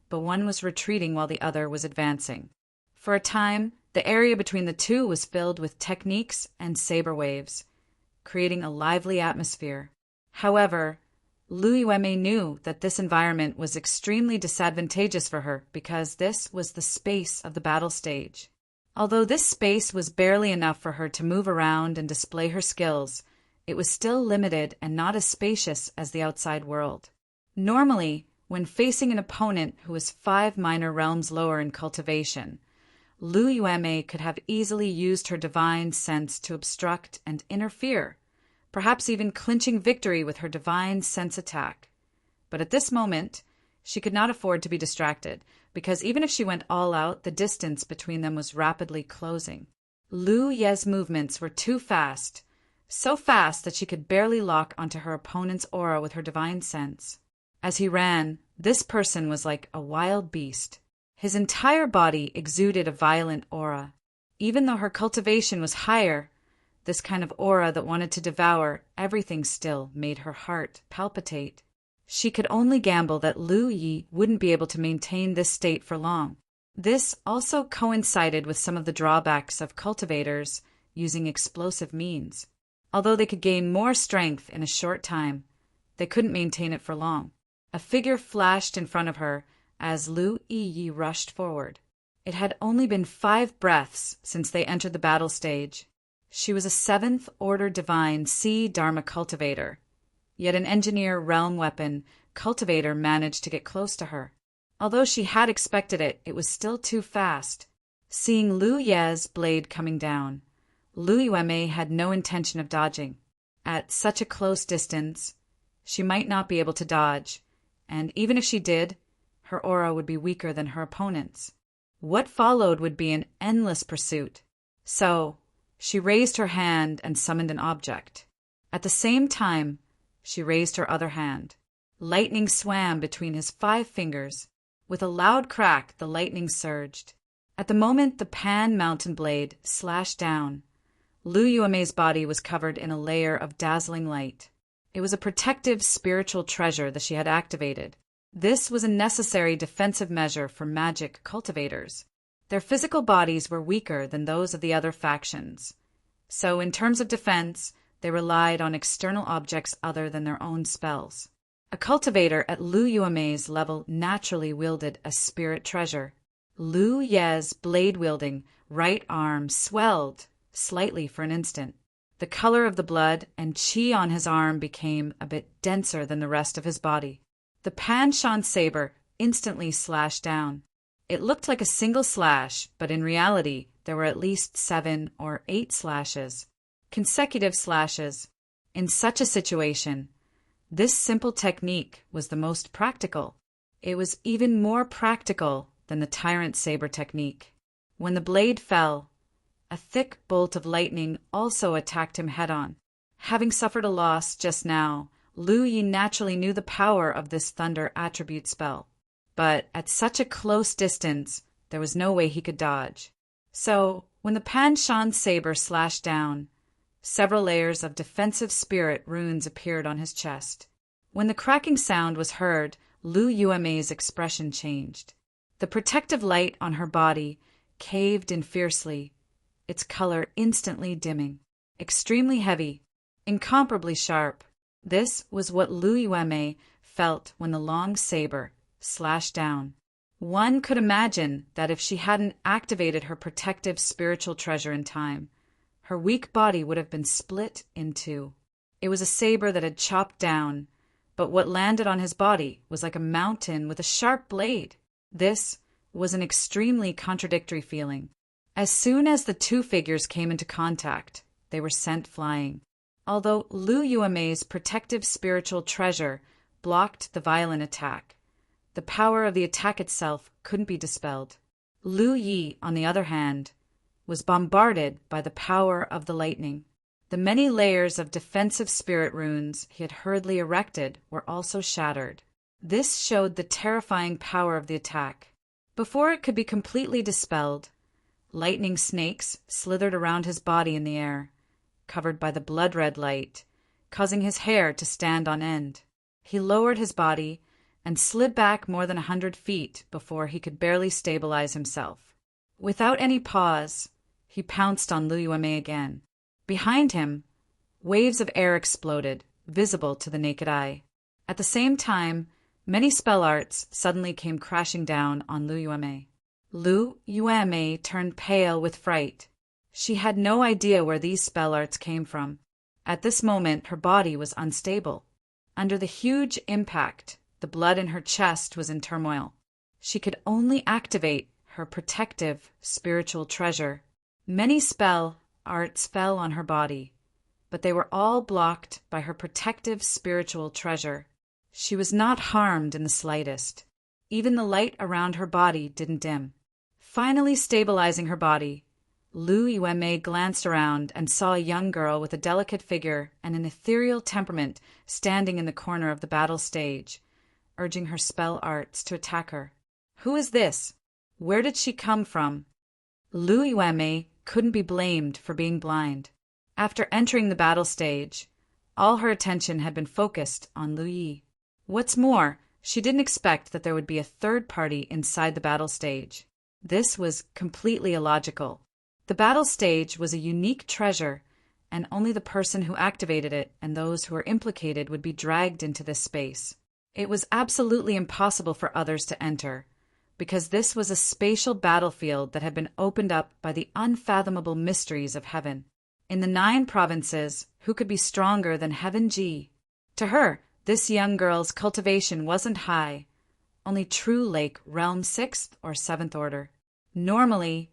but one was retreating while the other was advancing. For a time, the area between the two was filled with techniques and saber waves, creating a lively atmosphere. However, Lu Yueme knew that this environment was extremely disadvantageous for her because this was the space of the battle stage. Although this space was barely enough for her to move around and display her skills, it was still limited and not as spacious as the outside world. Normally, when facing an opponent who was 5 minor realms lower in cultivation, Lu Yueme could have easily used her divine sense to obstruct and interfere, perhaps even clinching victory with her divine sense attack. But at this moment, she could not afford to be distracted, because even if she went all out, the distance between them was rapidly closing. Lu Ye's movements were too fast, so fast that she could barely lock onto her opponent's aura with her divine sense. As he ran, this person was like a wild beast. His entire body exuded a violent aura. Even though her cultivation was higher, this kind of aura that wanted to devour everything still made her heart palpitate. She could only gamble that Lu Yi wouldn't be able to maintain this state for long. This also coincided with some of the drawbacks of cultivators using explosive means. Although they could gain more strength in a short time, they couldn't maintain it for long. A figure flashed in front of her as Lu Yi rushed forward. It had only been 5 breaths since they entered the battle stage. She was a 7th Order Divine Sea Dharma cultivator, yet an engineer realm weapon cultivator managed to get close to her. Although she had expected it, it was still too fast. Seeing Lu Ye's blade coming down, Lu Yueme had no intention of dodging. At such a close distance, she might not be able to dodge, and even if she did, her aura would be weaker than her opponent's. What followed would be an endless pursuit. So, she raised her hand and summoned an object. At the same time, she raised her other hand. Lightning swam between his 5 fingers. With a loud crack, the lightning surged. At the moment the Pan Mountain Blade slashed down, Lu Yueme's body was covered in a layer of dazzling light. It was a protective spiritual treasure that she had activated. This was a necessary defensive measure for magic cultivators. Their physical bodies were weaker than those of the other factions. So, in terms of defense, they relied on external objects other than their own spells. A cultivator at Lu Yueme's level naturally wielded a spirit treasure. Lu Ye's blade-wielding right arm swelled slightly for an instant. The color of the blood and qi on his arm became a bit denser than the rest of his body. The Pan-Shan saber instantly slashed down. It looked like a single slash, but in reality, there were at least 7 or 8 slashes. Consecutive slashes. In such a situation, this simple technique was the most practical. It was even more practical than the Tyrant Saber technique. When the blade fell, a thick bolt of lightning also attacked him head-on. Having suffered a loss just now, Lu Yi naturally knew the power of this thunder attribute spell. But at such a close distance, there was no way he could dodge. So, when the Pan-Shan saber slashed down, several layers of defensive spirit runes appeared on his chest. When the cracking sound was heard, Lu Yueme's expression changed. The protective light on her body caved in fiercely, its color instantly dimming. Extremely heavy, incomparably sharp. This was what Lu Yueme felt when the long saber slashed down. One could imagine that if she hadn't activated her protective spiritual treasure in time, her weak body would have been split in 2. It was a saber that had chopped down, but what landed on his body was like a mountain with a sharp blade. This was an extremely contradictory feeling. As soon as the 2 figures came into contact, they were sent flying. Although Lu Yueme's protective spiritual treasure blocked the violent attack, the power of the attack itself couldn't be dispelled. Lu Yi, on the other hand, was bombarded by the power of the lightning. The many layers of defensive spirit runes he had hurriedly erected were also shattered. This showed the terrifying power of the attack. Before it could be completely dispelled, lightning snakes slithered around his body in the air, covered by the blood-red light, causing his hair to stand on end. He lowered his body and slid back more than 100 feet before he could barely stabilize himself. Without any pause, he pounced on Lu Yueme again. Behind him, waves of air exploded, visible to the naked eye. At the same time, many spell arts suddenly came crashing down on Lu Yueme. Lu Yueme turned pale with fright. She had no idea where these spell arts came from. At this moment, her body was unstable. Under the huge impact, the blood in her chest was in turmoil. She could only activate her protective spiritual treasure. Many spell arts fell on her body, but they were all blocked by her protective spiritual treasure. She was not harmed in the slightest. Even the light around her body didn't dim. Finally stabilizing her body, Lu Yueme glanced around and saw a young girl with a delicate figure and an ethereal temperament standing in the corner of the battle stage, urging her spell arts to attack her. Who is this? Where did she come from? Lu Yueme couldn't be blamed for being blind. After entering the battle stage, all her attention had been focused on Lu Yi. What's more, she didn't expect that there would be a third party inside the battle stage. This was completely illogical. The battle stage was a unique treasure, and only the person who activated it and those who were implicated would be dragged into this space. It was absolutely impossible for others to enter, because this was a spatial battlefield that had been opened up by the unfathomable mysteries of heaven. In the 9 provinces, who could be stronger than Heaven Ji? To her, this young girl's cultivation wasn't high, only true Lake Realm 6th or 7th order. Normally,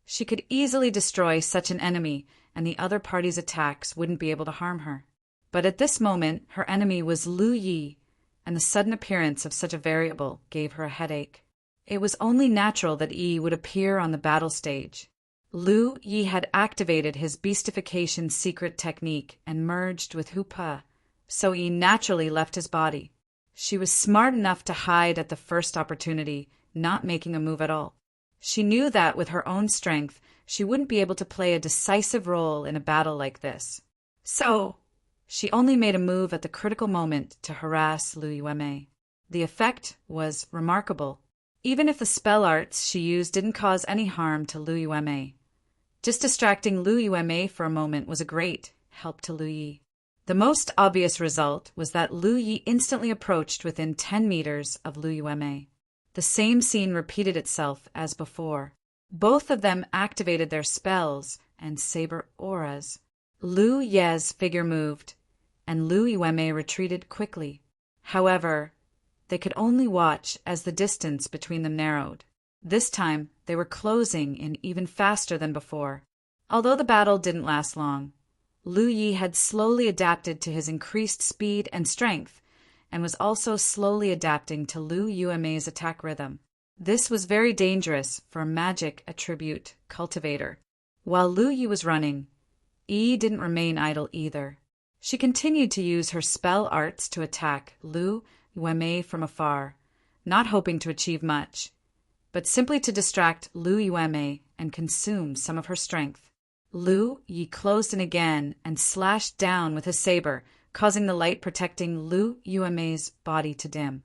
she could easily destroy such an enemy, and the other party's attacks wouldn't be able to harm her. But at this moment, her enemy was Lu Yi, and the sudden appearance of such a variable gave her a headache. It was only natural that Yi would appear on the battle stage. Lu Yi had activated his beastification secret technique and merged with Hupa, so Yi naturally left his body. She was smart enough to hide at the first opportunity, not making a move at all. She knew that with her own strength, she wouldn't be able to play a decisive role in a battle like this. So, she only made a move at the critical moment to harass Lu Yueme. The effect was remarkable. Even if the spell arts she used didn't cause any harm to Lu Yueme, just distracting Lu Yueme for a moment was a great help to Lu Yi. The most obvious result was that Lu Yi instantly approached within 10 meters of Lu Yueme. The same scene repeated itself as before. Both of them activated their spells and saber auras. Lu Ye's figure moved, and Lu Yueme retreated quickly. However, they could only watch as the distance between them narrowed. This time, they were closing in even faster than before. Although the battle didn't last long, Lu Yi had slowly adapted to his increased speed and strength, and was also slowly adapting to Lu Yueme's attack rhythm. This was very dangerous for a magic attribute cultivator. While Lu Yi was running, Yi didn't remain idle either. She continued to use her spell arts to attack Lu Yueme from afar, not hoping to achieve much, but simply to distract Lu Yueme and consume some of her strength. Lu Yi closed in again and slashed down with his saber, causing the light protecting Lu Yueme's body to dim.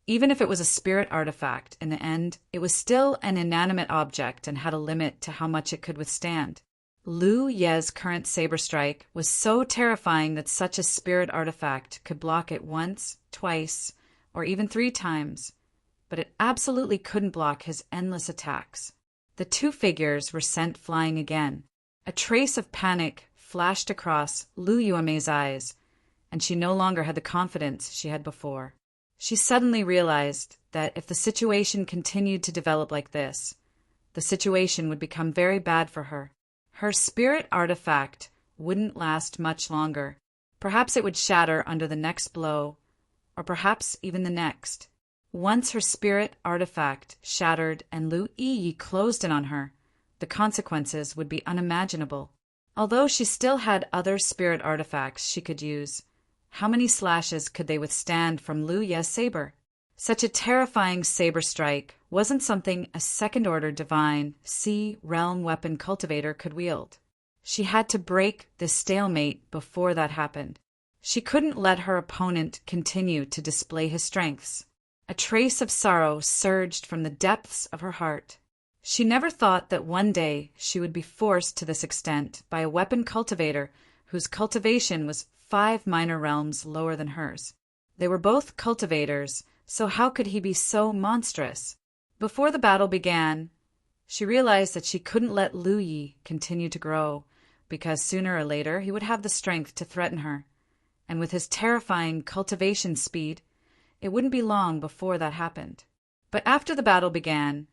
Even if it was a spirit artifact, in the end, it was still an inanimate object and had a limit to how much it could withstand. Lu Ye's current saber strike was so terrifying that such a spirit artifact could block it once, twice, or even 3 times, but it absolutely couldn't block his endless attacks. The 2 figures were sent flying again. A trace of panic flashed across Lu Yueme's eyes, and she no longer had the confidence she had before. She suddenly realized that if the situation continued to develop like this, the situation would become very bad for her. Her spirit artifact wouldn't last much longer. Perhaps it would shatter under the next blow, or perhaps even the next. Once her spirit artifact shattered and Lu Yi closed in on her, the consequences would be unimaginable. Although she still had other spirit artifacts she could use, how many slashes could they withstand from Lu Ye's saber? Such a terrifying saber strike wasn't something a second-order divine sea realm weapon cultivator could wield. She had to break this stalemate before that happened. She couldn't let her opponent continue to display his strengths. A trace of sorrow surged from the depths of her heart. She never thought that one day she would be forced to this extent by a weapon cultivator whose cultivation was 5 minor realms lower than hers. They were both cultivators, so how could he be so monstrous? Before the battle began, she realized that she couldn't let Lu Yi continue to grow, because sooner or later he would have the strength to threaten her. And with his terrifying cultivation speed, it wouldn't be long before that happened. But after the battle began,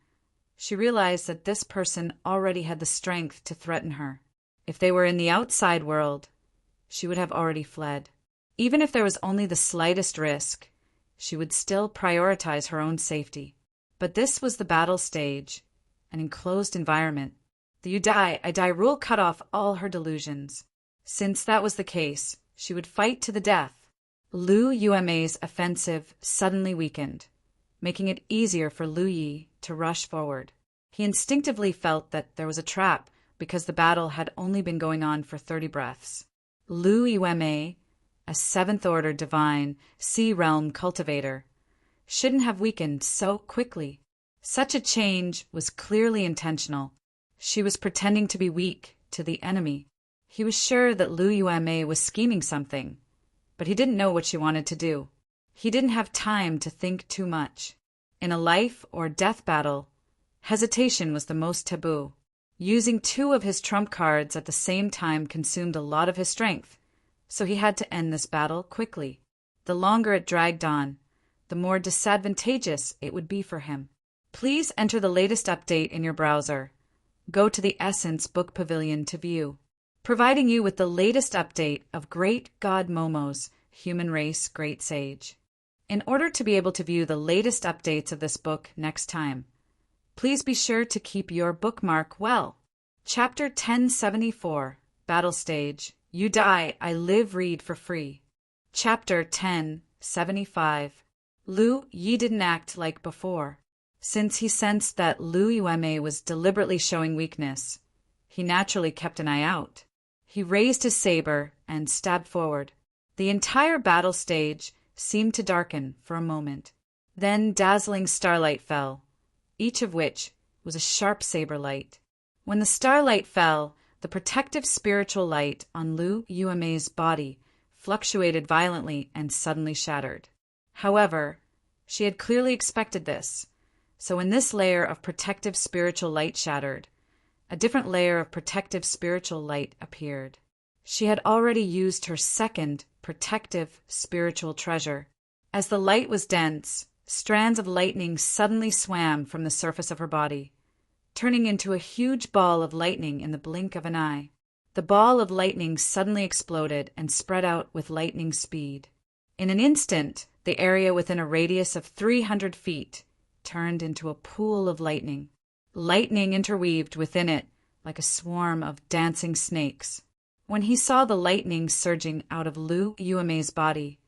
she realized that this person already had the strength to threaten her. If they were in the outside world, she would have already fled. Even if there was only the slightest risk, she would still prioritize her own safety. But this was the battle stage, an enclosed environment. The "you die, I die" rule cut off all her delusions. Since that was the case, she would fight to the death. Lu Yueme's offensive suddenly weakened, making it easier for Lu Yi to rush forward. He instinctively felt that there was a trap because the battle had only been going on for 30 breaths. Lu Yueme, a 7th-order divine sea realm cultivator, shouldn't have weakened so quickly. Such a change was clearly intentional. She was pretending to be weak to the enemy. He was sure that Lu Yueme was scheming something, but he didn't know what she wanted to do. He didn't have time to think too much. In a life or death battle, hesitation was the most taboo. Using 2 of his trump cards at the same time consumed a lot of his strength, so he had to end this battle quickly. The longer it dragged on, the more disadvantageous it would be for him. Please enter the latest update in your browser. Go to the Essence Book Pavilion to view, providing you with the latest update of Great God Momo's Human Race Great Sage. In order to be able to view the latest updates of this book next time, please be sure to keep your bookmark well. Chapter 1074, Battle Stage, You Die, I Live read for free. Chapter 1075, Lu Yi didn't act like before. Since he sensed that Lu Yueme was deliberately showing weakness, he naturally kept an eye out. He raised his saber and stabbed forward. The entire battle stage seemed to darken for a moment. Then dazzling starlight fell, each of which was a sharp saber light. When the starlight fell, the protective spiritual light on Lu Yueme's body fluctuated violently and suddenly shattered. However, she had clearly expected this, so when this layer of protective spiritual light shattered, a different layer of protective spiritual light appeared. She had already used her second protective spiritual treasure. As the light was dense, strands of lightning suddenly swam from the surface of her body, turning into a huge ball of lightning in the blink of an eye. The ball of lightning suddenly exploded and spread out with lightning speed. In an instant, the area within a radius of 300 feet turned into a pool of lightning. Lightning interweaved within it like a swarm of dancing snakes. When he saw the lightning surging out of Lu Yueme's body,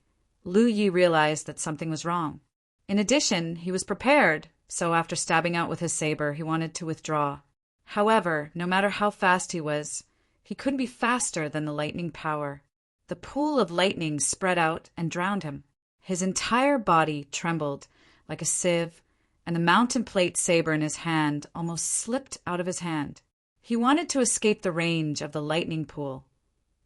Lu Yi realized that something was wrong. In addition, he was prepared, so after stabbing out with his saber, he wanted to withdraw. However, no matter how fast he couldn't be faster than the lightning power. The pool of lightning spread out and drowned him. His entire body trembled like a sieve, and the mountain plate saber in his hand almost slipped out of his hand. He wanted to escape the range of the lightning pool,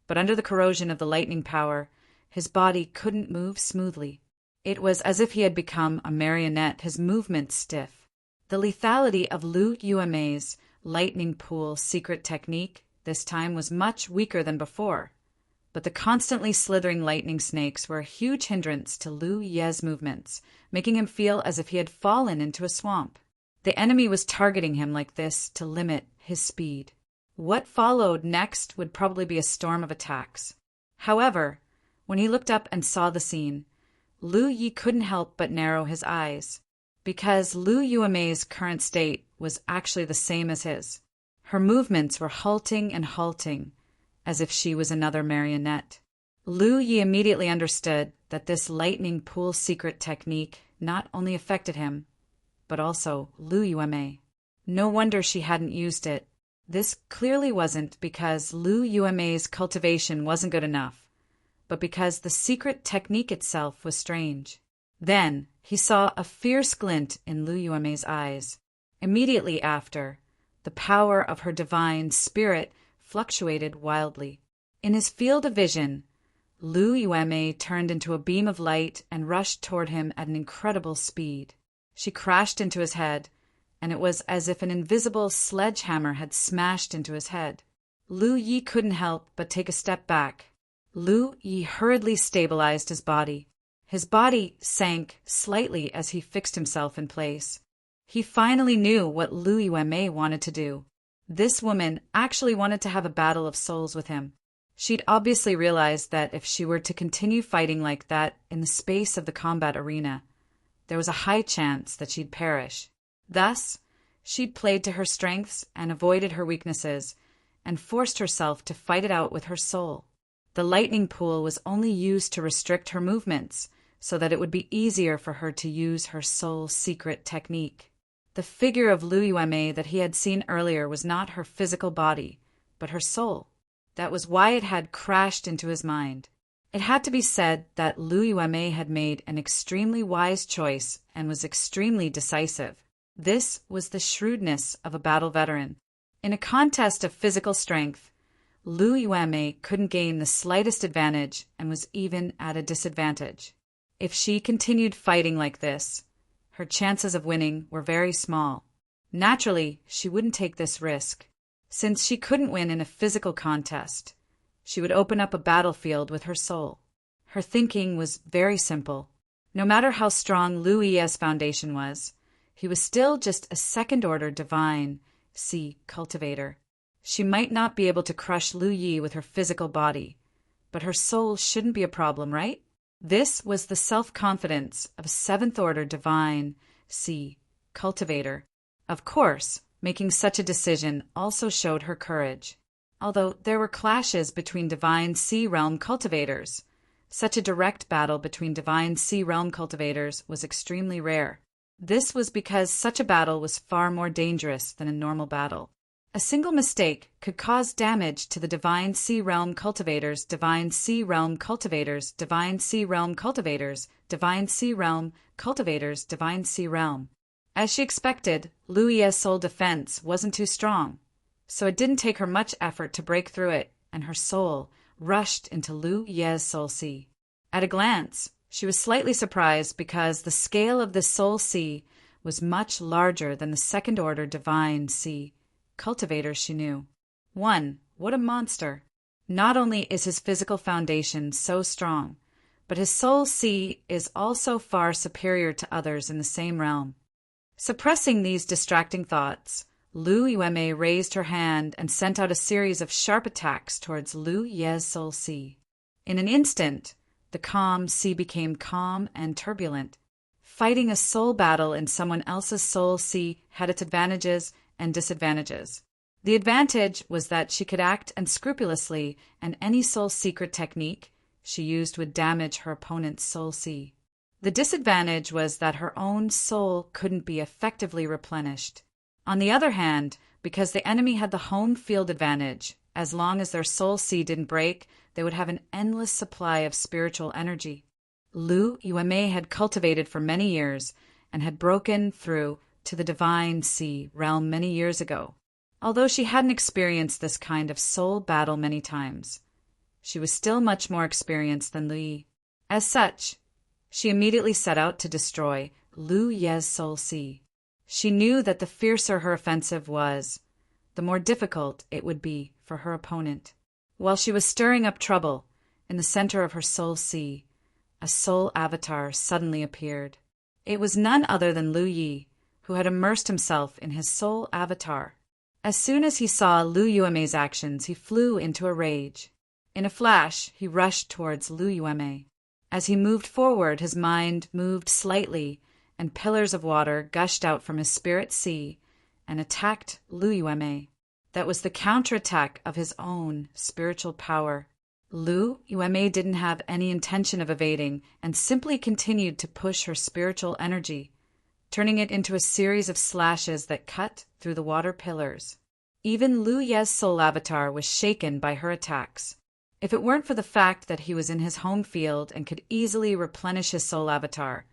but under the corrosion of the lightning power, his body couldn't move smoothly. It was as if he had become a marionette, his movements stiff. The lethality of Lu Yueme's lightning pool secret technique this time was much weaker than before, but the constantly slithering lightning snakes were a huge hindrance to Lu Ye's movements, making him feel as if he had fallen into a swamp. The enemy was targeting him like this to limit his speed. What followed next would probably be a storm of attacks. However, when he looked up and saw the scene, Lu Yi couldn't help but narrow his eyes, because Lu Yueme's current state was actually the same as his. Her movements were halting and halting, as if she was another marionette. Lu Yi immediately understood that this lightning pool secret technique not only affected him, but also Lu Yueme. No wonder she hadn't used it. This clearly wasn't because Lu Yueme's cultivation wasn't good enough, but because the secret technique itself was strange. Then he saw a fierce glint in Lu Yueme's eyes. Immediately after, the power of her divine spirit fluctuated wildly. In his field of vision, Lu Yueme turned into a beam of light and rushed toward him at an incredible speed. She crashed into his head, and it was as if an invisible sledgehammer had smashed into his head. Lu Yi couldn't help but take a step back. Lu Yi hurriedly stabilized his body. His body sank slightly as he fixed himself in place. He finally knew what Lu Yueme wanted to do. This woman actually wanted to have a battle of souls with him. She'd obviously realized that if she were to continue fighting like that in the space of the combat arena, there was a high chance that she'd perish. Thus, she'd played to her strengths and avoided her weaknesses, and forced herself to fight it out with her soul. The lightning pool was only used to restrict her movements, so that it would be easier for her to use her soul's secret technique. The figure of Lu Yueme that he had seen earlier was not her physical body, but her soul. That was why it had crashed into his mind. It had to be said that Lu Yueme had made an extremely wise choice and was extremely decisive. This was the shrewdness of a battle veteran. In a contest of physical strength, Lu Yueme couldn't gain the slightest advantage and was even at a disadvantage. If she continued fighting like this, her chances of winning were very small. Naturally, she wouldn't take this risk. Since she couldn't win in a physical contest, she would open up a battlefield with her soul. Her thinking was very simple. No matter how strong Lu Yi's foundation was, he was still just a second-order divine cultivator. She might not be able to crush Lu Yi with her physical body, but her soul shouldn't be a problem, right? This was the self-confidence of a seventh-order divine cultivator. Of course, making such a decision also showed her courage. Although there were clashes between divine sea realm cultivators, such a direct battle between divine sea realm cultivators was extremely rare. This was because such a battle was far more dangerous than a normal battle. A single mistake could cause damage to the divine sea realm cultivators, divine sea realm cultivators, divine sea realm cultivators, divine sea realm cultivators, divine sea realm. As she expected, Lu Yi's soul defense wasn't too strong, so it didn't take her much effort to break through it, and her soul rushed into Lu Yi's soul sea. At a glance, she was slightly surprised because the scale of this soul sea was much larger than the second-order divine sea cultivators she knew. What a monster! Not only is his physical foundation so strong, but his soul sea is also far superior to others in the same realm. Suppressing these distracting thoughts, Lu Yueme raised her hand and sent out a series of sharp attacks towards Lu Yi's soul sea. In an instant, the calm sea became calm and turbulent. Fighting a soul battle in someone else's soul sea had its advantages and disadvantages. The advantage was that she could act unscrupulously, and any soul secret technique she used would damage her opponent's soul sea. The disadvantage was that her own soul couldn't be effectively replenished. On the other hand, because the enemy had the home field advantage, as long as their soul sea didn't break, they would have an endless supply of spiritual energy. Lu Yueme had cultivated for many years and had broken through to the divine sea realm many years ago. Although she hadn't experienced this kind of soul battle many times, she was still much more experienced than Lu Yi. As such, she immediately set out to destroy Lu Yi's soul sea. She knew that the fiercer her offensive was, the more difficult it would be for her opponent. While she was stirring up trouble, in the center of her soul sea, a soul avatar suddenly appeared. It was none other than Lu Yi, who had immersed himself in his soul avatar. As soon as he saw Lu Yueme's actions, he flew into a rage. In a flash, he rushed towards Lu Yueme. As he moved forward, his mind moved slightly, and pillars of water gushed out from his spirit sea and attacked Lu Yueme. That was the counterattack of his own spiritual power. Lu Yueme didn't have any intention of evading and simply continued to push her spiritual energy, turning it into a series of slashes that cut through the water pillars. Even Lu Yi's soul avatar was shaken by her attacks. If it weren't for the fact that he was in his home field and could easily replenish his soul avatar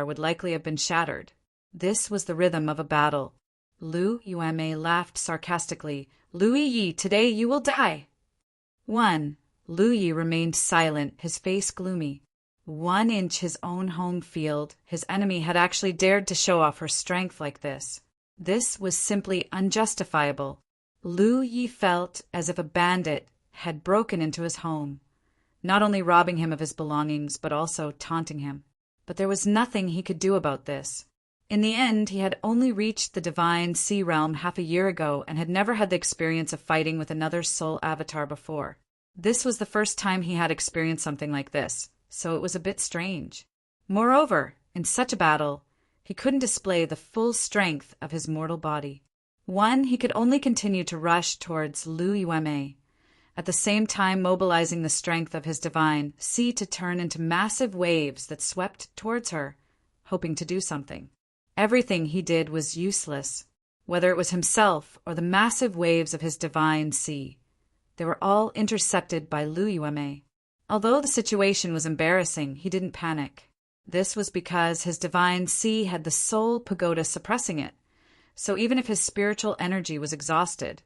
would likely have been shattered. This was the rhythm of a battle. Lu Yueme laughed sarcastically. "Lu Yi, today you will die." 1. Lu Yi remained silent, his face gloomy. 1 inch his own home field, his enemy had actually dared to show off her strength like this. This was simply unjustifiable. Lu Yi felt as if a bandit had broken into his home, not only robbing him of his belongings, but also taunting him. But there was nothing he could do about this. In the end, he had only reached the divine sea realm half a year ago and had never had the experience of fighting with another soul avatar before. This was the first time he had experienced something like this, so it was a bit strange. Moreover, in such a battle, he couldn't display the full strength of his mortal body. He could only continue to rush towards Lu Yueme, at the same time mobilizing the strength of his divine sea to turn into massive waves that swept towards her, hoping to do something. Everything he did was useless, whether it was himself or the massive waves of his divine sea. They were all intercepted by Lu Yueme. Although the situation was embarrassing, he didn't panic. This was because his divine sea had the soul pagoda suppressing it, so even if his spiritual energy was exhausted,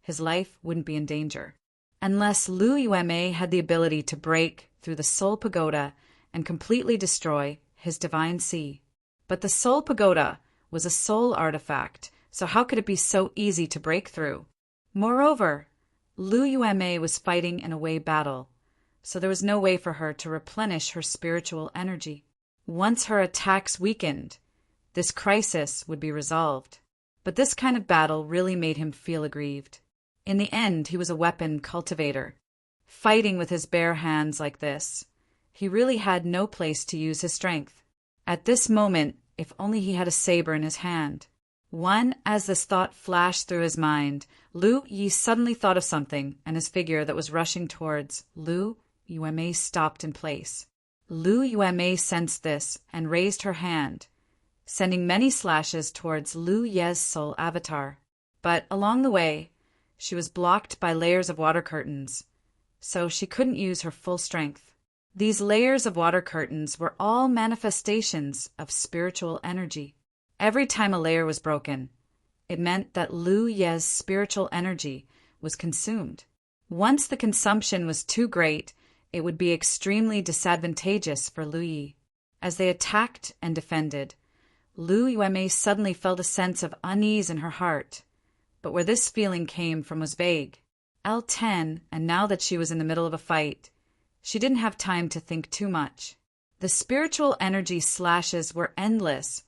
his life wouldn't be in danger. Unless Lu Yueme had the ability to break through the soul pagoda and completely destroy his divine sea. But the soul pagoda was a soul artifact, so how could it be so easy to break through? Moreover, Lu Yueme was fighting an away battle, so there was no way for her to replenish her spiritual energy. Once her attacks weakened, this crisis would be resolved. But this kind of battle really made him feel aggrieved. In the end, he was a weapon cultivator. Fighting with his bare hands like this, he really had no place to use his strength. At this moment, if only he had a saber in his hand. As this thought flashed through his mind, Lu Yi suddenly thought of something, and his figure that was rushing towards Lu Yueme stopped in place. Lu Yueme sensed this and raised her hand, sending many slashes towards Lu Ye's soul avatar. But along the way, she was blocked by layers of water curtains, so she couldn't use her full strength. These layers of water curtains were all manifestations of spiritual energy. Every time a layer was broken, it meant that Lu Ye's spiritual energy was consumed. Once the consumption was too great, it would be extremely disadvantageous for Lu Yi. As they attacked and defended, Lu Yueme suddenly felt a sense of unease in her heart. But where this feeling came from was vague. L10, and now that she was in the middle of a fight, she didn't have time to think too much. The spiritual energy slashes were endless,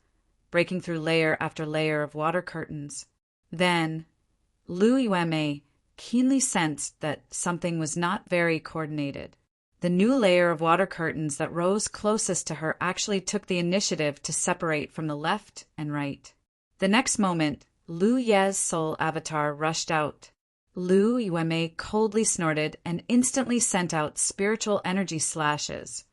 breaking through layer after layer of water curtains. Then, Lu Yueme keenly sensed that something was not very coordinated. The new layer of water curtains that rose closest to her actually took the initiative to separate from the left and right. The next moment, Lu Ye's soul avatar rushed out. Lu Yueme coldly snorted and instantly sent out spiritual energy slashes,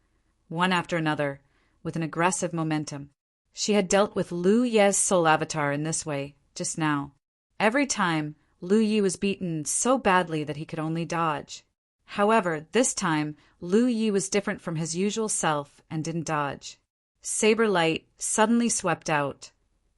one after another, with an aggressive momentum. She had dealt with Lu Ye's soul avatar in this way, just now. Every time, Lu Yi was beaten so badly that he could only dodge. However, this time, Lu Yi was different from his usual self and didn't dodge. Saber light suddenly swept out,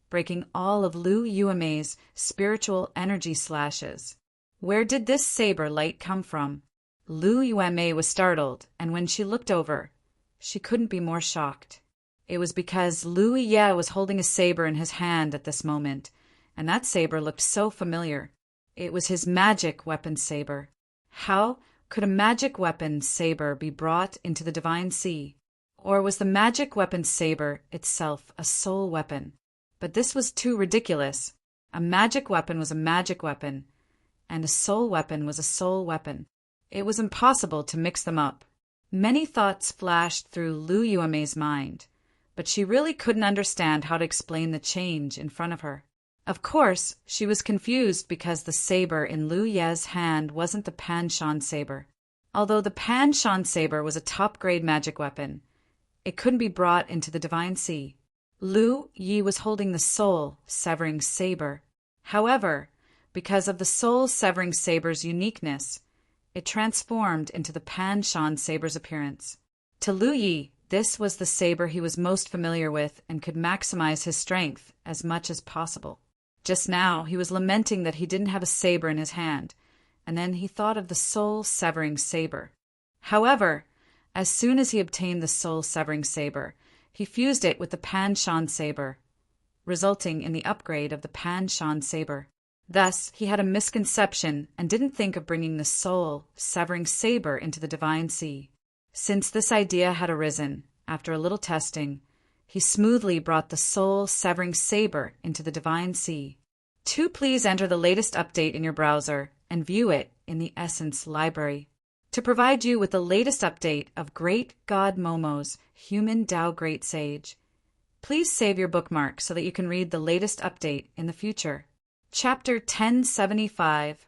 breaking all of Lu Yueme's spiritual energy slashes. Where did this saber light come from? Lu Yueme was startled, and when she looked over, she couldn't be more shocked. It was because Lu Ye was holding a saber in his hand at this moment, and that saber looked so familiar. It was his magic weapon saber. How could a magic weapon saber be brought into the divine sea? Or was the magic weapon saber itself a soul weapon? But this was too ridiculous. A magic weapon was a magic weapon, and a soul weapon was a soul weapon. It was impossible to mix them up. Many thoughts flashed through Lu Yueme's mind, but she really couldn't understand how to explain the change in front of her. Of course, she was confused because the saber in Lu Ye's hand wasn't the Pan Shan saber. Although the Pan Shan saber was a top-grade magic weapon, it couldn't be brought into the divine sea. Lu Yi was holding the soul-severing saber. However, because of the soul-severing saber's uniqueness, it transformed into the Pan Shan saber's appearance. To Lu Yi, this was the saber he was most familiar with and could maximize his strength as much as possible. Just now, he was lamenting that he didn't have a saber in his hand, and then he thought of the soul-severing saber. However, as soon as he obtained the soul-severing saber, he fused it with the Pan-Shan saber, resulting in the upgrade of the Pan-Shan saber. Thus, he had a misconception and didn't think of bringing the soul-severing saber into the Divine Sea. Since this idea had arisen, after a little testing, he smoothly brought the soul-severing saber into the Divine Sea. Please enter the latest update in your browser and view it in the Essence Library. To provide you with the latest update of Great God Momo's Human Tao Great Sage, please save your bookmark so that you can read the latest update in the future. Chapter 1075,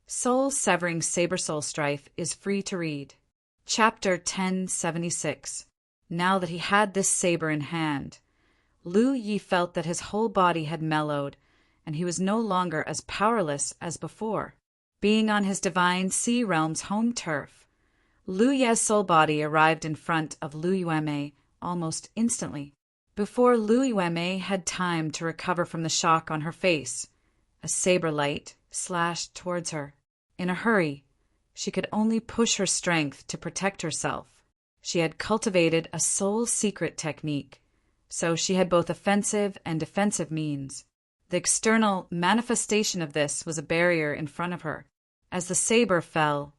Soul-Severing Saber Soul Strife, is free to read. Chapter 1076. Now that he had this saber in hand, Lu Yi felt that his whole body had mellowed, and he was no longer as powerless as before. Being on his Divine Sea Realm's home turf, Lu Ye's soul body arrived in front of Lu Yuemei almost instantly. Before Lu Yuemei had time to recover from the shock on her face, a saber light slashed towards her. In a hurry, she could only push her strength to protect herself. She had cultivated a soul secret technique, so she had both offensive and defensive means. The external manifestation of this was a barrier in front of her. As the saber fell,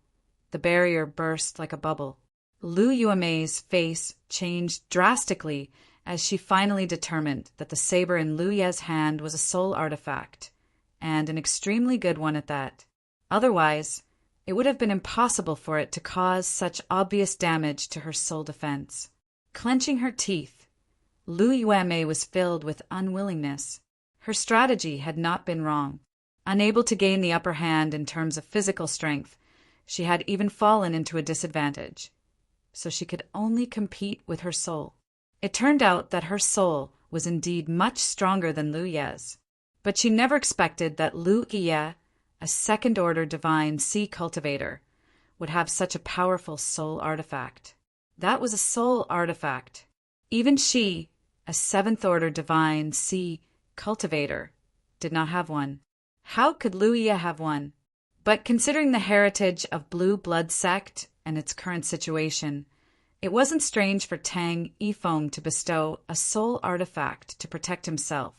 the barrier burst like a bubble. Lu Yuemei's face changed drastically as she finally determined that the saber in Lu Ye's hand was a soul artifact, and an extremely good one at that. Otherwise, it would have been impossible for it to cause such obvious damage to her soul defense. Clenching her teeth, Lu Yuemei was filled with unwillingness. Her strategy had not been wrong. Unable to gain the upper hand in terms of physical strength, she had even fallen into a disadvantage. So she could only compete with her soul. It turned out that her soul was indeed much stronger than Lu Ye's, but she never expected that Lu Ye, a second-order divine sea cultivator, would have such a powerful soul artifact. That was a soul artifact. Even she, a seventh-order divine sea cultivator, did not have one. How could Lu Ye have one? But considering the heritage of Blue Blood Sect and its current situation, it wasn't strange for Tang Yifeng to bestow a soul artifact to protect himself.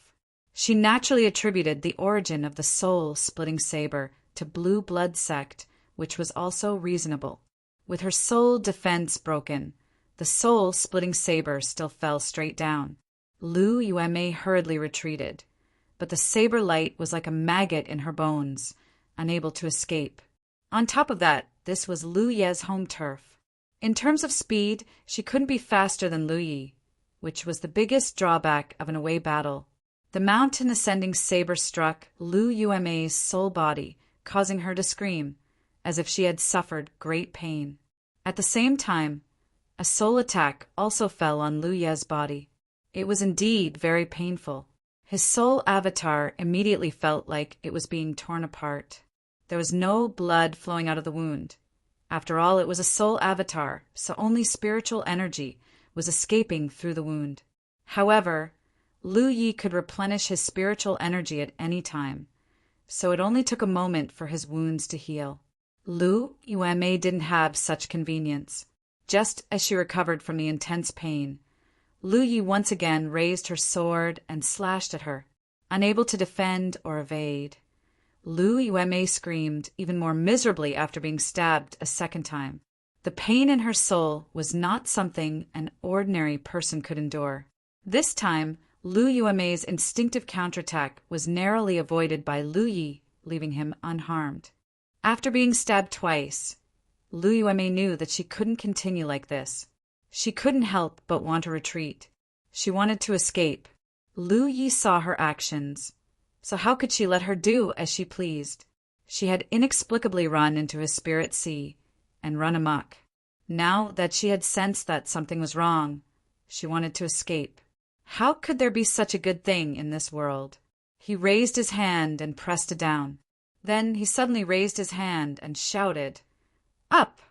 She naturally attributed the origin of the soul-splitting saber to Blue Blood Sect, which was also reasonable. With her soul defense broken, the soul-splitting saber still fell straight down. Lu Yuemei hurriedly retreated, but the saber light was like a maggot in her bones, unable to escape. On top of that, this was Lu Ye's home turf. In terms of speed, she couldn't be faster than Lu Yi, which was the biggest drawback of an away battle. The mountain-ascending saber struck Lu Yuemei's soul body, causing her to scream, as if she had suffered great pain. At the same time, a soul attack also fell on Lu Ye's body. It was indeed very painful. His soul avatar immediately felt like it was being torn apart. There was no blood flowing out of the wound. After all, it was a soul avatar, so only spiritual energy was escaping through the wound. However, Lu Yi could replenish his spiritual energy at any time, so it only took a moment for his wounds to heal. Lu Yuemei didn't have such convenience. Just as she recovered from the intense pain, Lu Yi once again raised her sword and slashed at her. Unable to defend or evade, Lu Yuemei screamed even more miserably after being stabbed a second time. The pain in her soul was not something an ordinary person could endure. This time, Lu Yuemei's instinctive counterattack was narrowly avoided by Lu Yi, leaving him unharmed. After being stabbed twice, Lu Yuemei knew that she couldn't continue like this. She couldn't help but want to retreat. She wanted to escape. Lu Yi saw her actions, so how could she let her do as she pleased? She had inexplicably run into his spirit sea and run amok. Now that she had sensed that something was wrong, she wanted to escape. How could there be such a good thing in this world? He raised his hand and pressed it down. Then he suddenly raised his hand and shouted, "Up!"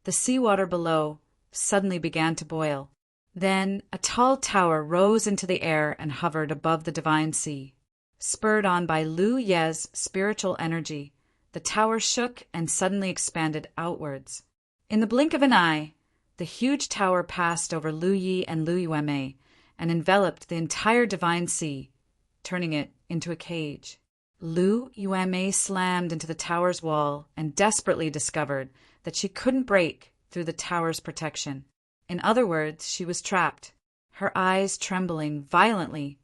The seawater below suddenly began to boil. Then a tall tower rose into the air and hovered above the divine sea. Spurred on by Lu Ye's spiritual energy, the tower shook and suddenly expanded outwards. In the blink of an eye, the huge tower passed over Lu Yi and Lu Yuemei and enveloped the entire divine sea, turning it into a cage. Lu Yuemei slammed into the tower's wall and desperately discovered that she couldn't break through the tower's protection. In other words, she was trapped, her eyes trembling violently.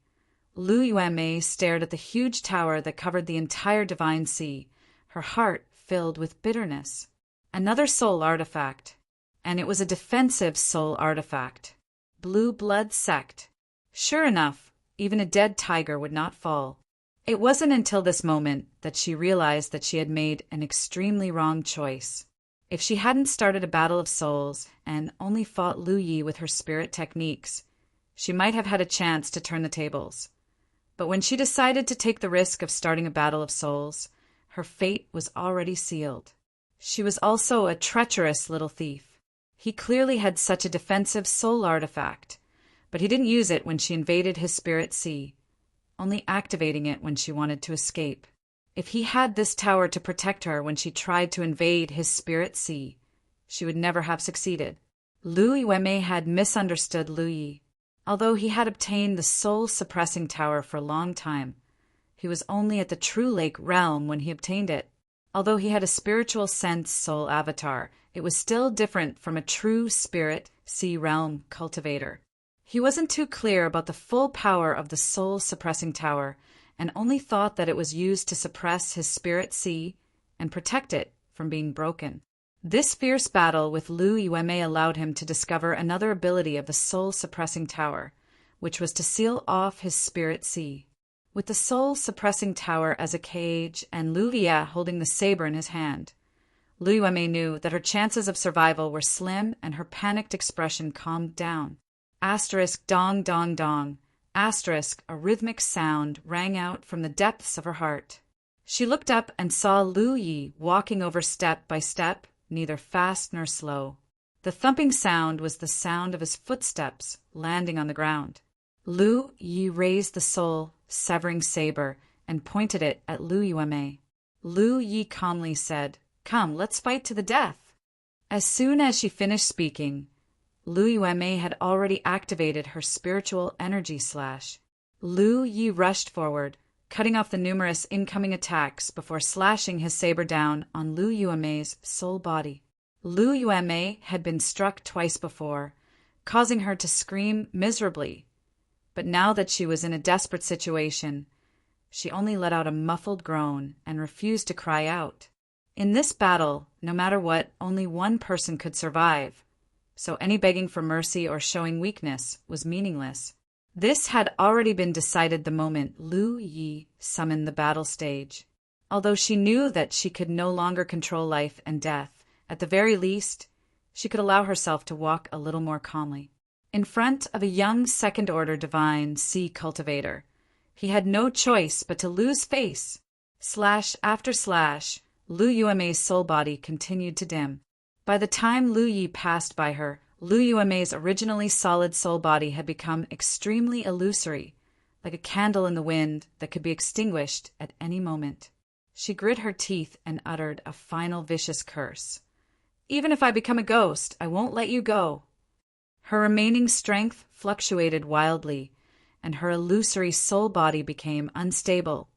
Lu Yuemei stared at the huge tower that covered the entire divine sea, her heart filled with bitterness. Another soul artifact, and it was a defensive soul artifact. Blue blood sect. Sure enough, even a dead tiger would not fall. It wasn't until this moment that she realized that she had made an extremely wrong choice. If she hadn't started a battle of souls and only fought Lu Yi with her spirit techniques, she might have had a chance to turn the tables. But when she decided to take the risk of starting a battle of souls, her fate was already sealed. She was also a treacherous little thief. He clearly had such a defensive soul artifact, but he didn't use it when she invaded his spirit sea, only activating it when she wanted to escape. If he had this tower to protect her when she tried to invade his spirit sea, she would never have succeeded. Lu Yuemei had misunderstood Lu Yi. Although he had obtained the soul-suppressing tower for a long time, he was only at the True Lake realm when he obtained it. Although he had a spiritual sense soul avatar, it was still different from a true spirit sea realm cultivator. He wasn't too clear about the full power of the soul-suppressing tower and only thought that it was used to suppress his spirit sea and protect it from being broken. This fierce battle with Lu Yuemei allowed him to discover another ability of the soul-suppressing tower, which was to seal off his spirit sea. With the soul-suppressing tower as a cage and Lu Yi holding the saber in his hand, Lu Yuemei knew that her chances of survival were slim and her panicked expression calmed down. Asterisk dong dong dong. Asterisk, a rhythmic sound rang out from the depths of her heart. She looked up and saw Lu Yi walking over step by step, neither fast nor slow. The thumping sound was the sound of his footsteps landing on the ground. Lu Yi raised the soul-severing saber and pointed it at Lu Yuemei. Lu Yi calmly said, "Come, let's fight to the death." As soon as she finished speaking, Lu Yuemei had already activated her spiritual energy slash. Lu Yi rushed forward, cutting off the numerous incoming attacks before slashing his saber down on Lu Yuemei's soul body. Lu Yuemei had been struck twice before, causing her to scream miserably. But now that she was in a desperate situation, she only let out a muffled groan and refused to cry out. In this battle, no matter what, only one person could survive, so any begging for mercy or showing weakness was meaningless. This had already been decided the moment Lu Yi summoned the battle stage. Although she knew that she could no longer control life and death, at the very least, she could allow herself to walk a little more calmly. In front of a young second-order divine sea cultivator, he had no choice but to lose face. Slash after slash, Lu Yuemei's soul body continued to dim. By the time Lu Yi passed by her, Lu Yuemei's originally solid soul body had become extremely illusory, like a candle in the wind that could be extinguished at any moment. She grit her teeth and uttered a final vicious curse. "Even if I become a ghost, I won't let you go." Her remaining strength fluctuated wildly, and her illusory soul body became unstable,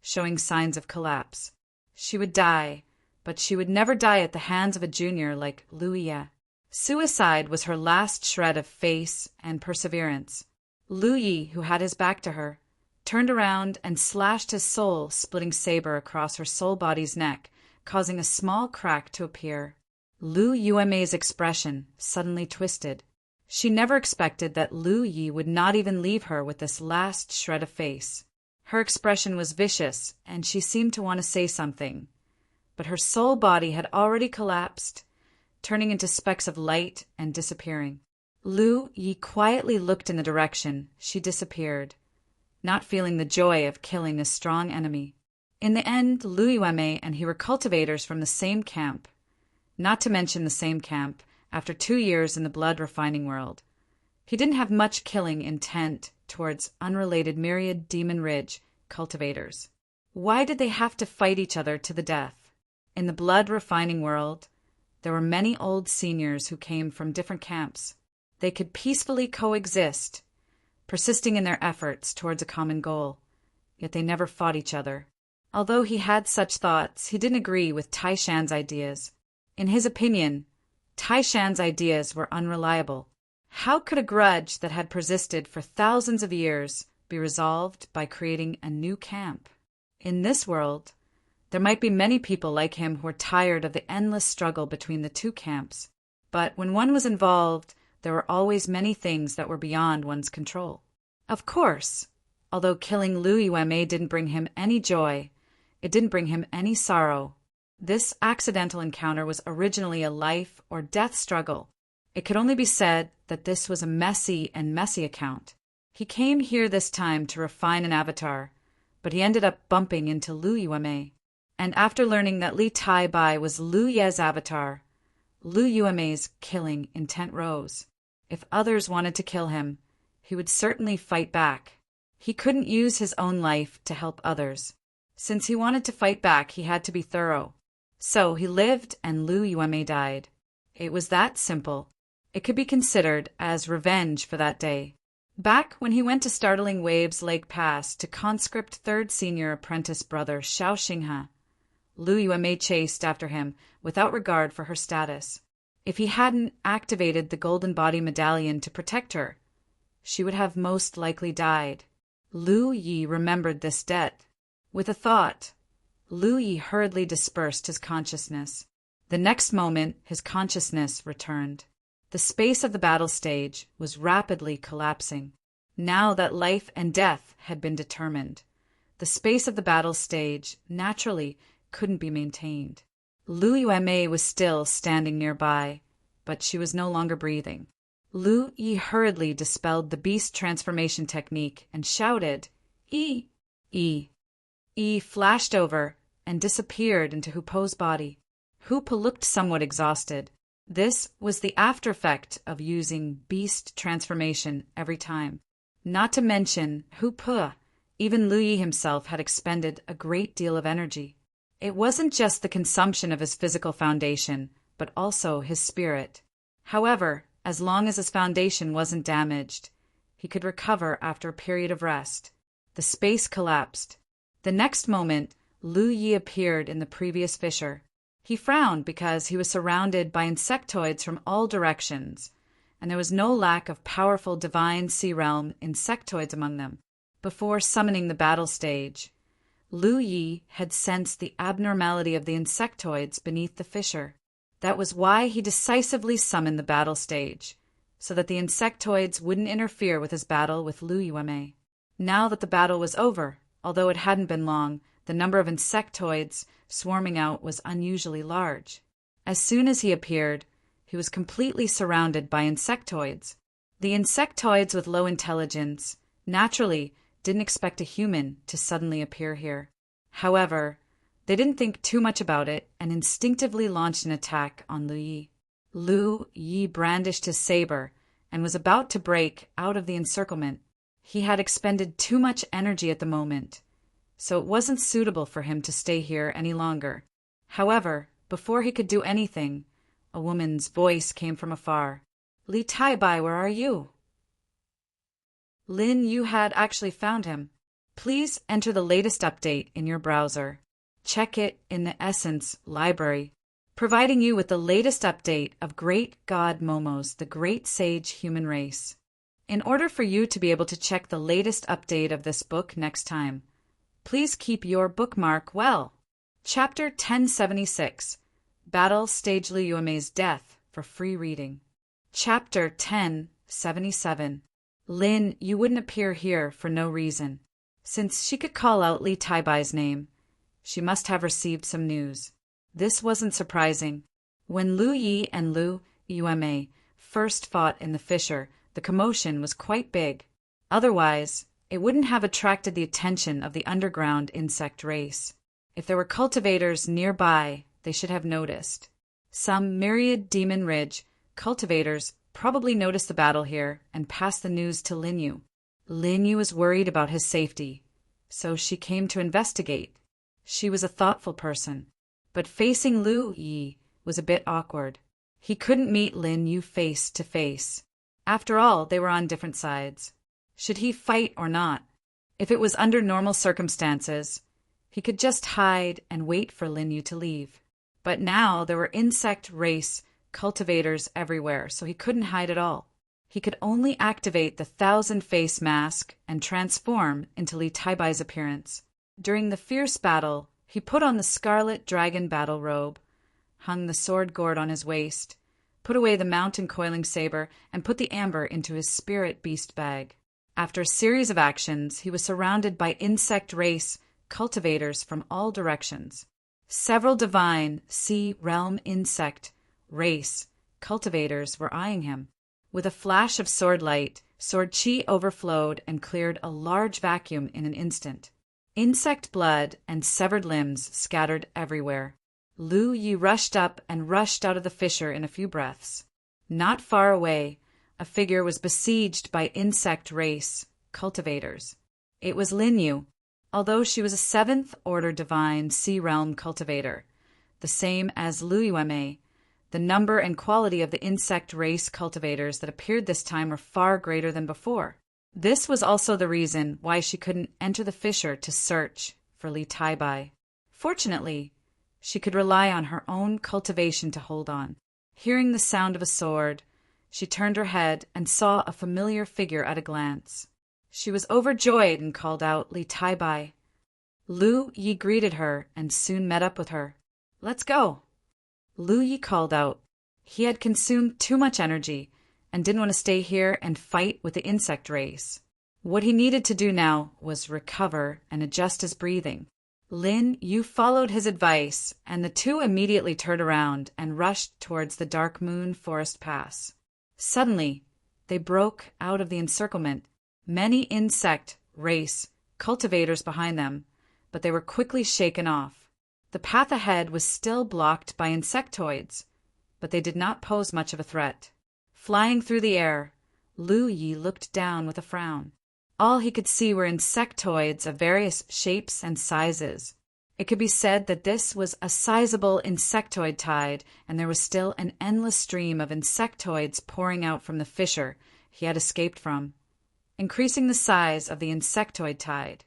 showing signs of collapse. She would die, but she would never die at the hands of a junior like Lu Yi. Suicide was her last shred of face and perseverance. Lu Yi, who had his back to her, turned around and slashed his soul-splitting saber across her soul body's neck, causing a small crack to appear. Lu Yuemei's expression suddenly twisted. She never expected that Lu Yi would not even leave her with this last shred of face. Her expression was vicious, and she seemed to want to say something, but her soul body had already collapsed, turning into specks of light and disappearing. Lu Yi quietly looked in the direction she disappeared, not feeling the joy of killing a strong enemy. In the end, Lu Yuemei and he were cultivators from the same camp, not to mention the same camp, after 2 years in the blood refining world. He didn't have much killing intent towards unrelated Myriad Demon Ridge cultivators. Why did they have to fight each other to the death? In the blood refining world, there were many old seniors who came from different camps. They could peacefully coexist, persisting in their efforts towards a common goal, yet they never fought each other. Although he had such thoughts, he didn't agree with Tai Shan's ideas. In his opinion, Tai Shan's ideas were unreliable. How could a grudge that had persisted for thousands of years be resolved by creating a new camp? In this world, there might be many people like him who were tired of the endless struggle between the two camps. But when one was involved, there were always many things that were beyond one's control. Of course, although killing Liu Yueme didn't bring him any joy, it didn't bring him any sorrow. This accidental encounter was originally a life or death struggle. It could only be said that this was a messy account. He came here this time to refine an avatar, but he ended up bumping into Liu Yueme. And after learning that Li Tai Bai was Liu Ye's avatar, Liu Yueme's killing intent rose. If others wanted to kill him, he would certainly fight back. He couldn't use his own life to help others. Since he wanted to fight back, he had to be thorough. So he lived and Liu Yueme died. It was that simple. It could be considered as revenge for that day. Back when he went to Startling Waves Lake Pass to conscript third senior apprentice brother Xiao Xinghe, Liu Yueme chased after him without regard for her status. If he hadn't activated the Golden Body Medallion to protect her, she would have most likely died. Liu Yi remembered this debt. With a thought, Liu Yi hurriedly dispersed his consciousness. The next moment, his consciousness returned. The space of the battle stage was rapidly collapsing. Now that life and death had been determined, the space of the battle stage naturally couldn't be maintained. Liu Yueme was still standing nearby, but she was no longer breathing. Liu Yi hurriedly dispelled the beast transformation technique and shouted, "Yi! Yi!" Yi flashed over and disappeared into Hu Po's body. Hu Po looked somewhat exhausted. This was the after effect of using beast transformation every time. Not to mention, Hu Po, even Liu Yi himself, had expended a great deal of energy. It wasn't just the consumption of his physical foundation, but also his spirit. However, as long as his foundation wasn't damaged, he could recover after a period of rest. The space collapsed. The next moment, Liu Yi appeared in the previous fissure. He frowned because he was surrounded by insectoids from all directions, and there was no lack of powerful divine Sea Realm insectoids among them. Before summoning the battle stage, Liu Yi had sensed the abnormality of the insectoids beneath the fissure. That was why he decisively summoned the battle stage, so that the insectoids wouldn't interfere with his battle with Liu Yueme. Now that the battle was over, although it hadn't been long, the number of insectoids swarming out was unusually large. As soon as he appeared, he was completely surrounded by insectoids. The insectoids with low intelligence naturally didn't expect a human to suddenly appear here. However, they didn't think too much about it and instinctively launched an attack on Liu Yi. Liu Yi brandished his saber and was about to break out of the encirclement. He had expended too much energy at the moment, so it wasn't suitable for him to stay here any longer. However, before he could do anything, a woman's voice came from afar. "Li Tai Bai, where are you?" Lin, you had actually found him. Please enter the latest update in your browser. Check it in the Essence library, providing you with the latest update of Great God Momo's The Great Sage Human Race. In order for you to be able to check the latest update of this book next time, please keep your bookmark well. Chapter 1076, Battle Stage Liu Yueme's Death, for free reading. Chapter 1077, Lin, you wouldn't appear here for no reason. Since she could call out Li Tai Bai's name, she must have received some news. This wasn't surprising. When Liu Yi and Liu Yueme first fought in the fissure, the commotion was quite big. Otherwise, it wouldn't have attracted the attention of the underground insect race. If there were cultivators nearby, they should have noticed. Some Myriad Demon Ridge cultivators probably noticed the battle here and passed the news to Lin Yu. Lin Yu was worried about his safety, so she came to investigate. She was a thoughtful person, but facing Liu Yi was a bit awkward. He couldn't meet Lin Yu face to face. After all, they were on different sides. Should he fight or not? If it was under normal circumstances, he could just hide and wait for Lin Yu to leave. But now there were insect race cultivators everywhere, so he couldn't hide at all. He could only activate the 1,000-face mask and transform into Li Taibai's appearance. During the fierce battle, he put on the scarlet dragon battle robe, hung the sword gourd on his waist, put away the mountain coiling saber, and put the amber into his spirit beast bag. After a series of actions, he was surrounded by insect race cultivators from all directions. Several divine sea realm insect race cultivators were eyeing him. With a flash of sword light, sword chi overflowed and cleared a large vacuum in an instant. Insect blood and severed limbs scattered everywhere. Lu Yi rushed up and rushed out of the fissure in a few breaths. Not far away, a figure was besieged by insect race cultivators. It was Lin Yu, although she was a 7th-order divine sea realm cultivator, the same as Lu Yuemei. The number and quality of the insect race cultivators that appeared this time were far greater than before. This was also the reason why she couldn't enter the fissure to search for Li Taibai. Fortunately, she could rely on her own cultivation to hold on. Hearing the sound of a sword, she turned her head and saw a familiar figure at a glance. She was overjoyed and called out, "Li Taibai." Lu Yi greeted her and soon met up with her. "Let's go." Lu Yi called out. He had consumed too much energy and didn't want to stay here and fight with the insect race. What he needed to do now was recover and adjust his breathing. Lin Yu followed his advice, and the two immediately turned around and rushed towards the Dark Moon Forest Pass. Suddenly, they broke out of the encirclement, many insect race cultivators behind them, but they were quickly shaken off. The path ahead was still blocked by insectoids, but they did not pose much of a threat. Flying through the air, Lu Yi looked down with a frown. All he could see were insectoids of various shapes and sizes. It could be said that this was a sizable insectoid tide, and there was still an endless stream of insectoids pouring out from the fissure he had escaped from, increasing the size of the insectoid tide.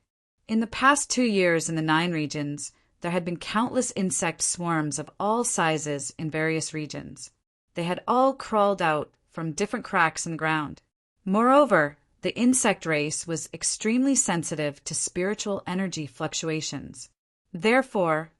In the past 2 years in the 9 regions, there had been countless insect swarms of all sizes in various regions. They had all crawled out from different cracks in the ground. Moreover, the insect race was extremely sensitive to spiritual energy fluctuations. Therefore,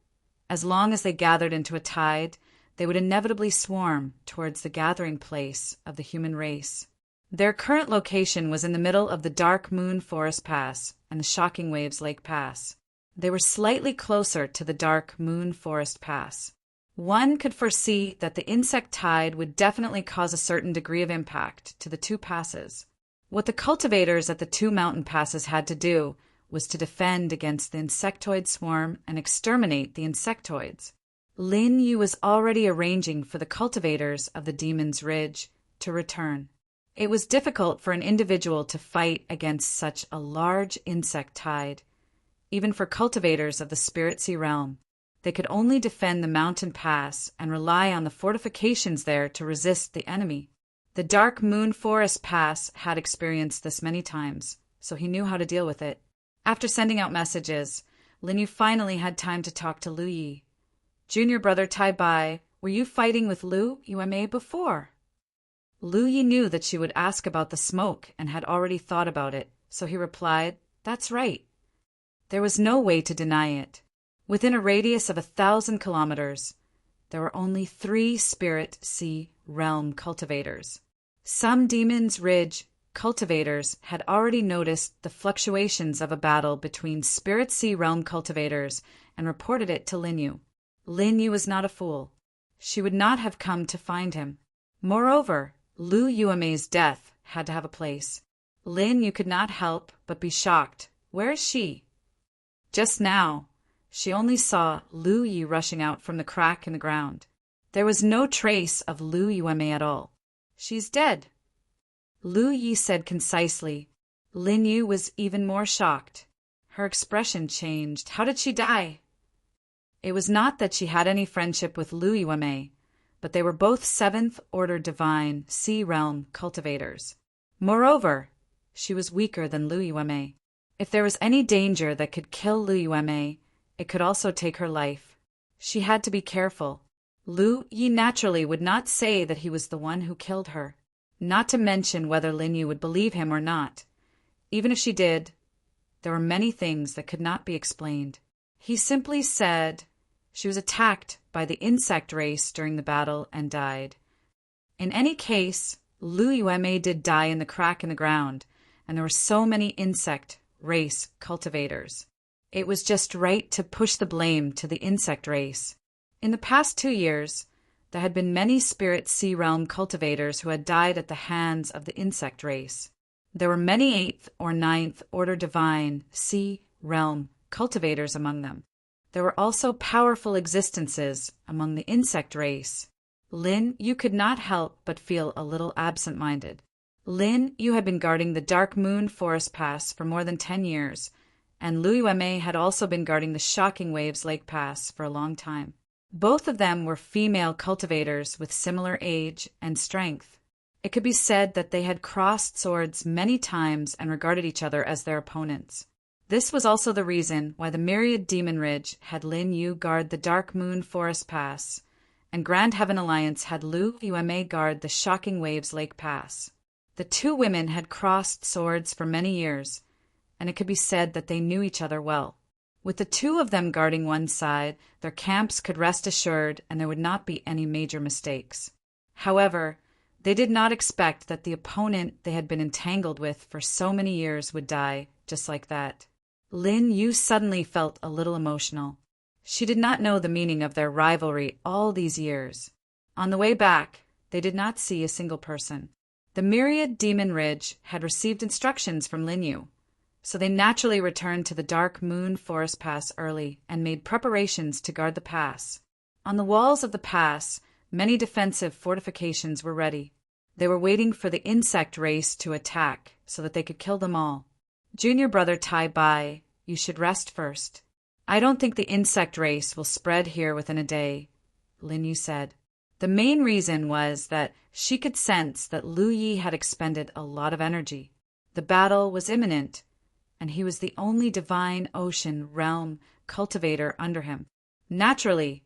as long as they gathered into a tide, they would inevitably swarm towards the gathering place of the human race. Their current location was in the middle of the Dark Moon Forest Pass and the Shocking Waves Lake Pass. They were slightly closer to the Dark Moon Forest Pass. One could foresee that the insect tide would definitely cause a certain degree of impact to the two passes. What the cultivators at the 2 mountain passes had to do was to defend against the insectoid swarm and exterminate the insectoids. Lin Yu was already arranging for the cultivators of the Demon's Ridge to return. It was difficult for an individual to fight against such a large insect tide. Even for cultivators of the Spirit Sea realm, they could only defend the mountain pass and rely on the fortifications there to resist the enemy. The Dark Moon Forest Pass had experienced this many times, so he knew how to deal with it. After sending out messages, Lin Yu finally had time to talk to Lu Yi. "Junior brother Tai Bai, were you fighting with Lu Yuemei before?" Lu Yi knew that she would ask about the smoke and had already thought about it, so he replied, "That's right." There was no way to deny it. Within a radius of 1,000 kilometers, there were only 3 Spirit Sea realm cultivators. Some Demon's Ridge cultivators had already noticed the fluctuations of a battle between Spirit Sea realm cultivators and reported it to Lin Yu. Lin Yu was not a fool. She would not have come to find him. Moreover, Lu Yuemei's death had to have a place. Lin Yu could not help but be shocked. Where is she? Just now, she only saw Lu Yi rushing out from the crack in the ground. There was no trace of Lu Yuemei at all. "She's dead," Lu Yi said concisely. Lin Yu was even more shocked. Her expression changed. How did she die? It was not that she had any friendship with Lu Yuemei, but they were both seventh-order divine sea realm cultivators. Moreover, she was weaker than Lu Yueme. If there was any danger that could kill Lu Yueme, it could also take her life. She had to be careful. Lu Yi naturally would not say that he was the one who killed her, not to mention whether Lin Yu would believe him or not. Even if she did, there were many things that could not be explained. He simply said she was attacked by the insect race during the battle and died. In any case, Lu Yueme did die in the crack in the ground, and there were so many insect race cultivators. It was just right to push the blame to the insect race. In the past 2 years, there had been many spirit sea realm cultivators who had died at the hands of the insect race. There were many 8th or 9th order divine sea realm cultivators among them. There were also powerful existences among the insect race. Lin Yu could not help but feel a little absent-minded. Lin Yu had been guarding the Dark Moon Forest Pass for more than 10 years, and Lu Yueme had also been guarding the Shocking Waves Lake Pass for a long time. Both of them were female cultivators with similar age and strength. It could be said that they had crossed swords many times and regarded each other as their opponents. This was also the reason why the Myriad Demon Ridge had Lin Yu guard the Dark Moon Forest Pass, and Grand Heaven Alliance had Lu Yueme guard the Shocking Waves Lake Pass. The two women had crossed swords for many years, and it could be said that they knew each other well. With the two of them guarding one side, their camps could rest assured and there would not be any major mistakes. However, they did not expect that the opponent they had been entangled with for so many years would die just like that. Lin Yu suddenly felt a little emotional. She did not know the meaning of their rivalry all these years. On the way back, they did not see a single person. The Myriad Demon Ridge had received instructions from Lin Yu, so they naturally returned to the Dark Moon Forest Pass early and made preparations to guard the pass. On the walls of the pass, many defensive fortifications were ready. They were waiting for the insect race to attack so that they could kill them all. Junior brother Tai Bai, you should rest first. I don't think the insect race will spread here within a day, Lin Yu said. The main reason was that she could sense that Lu Yi had expended a lot of energy. The battle was imminent, and he was the only divine ocean realm cultivator under him. Naturally,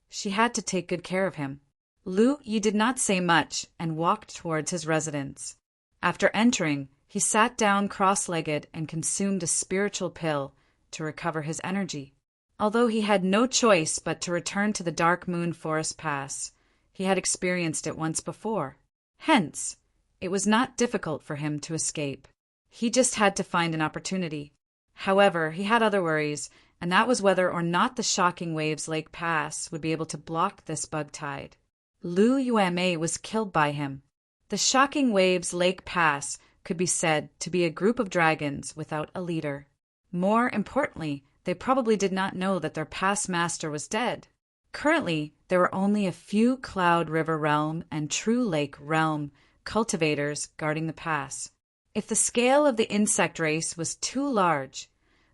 she had to take good care of him. Lu Yi did not say much and walked towards his residence. After entering, he sat down cross-legged and consumed a spiritual pill to recover his energy. Although he had no choice but to return to the Dark Moon Forest Pass, he had experienced it once before. Hence, it was not difficult for him to escape. He just had to find an opportunity. However, he had other worries, and that was whether or not the Shocking Waves Lake Pass would be able to block this bug tide. Lu Yueme was killed by him. The Shocking Waves Lake Pass could be said to be a group of dragons without a leader. More importantly, they probably did not know that their past master was dead. Currently, there were only a few Cloud River Realm and True Lake Realm cultivators guarding the pass. If the scale of the insect race was too large,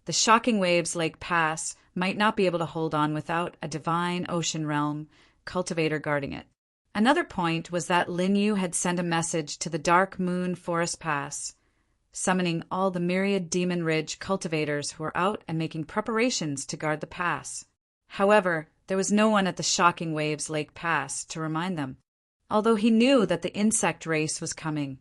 the Shocking Waves Lake Pass might not be able to hold on without a divine ocean realm cultivator guarding it. Another point was that Lin Yu had sent a message to the Dark Moon Forest Pass, summoning all the Myriad Demon Ridge cultivators who were out and making preparations to guard the pass. However, there was no one at the Shocking Waves Lake Pass to remind them. Although he knew that the insect race was coming,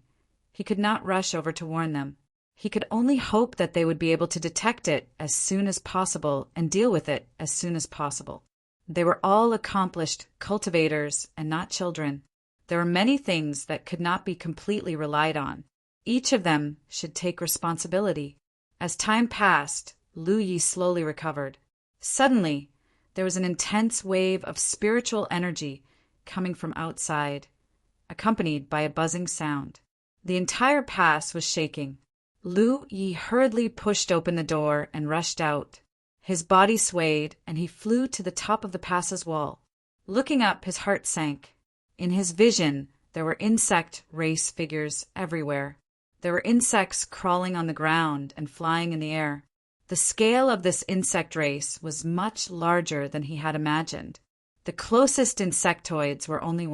he could not rush over to warn them. He could only hope that they would be able to detect it as soon as possible and deal with it as soon as possible. They were all accomplished cultivators and not children. There were many things that could not be completely relied on. Each of them should take responsibility. As time passed, Lu Yi slowly recovered. Suddenly, there was an intense wave of spiritual energy coming from outside, accompanied by a buzzing sound. The entire pass was shaking. Lu Yi hurriedly pushed open the door and rushed out. His body swayed, and he flew to the top of the pass's wall. Looking up, his heart sank. In his vision, there were insect race figures everywhere. There were insects crawling on the ground and flying in the air. The scale of this insect race was much larger than he had imagined. The closest insectoids were only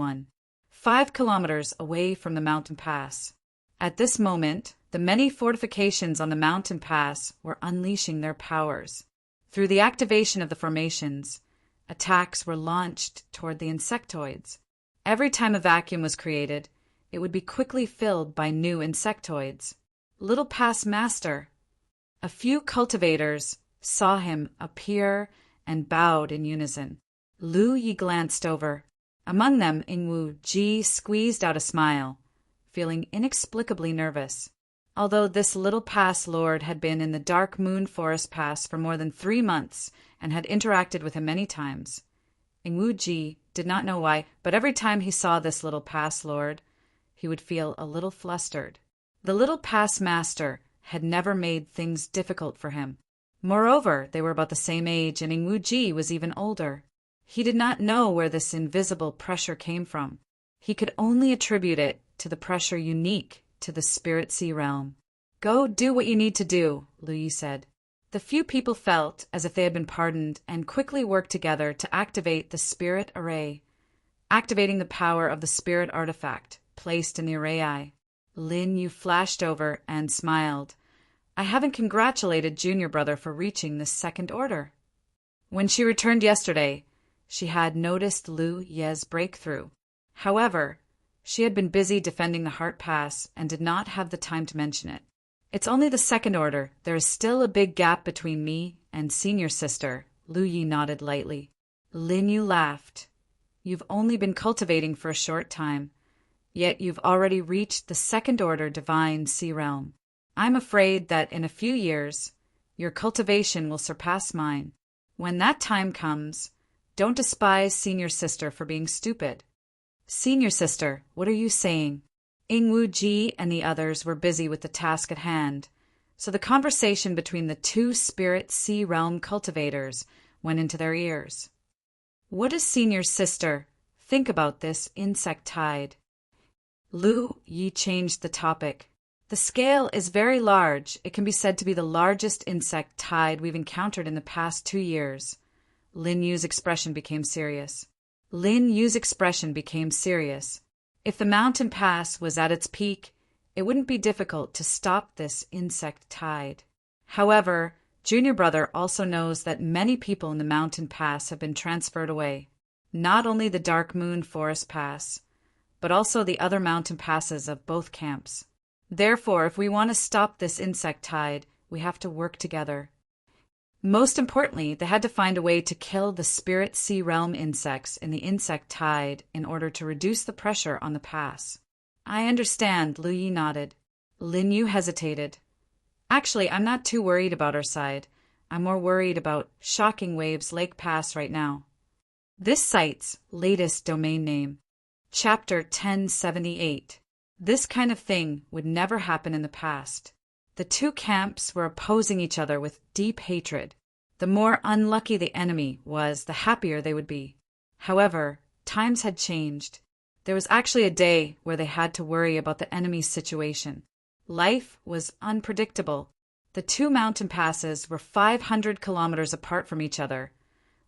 5 kilometers away from the mountain pass. At this moment, the many fortifications on the mountain pass were unleashing their powers. Through the activation of the formations, attacks were launched toward the insectoids. Every time a vacuum was created, it would be quickly filled by new insectoids. Little Pass Master. A few cultivators saw him appear and bowed in unison. Lu Yi glanced over. Among them, Ingwu Ji squeezed out a smile, feeling inexplicably nervous. Although this Little Pass Lord had been in the Dark Moon Forest Pass for more than 3 months and had interacted with him many times, Ingwu Ji did not know why, but every time he saw this Little Pass Lord, he would feel a little flustered. The Little Pass Master had never made things difficult for him. Moreover, they were about the same age, and Ingwu Ji was even older. He did not know where this invisible pressure came from. He could only attribute it to the pressure unique to the Spirit Sea realm. "Go do what you need to do," Lu Yi said. The few people felt as if they had been pardoned and quickly worked together to activate the Spirit Array, activating the power of the Spirit Artifact placed in the Array Eye. Lin Yu flashed over and smiled. "I haven't congratulated Junior Brother for reaching this second order." When she returned yesterday, she had noticed Lu Ye's breakthrough. However, she had been busy defending the Heart Pass and did not have the time to mention it. "It's only the second order. There is still a big gap between me and Senior Sister," Lu Yi nodded lightly. Lin Yu laughed. "You've only been cultivating for a short time, yet you've already reached the second order Divine Sea Realm. I'm afraid that in a few years, your cultivation will surpass mine. When that time comes, don't despise Senior Sister for being stupid." "Senior Sister, what are you saying?" Ingwu Ji and the others were busy with the task at hand, so the conversation between the 2 Spirit Sea Realm cultivators went into their ears. "What does Senior Sister think about this insect tide?" Lu Yi changed the topic. "The scale is very large. It can be said to be the largest insect tide we've encountered in the past 2 years. Lin Yu's expression became serious. If the mountain pass was at its peak, it wouldn't be difficult to stop this insect tide. However, Junior Brother also knows that many people in the mountain pass have been transferred away. Not only the Dark Moon Forest Pass, but also the other mountain passes of both camps. Therefore, if we want to stop this insect tide, we have to work together. Most importantly, they had to find a way to kill the Spirit Sea Realm insects in the insect tide in order to reduce the pressure on the pass." "I understand," Lu Yi nodded. Lin Yu hesitated. "Actually, I'm not too worried about our side. I'm more worried about Shocking Waves Lake Pass right now." This site's latest domain name. Chapter 1078. This kind of thing would never happen in the past. The 2 camps were opposing each other with deep hatred. The more unlucky the enemy was, the happier they would be. However, times had changed. There was actually a day where they had to worry about the enemy's situation. Life was unpredictable. The 2 mountain passes were 500 kilometers apart from each other,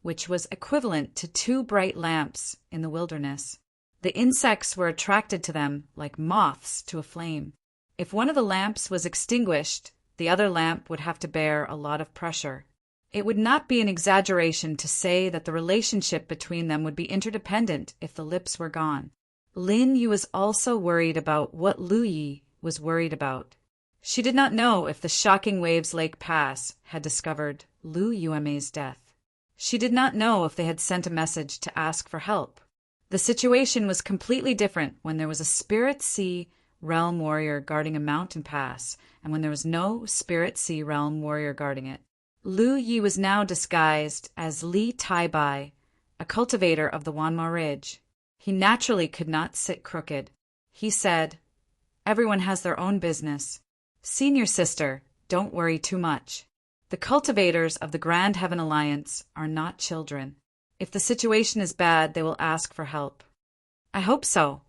which was equivalent to 2 bright lamps in the wilderness. The insects were attracted to them like moths to a flame. If one of the lamps was extinguished, the other lamp would have to bear a lot of pressure. It would not be an exaggeration to say that the relationship between them would be interdependent if the lips were gone. Lin Yu was also worried about what Lu Yi was worried about. She did not know if the Shocking Waves Lake Pass had discovered Lu Yueme's death. She did not know if they had sent a message to ask for help. The situation was completely different when there was a Spirit Sea Realm warrior guarding a mountain pass, and when there was no Spirit Sea Realm warrior guarding it. Lu Yi was now disguised as Li Tai-bai, a cultivator of the Wanma Ridge. He naturally could not sit crooked. He said, "Everyone has their own business. Senior Sister, don't worry too much. The cultivators of the Grand Heaven Alliance are not children. If the situation is bad, they will ask for help." "I hope so."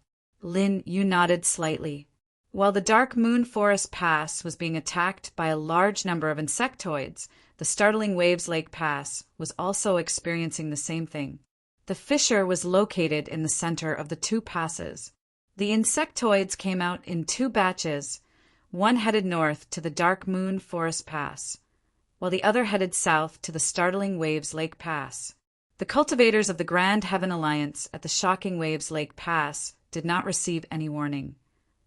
Lin Yu nodded slightly. While the Dark Moon Forest Pass was being attacked by a large number of insectoids, the Startling Waves Lake Pass was also experiencing the same thing. The fissure was located in the center of the two passes. The insectoids came out in two batches, one headed north to the Dark Moon Forest Pass, while the other headed south to the Startling Waves Lake Pass. The cultivators of the Grand Heaven Alliance at the Shocking Waves Lake Pass did not receive any warning,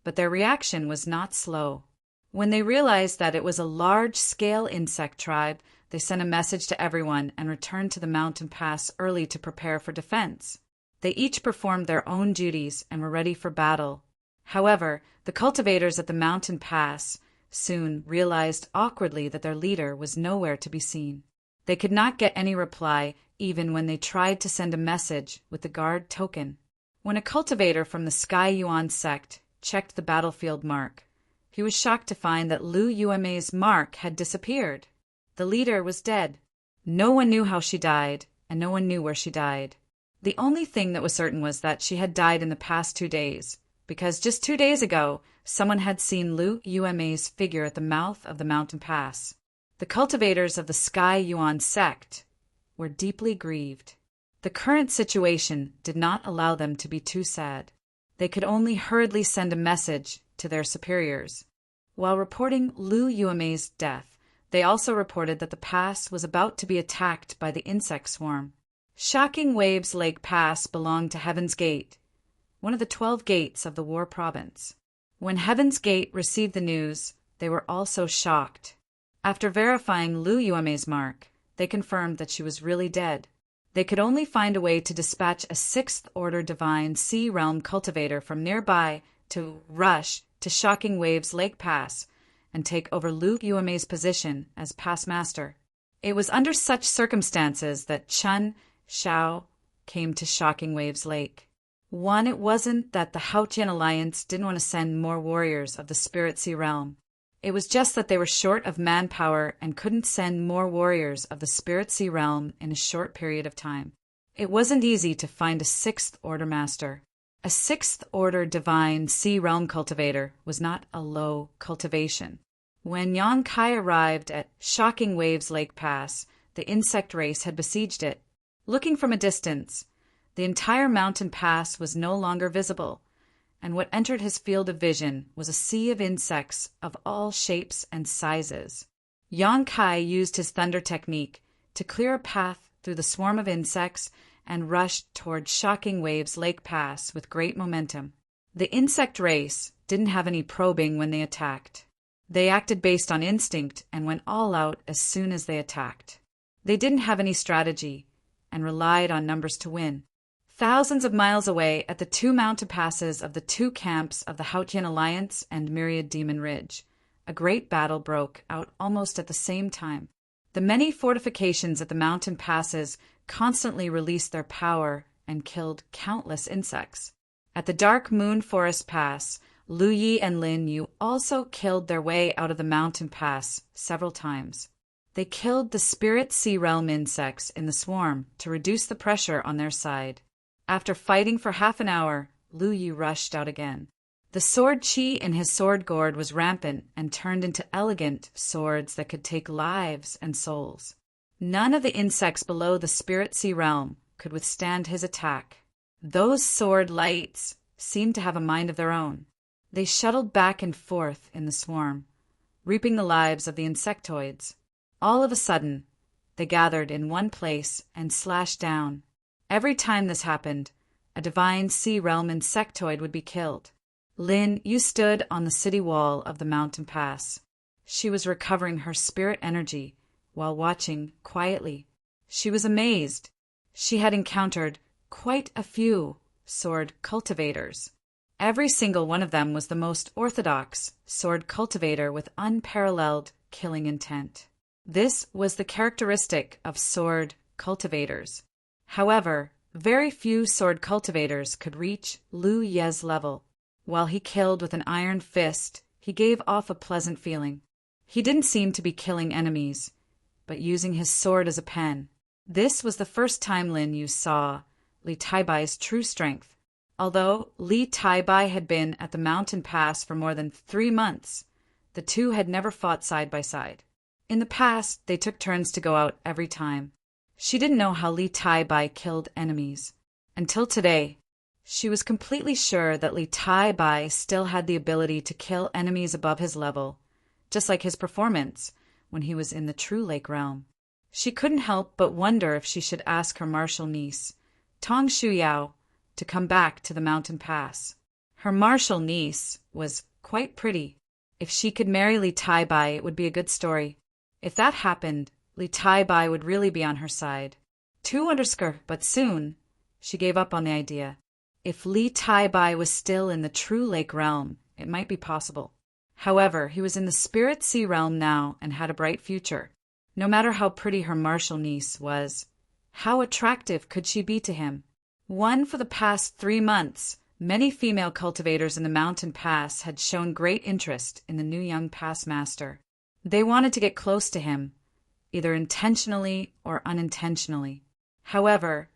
but their reaction was not slow. When they realized that it was a large-scale insect tribe, they sent a message to everyone and returned to the mountain pass early to prepare for defense. They each performed their own duties and were ready for battle. However, the cultivators at the mountain pass soon realized awkwardly that their leader was nowhere to be seen. They could not get any reply even when they tried to send a message with the guard token. When a cultivator from the Sky Yuan sect checked the battlefield mark, he was shocked to find that Lu Yuemei's mark had disappeared. The leader was dead. No one knew how she died, and no one knew where she died. The only thing that was certain was that she had died in the past 2 days, because just 2 days ago, someone had seen Lu Yuemei's figure at the mouth of the mountain pass. The cultivators of the Sky Yuan sect were deeply grieved. The current situation did not allow them to be too sad. They could only hurriedly send a message to their superiors. While reporting Lu Yuemei's death, they also reported that the pass was about to be attacked by the insect swarm. Shocking Waves Lake Pass belonged to Heaven's Gate, one of the 12 gates of the War Province. When Heaven's Gate received the news, they were also shocked. After verifying Lu Yuemei's mark, they confirmed that she was really dead. They could only find a way to dispatch a 6th-order Divine Sea Realm cultivator from nearby to rush to Shocking Waves Lake Pass and take over Lu Yuemei's position as Pass Master. It was under such circumstances that Chun Xiao came to Shocking Waves Lake. One, it wasn't that the Haotian Alliance didn't want to send more warriors of the Spirit Sea Realm. It was just that they were short of manpower and couldn't send more warriors of the Spirit Sea Realm in a short period of time. It wasn't easy to find a 6th-order master. A 6th-order Divine Sea Realm cultivator was not a low cultivation. When Yang Kai arrived at Shocking Waves Lake Pass, the insect race had besieged it. Looking from a distance, the entire mountain pass was no longer visible, and what entered his field of vision was a sea of insects of all shapes and sizes. Yang Kai used his thunder technique to clear a path through the swarm of insects and rushed toward Shocking Waves Lake Pass with great momentum. The insect race didn't have any probing when they attacked. They acted based on instinct and went all out as soon as they attacked. They didn't have any strategy and relied on numbers to win. Thousands of miles away at the 2 mountain passes of the 2 camps of the Haotian Alliance and Myriad Demon Ridge, a great battle broke out almost at the same time. The many fortifications at the mountain passes constantly released their power and killed countless insects. At the Dark Moon Forest Pass, Lu Yi and Lin Yu also killed their way out of the mountain pass several times. They killed the Spirit Sea Realm insects in the swarm to reduce the pressure on their side. After fighting for half an hour, Lu Yi rushed out again. The sword chi in his sword gourd was rampant and turned into elegant swords that could take lives and souls. None of the insects below the Spirit Sea Realm could withstand his attack. Those sword lights seemed to have a mind of their own. They shuttled back and forth in the swarm, reaping the lives of the insectoids. All of a sudden, they gathered in one place and slashed down. Every time this happened, a Divine Sea Realm insectoid would be killed. Lin Yu stood on the city wall of the mountain pass. She was recovering her spirit energy while watching quietly. She was amazed. She had encountered quite a few sword cultivators. Every single one of them was the most orthodox sword cultivator with unparalleled killing intent. This was the characteristic of sword cultivators. However, very few sword cultivators could reach Lu Ye's level. While he killed with an iron fist, he gave off a pleasant feeling. He didn't seem to be killing enemies, but using his sword as a pen. This was the first time Lin Yu saw Li Taibai's true strength. Although Li Taibai had been at the mountain pass for more than 3 months, the two had never fought side by side. In the past, they took turns to go out every time. She didn't know how Li Tai-bai killed enemies. Until today, she was completely sure that Li Tai-bai still had the ability to kill enemies above his level, just like his performance when he was in the True Lake realm. She couldn't help but wonder if she should ask her martial niece, Tong Shuyao, to come back to the mountain pass. Her martial niece was quite pretty. If she could marry Li Tai-bai, it would be a good story. If that happened, Li Tai-bai would really be on her side. But soon, she gave up on the idea. If Li Tai-bai was still in the True Lake realm, it might be possible. However, he was in the Spirit Sea realm now and had a bright future. No matter how pretty her martial niece was, how attractive could she be to him? For the past 3 months, many female cultivators in the mountain pass had shown great interest in the new young pass master. They wanted to get close to him, either intentionally or unintentionally. However,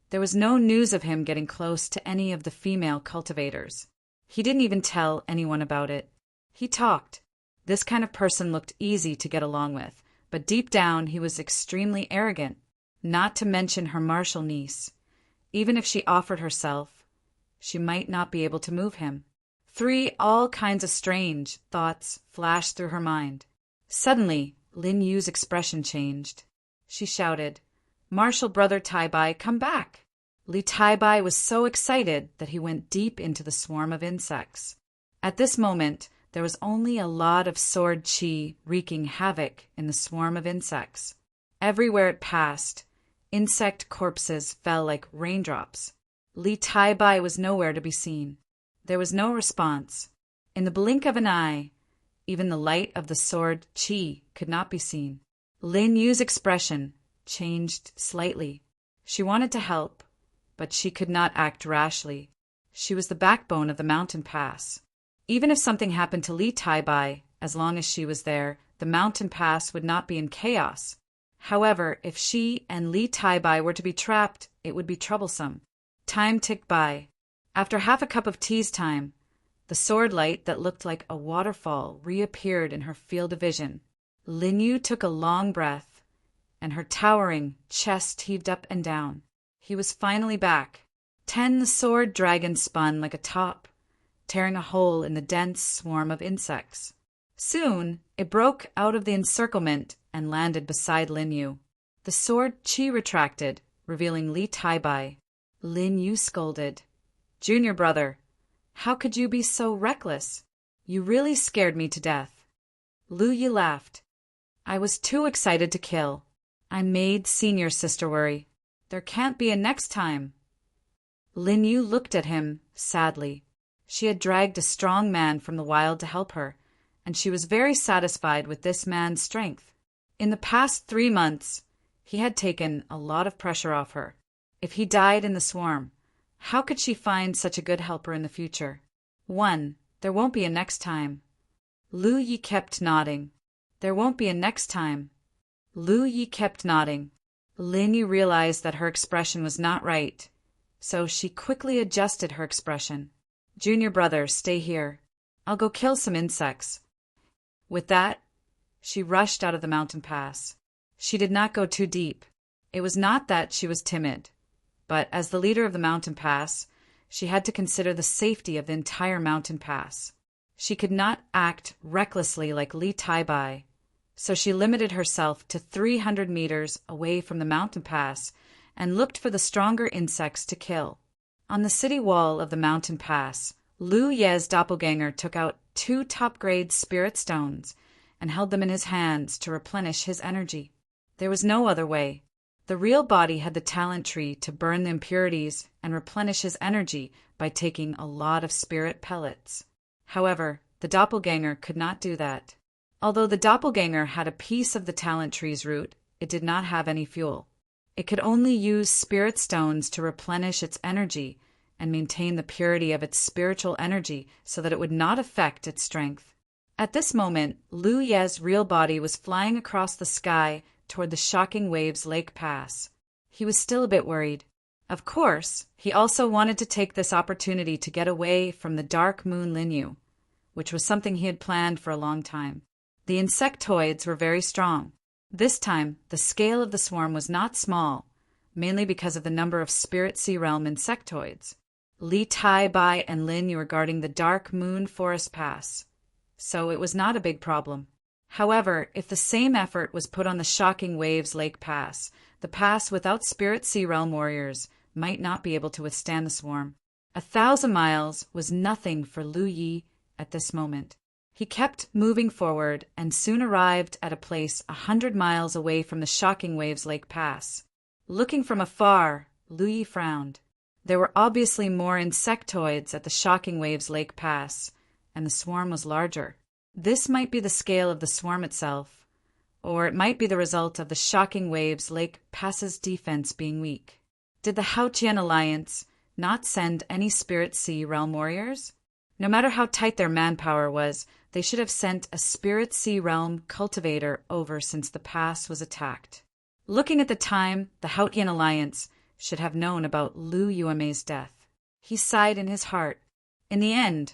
there was no news of him getting close to any of the female cultivators. He didn't even tell anyone about it. He talked. This kind of person looked easy to get along with, but deep down he was extremely arrogant, not to mention her martial niece. Even if she offered herself, she might not be able to move him. All kinds of strange thoughts flashed through her mind. Suddenly, Lin Yu's expression changed. She shouted, "Martial brother Tai-bai, come back!" Li Tai-bai was so excited that he went deep into the swarm of insects. At this moment, there was only a lot of sword qi wreaking havoc in the swarm of insects. Everywhere it passed, insect corpses fell like raindrops. Li Tai-bai was nowhere to be seen. There was no response. In the blink of an eye, even the light of the sword qi could not be seen. Lin Yu's expression changed slightly. She wanted to help, but she could not act rashly. She was the backbone of the mountain pass. Even if something happened to Li Tai-bai, as long as she was there, the mountain pass would not be in chaos. However, if she and Li Tai-bai were to be trapped, it would be troublesome. Time ticked by. After half a cup of tea's time, the sword light that looked like a waterfall reappeared in her field of vision. Lin Yu took a long breath, and her towering chest heaved up and down. He was finally back. The sword dragon spun like a top, tearing a hole in the dense swarm of insects. Soon, it broke out of the encirclement and landed beside Lin Yu. The sword qi retracted, revealing Li Tai-bai. Lin Yu scolded, "Junior brother, how could you be so reckless? You really scared me to death." Lu Yi laughed. "I was too excited to kill. I made senior sister worry. There can't be a next time." Lin Yu looked at him sadly. She had dragged a strong man from the wild to help her, and she was very satisfied with this man's strength. In the past 3 months, he had taken a lot of pressure off her. If he died in the swarm, how could she find such a good helper in the future? There won't be a next time. Lu Yi kept nodding. There won't be a next time. Lu Yi kept nodding. Lin Yu realized that her expression was not right, so she quickly adjusted her expression. "Junior brother, stay here. I'll go kill some insects." With that, she rushed out of the mountain pass. She did not go too deep. It was not that she was timid, but as the leader of the mountain pass, she had to consider the safety of the entire mountain pass. She could not act recklessly like Li Tai-bai, so she limited herself to 300 meters away from the mountain pass and looked for the stronger insects to kill. On the city wall of the mountain pass, Lu Ye's doppelganger took out 2 top-grade spirit stones and held them in his hands to replenish his energy. There was no other way. The real body had the talent tree to burn the impurities and replenish his energy by taking a lot of spirit pellets. However, the doppelganger could not do that. Although the doppelganger had a piece of the talent tree's root, it did not have any fuel. It could only use spirit stones to replenish its energy and maintain the purity of its spiritual energy so that it would not affect its strength. At this moment, Lu Ye's real body was flying across the sky toward the Shocking Waves Lake Pass. He was still a bit worried. Of course, he also wanted to take this opportunity to get away from the Dark Moon Lin Yu, which was something he had planned for a long time. The insectoids were very strong. This time, the scale of the swarm was not small, mainly because of the number of Spirit Sea Realm insectoids. Li Tai, Bai, and Lin were guarding the Dark Moon Forest Pass, so it was not a big problem. However, if the same effort was put on the Shocking Waves Lake Pass, the pass without Spirit Sea Realm warriors might not be able to withstand the swarm. 1,000 miles was nothing for Lu Yi at this moment. He kept moving forward and soon arrived at a place 100 miles away from the Shocking Waves Lake Pass. Looking from afar, Lu Yi frowned. There were obviously more insectoids at the Shocking Waves Lake Pass, and the swarm was larger. This might be the scale of the swarm itself, or it might be the result of the Shocking Waves Lake Pass's defense being weak. Did the Haotian Alliance not send any Spirit Sea Realm warriors? No matter how tight their manpower was, they should have sent a Spirit Sea Realm cultivator over since the pass was attacked. Looking at the time, the Haotian Alliance should have known about Lu Yueme's death. He sighed in his heart. In the end,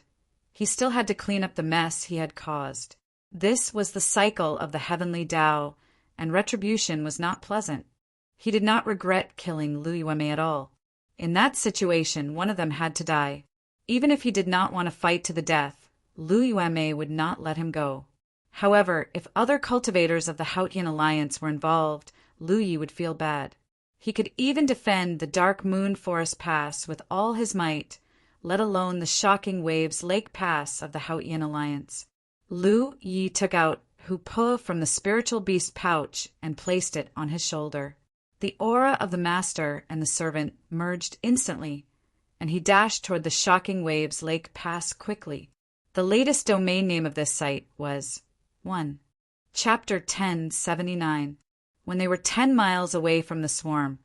he still had to clean up the mess he had caused. This was the cycle of the heavenly Tao, and retribution was not pleasant. He did not regret killing Lu Yueme at all. In that situation, one of them had to die. Even if he did not want to fight to the death, Lu Yueme would not let him go. However, if other cultivators of the Haotian Alliance were involved, Lu Yi would feel bad. He could even defend the Dark Moon Forest Pass with all his might, let alone the Shocking Waves Lake Pass of the Haotian Alliance. Lu Yi took out Hu Po from the spiritual beast pouch and placed it on his shoulder. The aura of the master and the servant merged instantly, and he dashed toward the Shocking Waves Lake Pass quickly. The latest domain name of this site was 1. Chapter 1079. When they were 10 miles away from the swarm,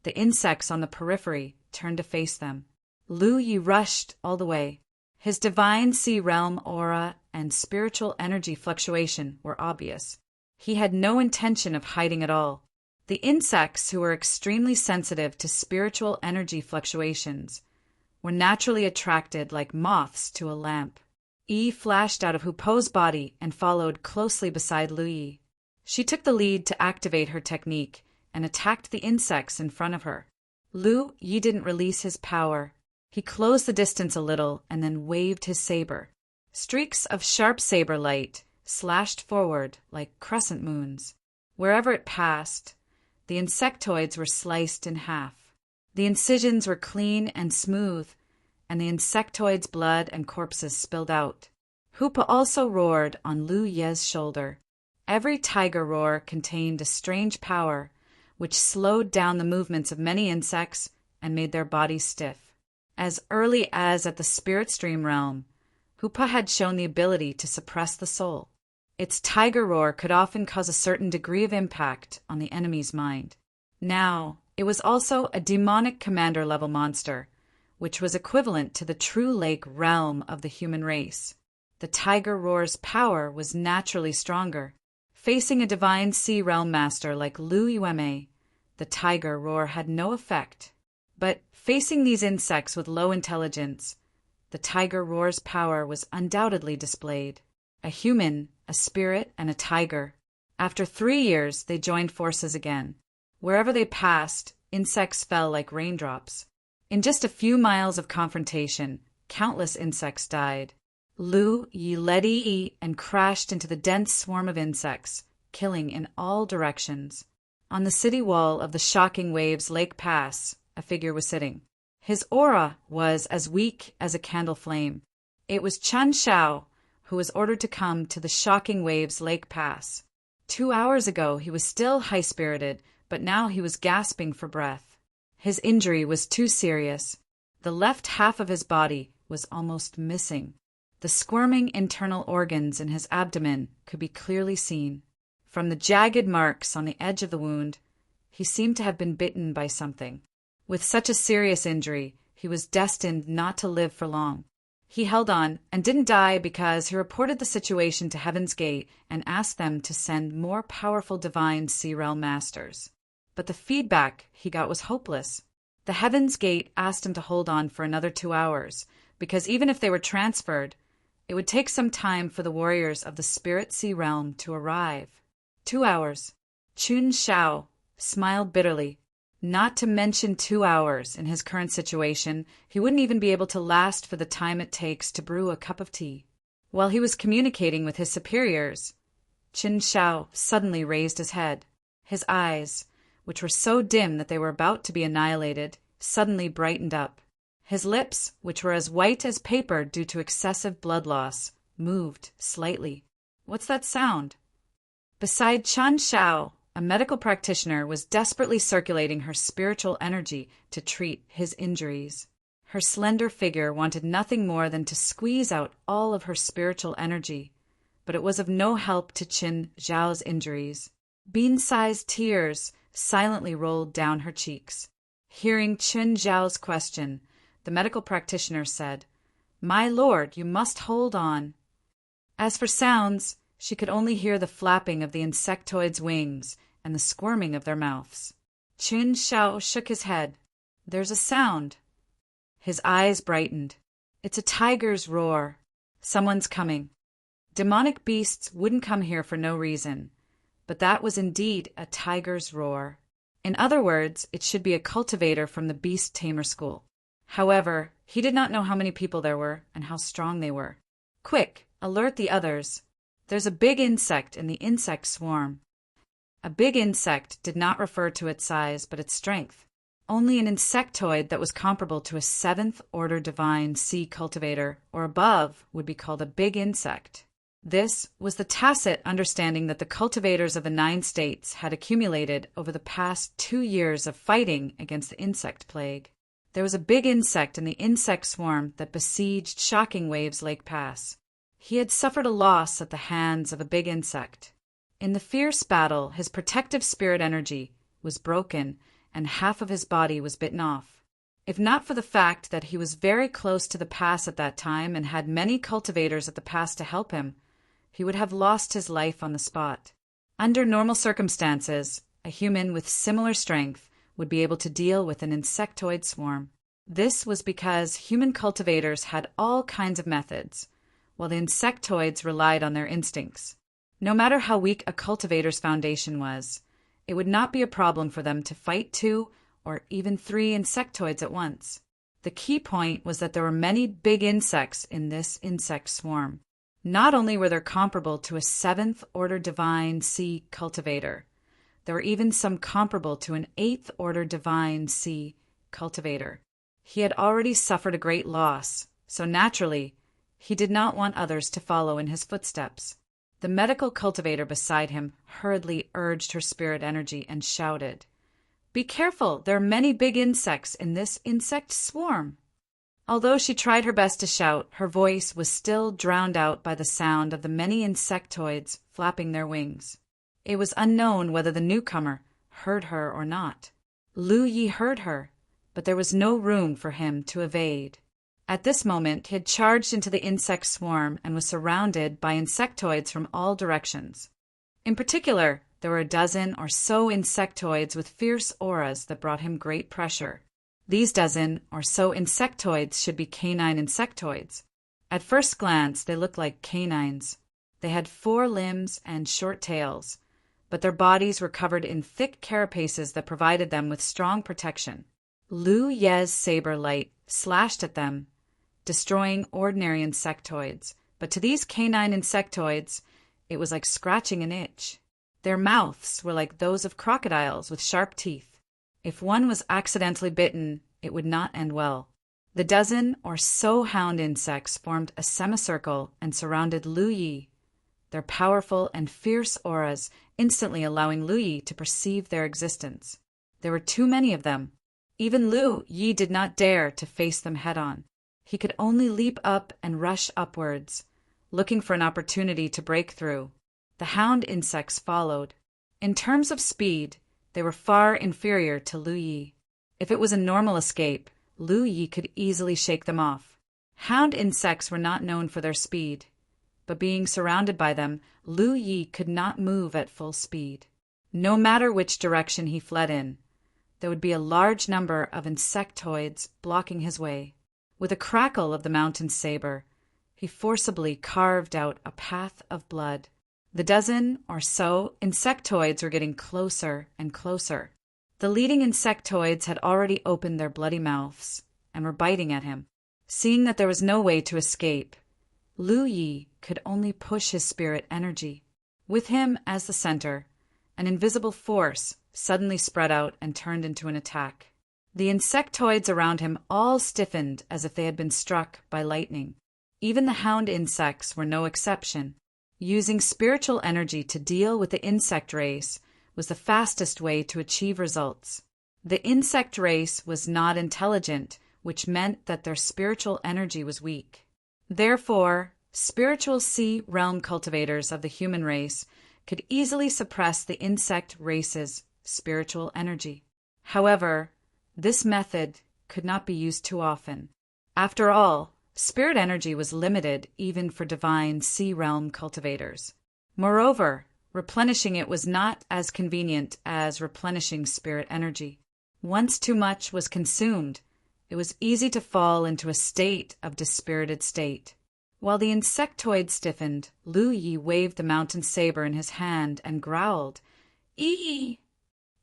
the insects on the periphery turned to face them. Lu Yi rushed all the way. His divine sea realm aura and spiritual energy fluctuation were obvious. He had no intention of hiding at all. The insects, who were extremely sensitive to spiritual energy fluctuations, were naturally attracted like moths to a lamp. Yi flashed out of Hu Po's body and followed closely beside Lu Yi. She took the lead to activate her technique and attacked the insects in front of her. Lu Yi didn't release his power. He closed the distance a little and then waved his saber. Streaks of sharp saber light slashed forward like crescent moons. Wherever it passed, the insectoids were sliced in half. The incisions were clean and smooth, and the insectoids' blood and corpses spilled out. Hupa also roared on Lu Ye's shoulder. Every tiger roar contained a strange power, which slowed down the movements of many insects and made their bodies stiff. As early as at the Spirit Stream realm, Hupa had shown the ability to suppress the soul. Its tiger roar could often cause a certain degree of impact on the enemy's mind. Now, it was also a demonic commander-level monster, which was equivalent to the true lake realm of the human race. The tiger roar's power was naturally stronger. Facing a divine sea realm master like Lu Yueme, the tiger roar had no effect. But facing these insects with low intelligence, the tiger roar's power was undoubtedly displayed. A human, a spirit, and a tiger. After 3 years, they joined forces again. Wherever they passed, insects fell like raindrops. In just a few miles of confrontation, countless insects died. Lu Yi led Yi and crashed into the dense swarm of insects, killing in all directions. On the city wall of the Shocking Waves Lake Pass, a figure was sitting. His aura was as weak as a candle flame. It was Chen Shao, who was ordered to come to the Shocking Waves Lake Pass. 2 hours ago he was still high-spirited, but now he was gasping for breath. His injury was too serious. The left half of his body was almost missing. The squirming internal organs in his abdomen could be clearly seen. From the jagged marks on the edge of the wound, he seemed to have been bitten by something. With such a serious injury, he was destined not to live for long. He held on and didn't die because he reported the situation to Heaven's Gate and asked them to send more powerful divine Sea Realm masters. But the feedback he got was hopeless. The Heaven's Gate asked him to hold on for another 2 hours, because even if they were transferred, it would take some time for the warriors of the Spirit Sea Realm to arrive. 2 hours. Chun Shao smiled bitterly. Not to mention 2 hours in his current situation, he wouldn't even be able to last for the time it takes to brew a cup of tea. While he was communicating with his superiors, Chun Shao suddenly raised his head. His eyes, which were so dim that they were about to be annihilated, suddenly brightened up. His lips, which were as white as paper due to excessive blood loss, moved slightly. What's that sound? Beside Chun Shao, a medical practitioner was desperately circulating her spiritual energy to treat his injuries. Her slender figure wanted nothing more than to squeeze out all of her spiritual energy, but it was of no help to Chun Shao's injuries. Bean-sized tears silently rolled down her cheeks. Hearing Chun Shao's question, the medical practitioner said, "My lord, you must hold on." As for sounds, she could only hear the flapping of the insectoids' wings and the squirming of their mouths. Chun Shao shook his head. "There's a sound." His eyes brightened. "It's a tiger's roar. Someone's coming." Demonic beasts wouldn't come here for no reason, but that was indeed a tiger's roar. In other words, it should be a cultivator from the beast tamer school. However, he did not know how many people there were and how strong they were. "Quick, alert the others. There's a big insect in the insect swarm." A big insect did not refer to its size, but its strength. Only an insectoid that was comparable to a 7th-order divine sea cultivator or above would be called a big insect. This was the tacit understanding that the cultivators of the 9 states had accumulated over the past 2 years of fighting against the insect plague. There was a big insect in the insect swarm that besieged Shocking Waves Lake Pass. He had suffered a loss at the hands of a big insect. In the fierce battle, his protective spirit energy was broken and half of his body was bitten off. If not for the fact that he was very close to the pass at that time and had many cultivators at the pass to help him, he would have lost his life on the spot. Under normal circumstances, a human with similar strength would be able to deal with an insectoid swarm. This was because human cultivators had all kinds of methods, while the insectoids relied on their instincts. No matter how weak a cultivator's foundation was, it would not be a problem for them to fight 2 or even 3 insectoids at once. The key point was that there were many big insects in this insect swarm. Not only were there comparable to a 7th-order divine sea cultivator, there were even some comparable to an 8th-order divine sea cultivator. He had already suffered a great loss, so naturally, he did not want others to follow in his footsteps. The medical cultivator beside him hurriedly urged her spirit energy and shouted, "Be careful, there are many big insects in this insect swarm." Although she tried her best to shout, her voice was still drowned out by the sound of the many insectoids flapping their wings. It was unknown whether the newcomer heard her or not. Lu Yi heard her, but there was no room for him to evade. At this moment, he had charged into the insect swarm and was surrounded by insectoids from all directions. In particular, there were a dozen or so insectoids with fierce auras that brought him great pressure. These dozen or so insectoids should be canine insectoids. At first glance, they looked like canines. They had 4 limbs and short tails, but their bodies were covered in thick carapaces that provided them with strong protection. Lu Ye's saber light slashed at them, destroying ordinary insectoids, but to these canine insectoids, it was like scratching an itch. Their mouths were like those of crocodiles with sharp teeth. If one was accidentally bitten, it would not end well. The dozen or so hound insects formed a semicircle and surrounded Lu Yi, their powerful and fierce auras instantly allowing Lu Yi to perceive their existence. There were too many of them. Even Lu Yi did not dare to face them head-on. He could only leap up and rush upwards, looking for an opportunity to break through. The hound insects followed. In terms of speed, they were far inferior to Lu Yi. If it was a normal escape, Lu Yi could easily shake them off. Hound insects were not known for their speed, but being surrounded by them, Lu Yi could not move at full speed. No matter which direction he fled in, there would be a large number of insectoids blocking his way. With a crackle of the mountain saber, he forcibly carved out a path of blood. The dozen or so insectoids were getting closer and closer. The leading insectoids had already opened their bloody mouths and were biting at him. Seeing that there was no way to escape, Lu Yi could only push his spirit energy. With him as the center, an invisible force suddenly spread out and turned into an attack. The insectoids around him all stiffened as if they had been struck by lightning. Even the hound insects were no exception. Using spiritual energy to deal with the insect race was the fastest way to achieve results. The insect race was not intelligent, which meant that their spiritual energy was weak. Therefore, spiritual sea realm cultivators of the human race could easily suppress the insect race's spiritual energy. However, this method could not be used too often. After all, spirit energy was limited even for divine sea realm cultivators. Moreover, replenishing it was not as convenient as replenishing spirit energy. Once too much was consumed, it was easy to fall into a state of dispirited state. While the insectoid stiffened, Lu Yi waved the mountain saber in his hand and growled, "Ee!"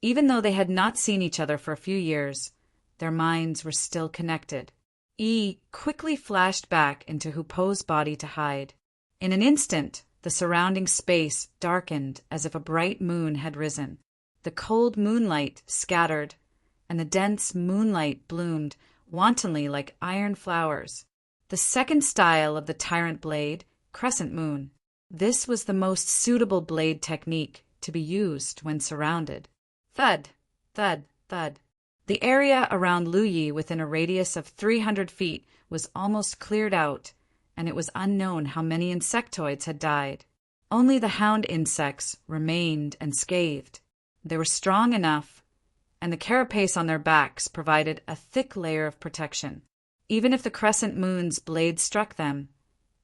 Even though they had not seen each other for a few years, their minds were still connected. Yi quickly flashed back into Hupo's body to hide. In an instant, the surrounding space darkened as if a bright moon had risen. The cold moonlight scattered, and the dense moonlight bloomed wantonly like iron flowers. The second style of the tyrant blade, crescent moon. This was the most suitable blade technique to be used when surrounded. Thud, thud, thud. The area around Lu Yi within a radius of 300 feet was almost cleared out, and it was unknown how many insectoids had died. Only the hound insects remained unscathed. They were strong enough, and the carapace on their backs provided a thick layer of protection. Even if the crescent moon's blade struck them,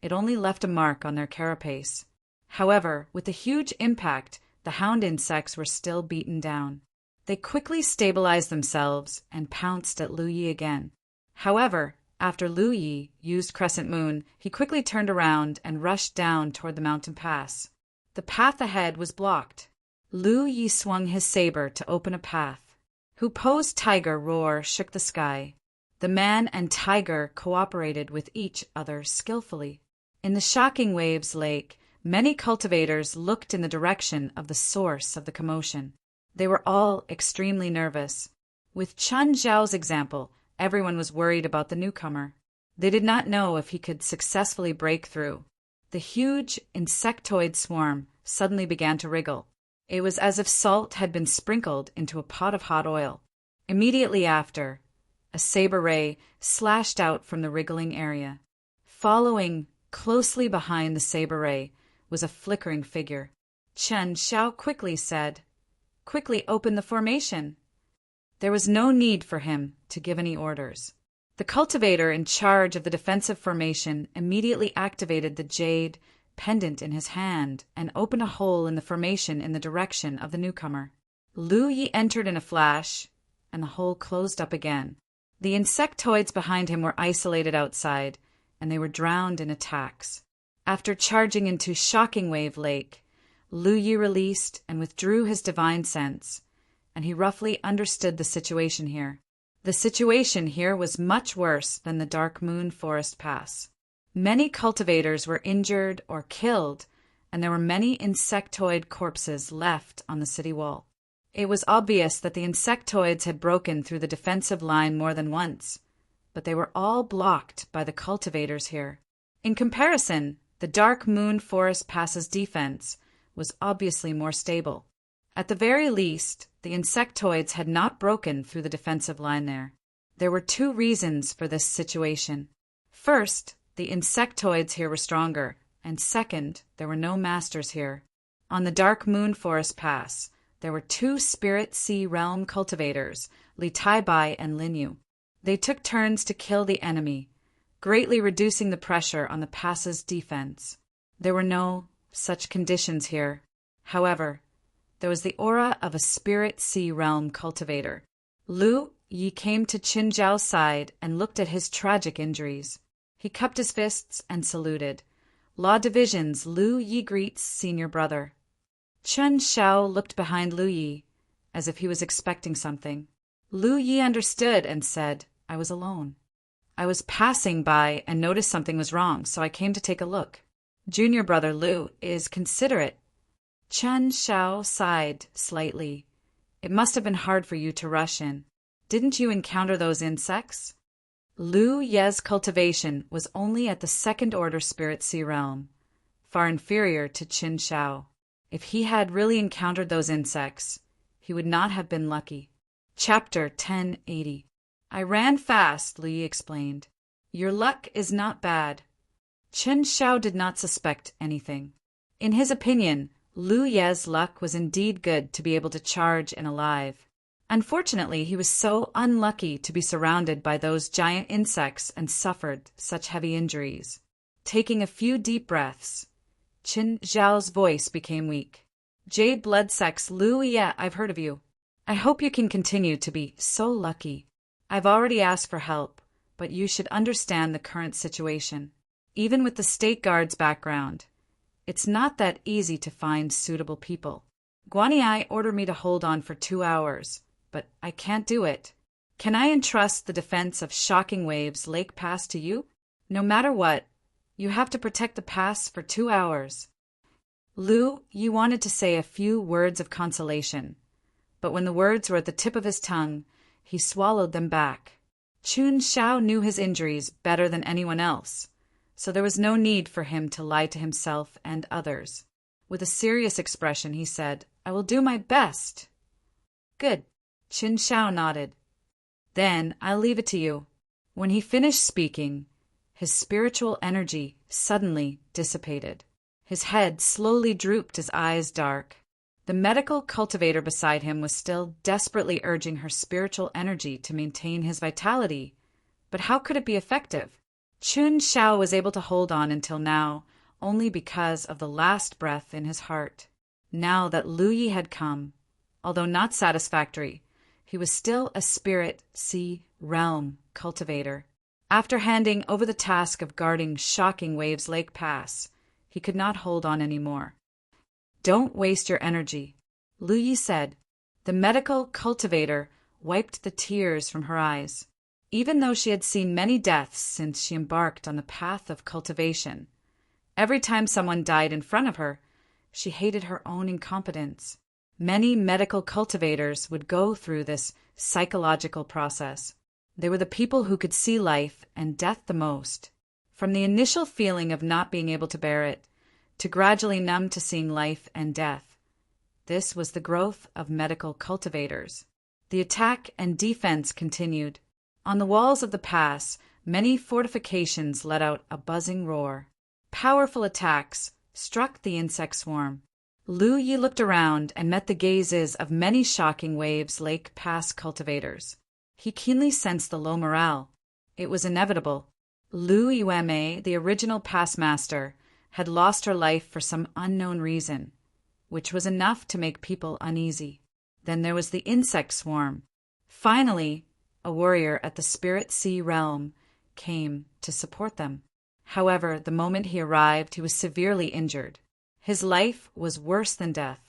it only left a mark on their carapace. However, with the huge impact, the hound insects were still beaten down. They quickly stabilized themselves and pounced at Lu Yi again. However, after Lu Yi used Crescent Moon, he quickly turned around and rushed down toward the mountain pass. The path ahead was blocked. Lu Yi swung his saber to open a path. Hupo's tiger roar shook the sky. The man and tiger cooperated with each other skillfully. In the Shocking Waves Lake, many cultivators looked in the direction of the source of the commotion. They were all extremely nervous. With Chun Zhao's example, everyone was worried about the newcomer. They did not know if he could successfully break through. The huge insectoid swarm suddenly began to wriggle. It was as if salt had been sprinkled into a pot of hot oil. Immediately after, a saber ray slashed out from the wriggling area. Following closely behind the saber ray was a flickering figure. Chen Xiao quickly said, "Quickly open the formation." There was no need for him to give any orders. The cultivator in charge of the defensive formation immediately activated the jade pendant in his hand and opened a hole in the formation in the direction of the newcomer. Lu Yi entered in a flash, and the hole closed up again. The insectoids behind him were isolated outside, and they were drowned in attacks. After charging into Shocking Wave Lake, Lu Yi released and withdrew his divine sense, and he roughly understood the situation here. The situation here was much worse than the Dark Moon Forest Pass. Many cultivators were injured or killed, and there were many insectoid corpses left on the city wall. It was obvious that the insectoids had broken through the defensive line more than once, but they were all blocked by the cultivators here. In comparison, the Dark Moon Forest Pass's defense was obviously more stable. At the very least, the insectoids had not broken through the defensive line there. There were two reasons for this situation. First, the insectoids here were stronger, and second, there were no masters here. On the Dark Moon Forest Pass, there were two Spirit Sea Realm cultivators, Li Taibai and Lin Yu. They took turns to kill the enemy, greatly reducing the pressure on the pass's defense. There were no such conditions here. However, there was the aura of a Spirit Sea Realm cultivator. Lu Yi came to Qin Zhao's side and looked at his tragic injuries. He cupped his fists and saluted. Law Division's Lu Yi greets senior brother. Chen Xiao looked behind Lu Yi, as if he was expecting something. Lu Yi understood and said, I was alone. I was passing by and noticed something was wrong, so I came to take a look. Junior brother Lu is considerate. Chen Xiao sighed slightly. It must have been hard for you to rush in. Didn't you encounter those insects? Lu Ye's cultivation was only at the second-order spirit sea realm, far inferior to Qin Xiao. If he had really encountered those insects, he would not have been lucky. Chapter 1080. I ran fast, Lu Yi explained. Your luck is not bad. Qin Xiao did not suspect anything. In his opinion, Lu Ye's luck was indeed good to be able to charge in alive. Unfortunately, he was so unlucky to be surrounded by those giant insects and suffered such heavy injuries. Taking a few deep breaths, Qin Xiao's voice became weak. Jade Blood Sect's Lu Yi, I've heard of you. I hope you can continue to be so lucky. I've already asked for help, but you should understand the current situation. Even with the State Guard's background, it's not that easy to find suitable people. Guanyi ordered me to hold on for 2 hours, but I can't do it. Can I entrust the defense of Shocking Waves Lake Pass to you? No matter what, you have to protect the pass for 2 hours. Lu Yi wanted to say a few words of consolation, but when the words were at the tip of his tongue, he swallowed them back. Qin Xiao knew his injuries better than anyone else, so there was no need for him to lie to himself and others. With a serious expression, he said, I will do my best. Good. Qin Xiao nodded. Then I'll leave it to you. When he finished speaking, his spiritual energy suddenly dissipated. His head slowly drooped, his eyes dark. The medical cultivator beside him was still desperately urging her spiritual energy to maintain his vitality. But how could it be effective? Qin Xiao was able to hold on until now only because of the last breath in his heart. Now that Lu Yi had come, although not satisfactory, he was still a spirit sea realm cultivator. After handing over the task of guarding Shocking Waves Lake Pass, he could not hold on anymore. Don't waste your energy, Lu Yi said. The medical cultivator wiped the tears from her eyes. Even though she had seen many deaths since she embarked on the path of cultivation, every time someone died in front of her, she hated her own incompetence. Many medical cultivators would go through this psychological process. They were the people who could see life and death the most. From the initial feeling of not being able to bear it, to gradually numb to seeing life and death. This was the growth of medical cultivators. The attack and defense continued. On the walls of the pass, many fortifications let out a buzzing roar. Powerful attacks struck the insect swarm. Lu Yi looked around and met the gazes of many Shocking Waves Lake Pass cultivators. He keenly sensed the low morale. It was inevitable. Lu Yueme, the original pass master, had lost her life for some unknown reason, which was enough to make people uneasy. Then there was the insect swarm. Finally, a warrior at the Spirit Sea realm came to support them. However, the moment he arrived, he was severely injured. His life was worse than death.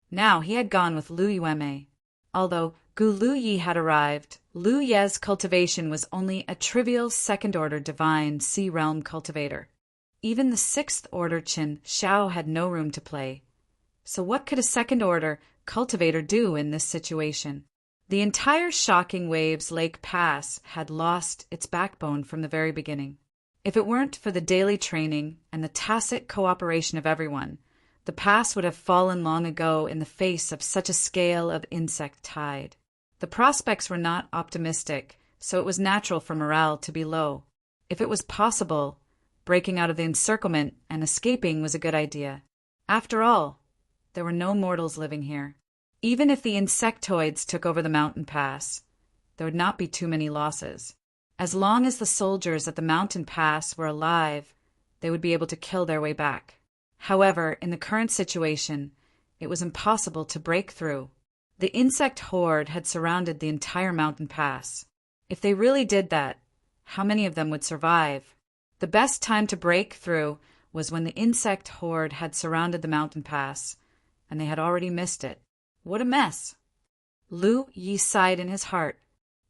Now he had gone with Lu Yueme. Although Gu Lu Yi had arrived, Lu Ye's cultivation was only a trivial second-order divine sea realm cultivator. Even the sixth-order Qin Xiao had no room to play. So what could a second-order cultivator do in this situation? The entire Shocking Waves Lake Pass had lost its backbone from the very beginning. If it weren't for the daily training and the tacit cooperation of everyone, the pass would have fallen long ago in the face of such a scale of insect tide. The prospects were not optimistic, so it was natural for morale to be low. If it was possible, breaking out of the encirclement and escaping was a good idea. After all, there were no mortals living here. Even if the insectoids took over the mountain pass, there would not be too many losses. As long as the soldiers at the mountain pass were alive, they would be able to kill their way back. However, in the current situation, it was impossible to break through. The insect horde had surrounded the entire mountain pass. If they really did that, how many of them would survive? The best time to break through was when the insect horde had surrounded the mountain pass, and they had already missed it. What a mess! Lu Yi sighed in his heart,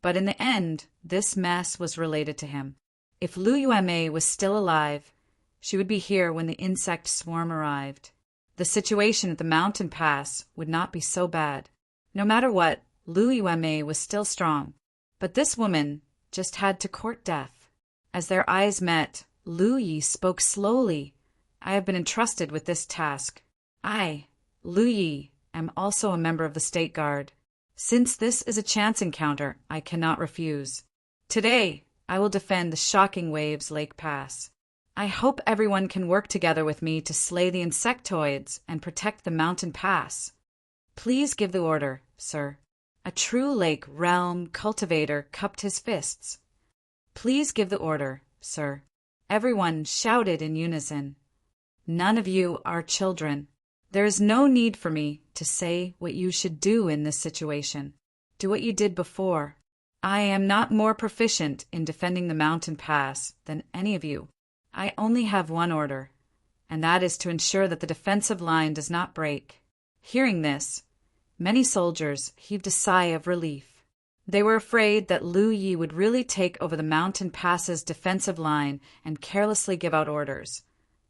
but in the end, this mess was related to him. If Lu Yuanmei was still alive, she would be here when the insect swarm arrived. The situation at the mountain pass would not be so bad. No matter what, Lu Yuanmei was still strong, but this woman just had to court death. As their eyes met, Lu Yi spoke slowly. I have been entrusted with this task. I, Lu Yi, am also a member of the State Guard. Since this is a chance encounter, I cannot refuse. Today, I will defend the Shocking Waves Lake Pass. I hope everyone can work together with me to slay the insectoids and protect the mountain pass. Please give the order, sir. A true lake realm cultivator cupped his fists. Please give the order, sir. Everyone shouted in unison. None of you are children. There is no need for me to say what you should do in this situation. Do what you did before. I am not more proficient in defending the mountain pass than any of you. I only have one order, and that is to ensure that the defensive line does not break. Hearing this, many soldiers heaved a sigh of relief. They were afraid that Lu Yi would really take over the mountain pass's defensive line and carelessly give out orders,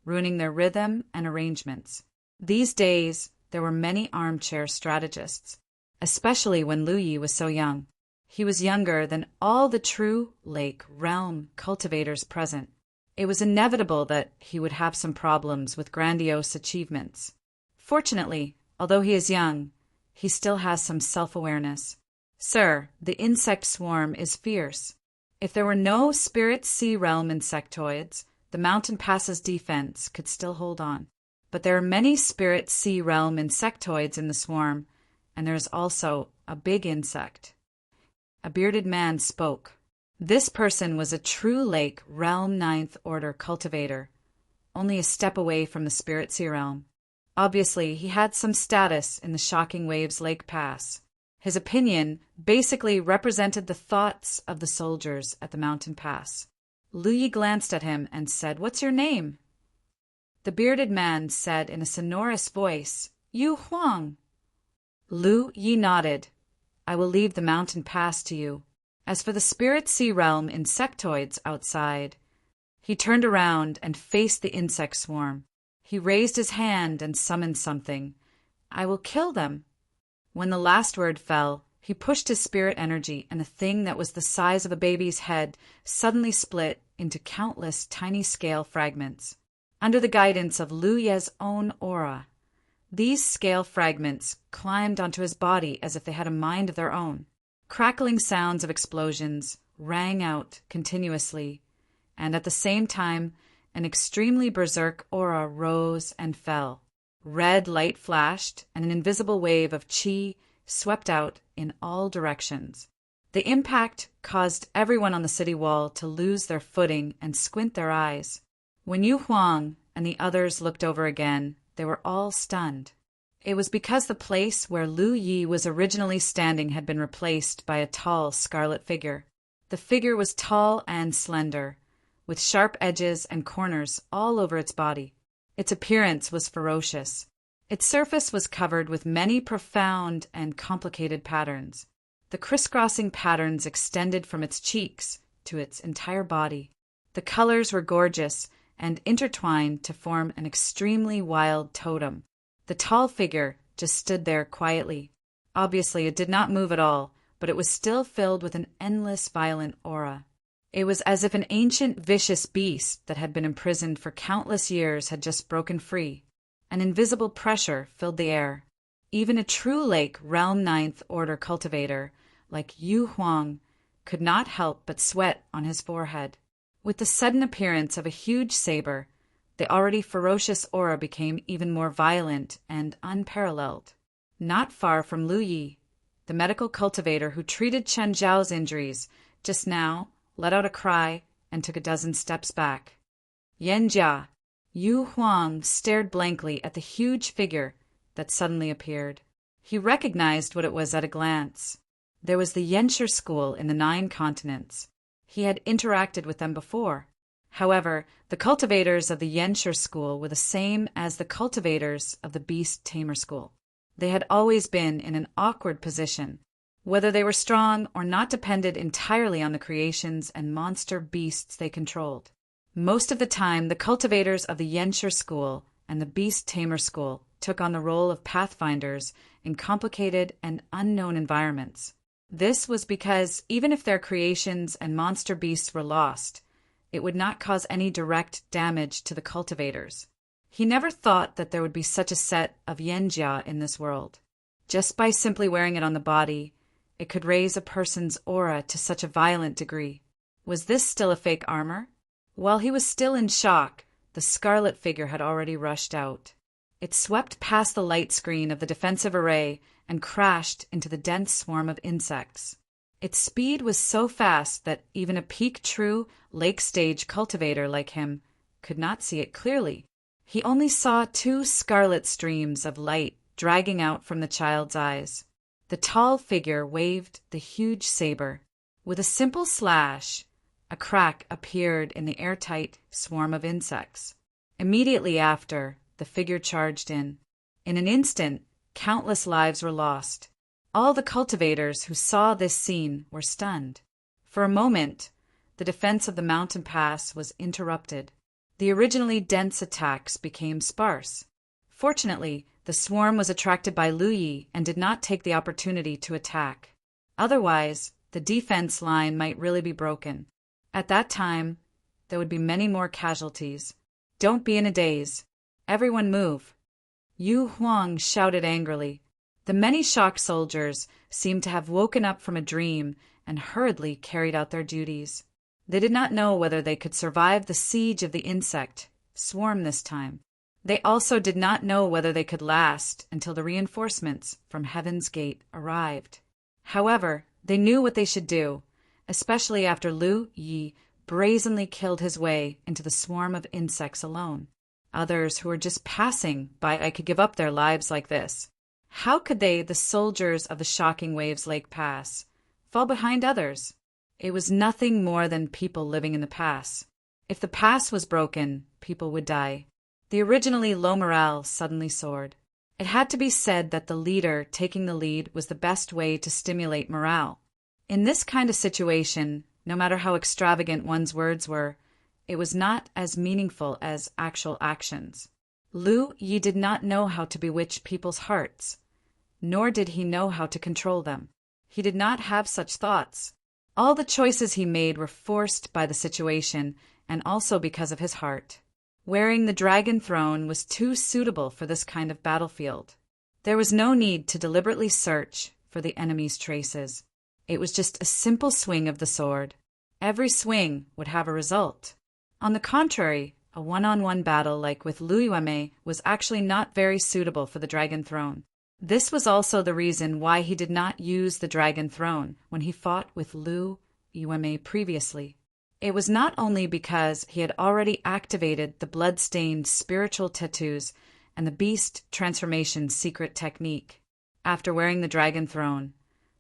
ruining their rhythm and arrangements. These days, there were many armchair strategists, especially when Lu Yi was so young. He was younger than all the true lake realm cultivators present. It was inevitable that he would have some problems with grandiose achievements. Fortunately, although he is young, he still has some self-awareness. Sir, the insect swarm is fierce. If there were no spirit sea realm insectoids, the mountain pass's defense could still hold on. But there are many spirit sea realm insectoids in the swarm, and there is also a big insect. A bearded man spoke. This person was a true lake realm 9th order cultivator, only a step away from the spirit sea realm. Obviously, he had some status in the Shocking Waves Lake Pass. His opinion basically represented the thoughts of the soldiers at the mountain pass. Lu Yi glanced at him and said, "What's your name?" The bearded man said in a sonorous voice, "Yu Huang." Lu Yi nodded. "I will leave the mountain pass to you. As for the spirit sea realm insectoids outside," he turned around and faced the insect swarm. He raised his hand and summoned something. "I will kill them." When the last word fell, he pushed his spirit energy, and a thing that was the size of a baby's head suddenly split into countless tiny scale fragments. Under the guidance of Lu Ye's own aura, these scale fragments climbed onto his body as if they had a mind of their own. Crackling sounds of explosions rang out continuously, and at the same time, an extremely berserk aura rose and fell. Red light flashed, and an invisible wave of qi swept out in all directions. The impact caused everyone on the city wall to lose their footing and squint their eyes. When Yu Huang and the others looked over again, they were all stunned. It was because the place where Lu Yi was originally standing had been replaced by a tall scarlet figure. The figure was tall and slender, with sharp edges and corners all over its body. Its appearance was ferocious. Its surface was covered with many profound and complicated patterns. The crisscrossing patterns extended from its cheeks to its entire body. The colors were gorgeous and intertwined to form an extremely wild totem. The tall figure just stood there quietly. Obviously, it did not move at all, but it was still filled with an endless violent aura. It was as if an ancient vicious beast that had been imprisoned for countless years had just broken free. An invisible pressure filled the air. Even a true lake realm 9th order cultivator like Yu Huang could not help but sweat on his forehead. With the sudden appearance of a huge saber, the already ferocious aura became even more violent and unparalleled. Not far from Lu Yi, the medical cultivator who treated Chen Zhao's injuries just now let out a cry and took a dozen steps back. Yanjia, Yu Huang stared blankly at the huge figure that suddenly appeared. He recognized what it was at a glance. There was the Yensher school in the 9 continents. He had interacted with them before. However, the cultivators of the Yenshur school were the same as the cultivators of the Beast Tamer school. They had always been in an awkward position. Whether they were strong or not depended entirely on the creations and monster beasts they controlled. Most of the time, the cultivators of the Yenshur school and the Beast Tamer school took on the role of pathfinders in complicated and unknown environments. This was because even if their creations and monster beasts were lost, it would not cause any direct damage to the cultivators. He never thought that there would be such a set of Yenjia in this world. Just by simply wearing it on the body, it could raise a person's aura to such a violent degree. Was this still a fake armor? While he was still in shock, the scarlet figure had already rushed out. It swept past the light screen of the defensive array and crashed into the dense swarm of insects. Its speed was so fast that even a peak-true lake-stage cultivator like him could not see it clearly. He only saw 2 scarlet streams of light dragging out from the child's eyes. The tall figure waved the huge saber. With a simple slash, a crack appeared in the airtight swarm of insects. Immediately after, the figure charged in. In an instant, countless lives were lost. All the cultivators who saw this scene were stunned. For a moment, the defense of the mountain pass was interrupted. The originally dense attacks became sparse. Fortunately, the swarm was attracted by Lu Yi and did not take the opportunity to attack. Otherwise, the defense line might really be broken. At that time, there would be many more casualties. Don't be in a daze. Everyone move. Yu Huang shouted angrily. The many shocked soldiers seemed to have woken up from a dream and hurriedly carried out their duties. They did not know whether they could survive the siege of the insect swarm this time. They also did not know whether they could last until the reinforcements from Heaven's Gate arrived. However, they knew what they should do, especially after Lu Yi brazenly killed his way into the swarm of insects alone. Others who were just passing by could give up their lives like this. How could they, the soldiers of the Shocking Waves Lake Pass, fall behind others? It was nothing more than people living in the pass. If the pass was broken, people would die. The originally low morale suddenly soared. It had to be said that the leader taking the lead was the best way to stimulate morale. In this kind of situation, no matter how extravagant one's words were, it was not as meaningful as actual actions. Lu Yi did not know how to bewitch people's hearts, nor did he know how to control them. He did not have such thoughts. All the choices he made were forced by the situation and also because of his heart. Wearing the dragon throne was too suitable for this kind of battlefield. There was no need to deliberately search for the enemy's traces. It was just a simple swing of the sword. Every swing would have a result. On the contrary, a one-on-one battle like with Lu Yueme was actually not very suitable for the dragon throne. This was also the reason why he did not use the dragon throne when he fought with Lu Yueme previously. It was not only because he had already activated the blood-stained spiritual tattoos and the beast transformation secret technique. After wearing the dragon throne,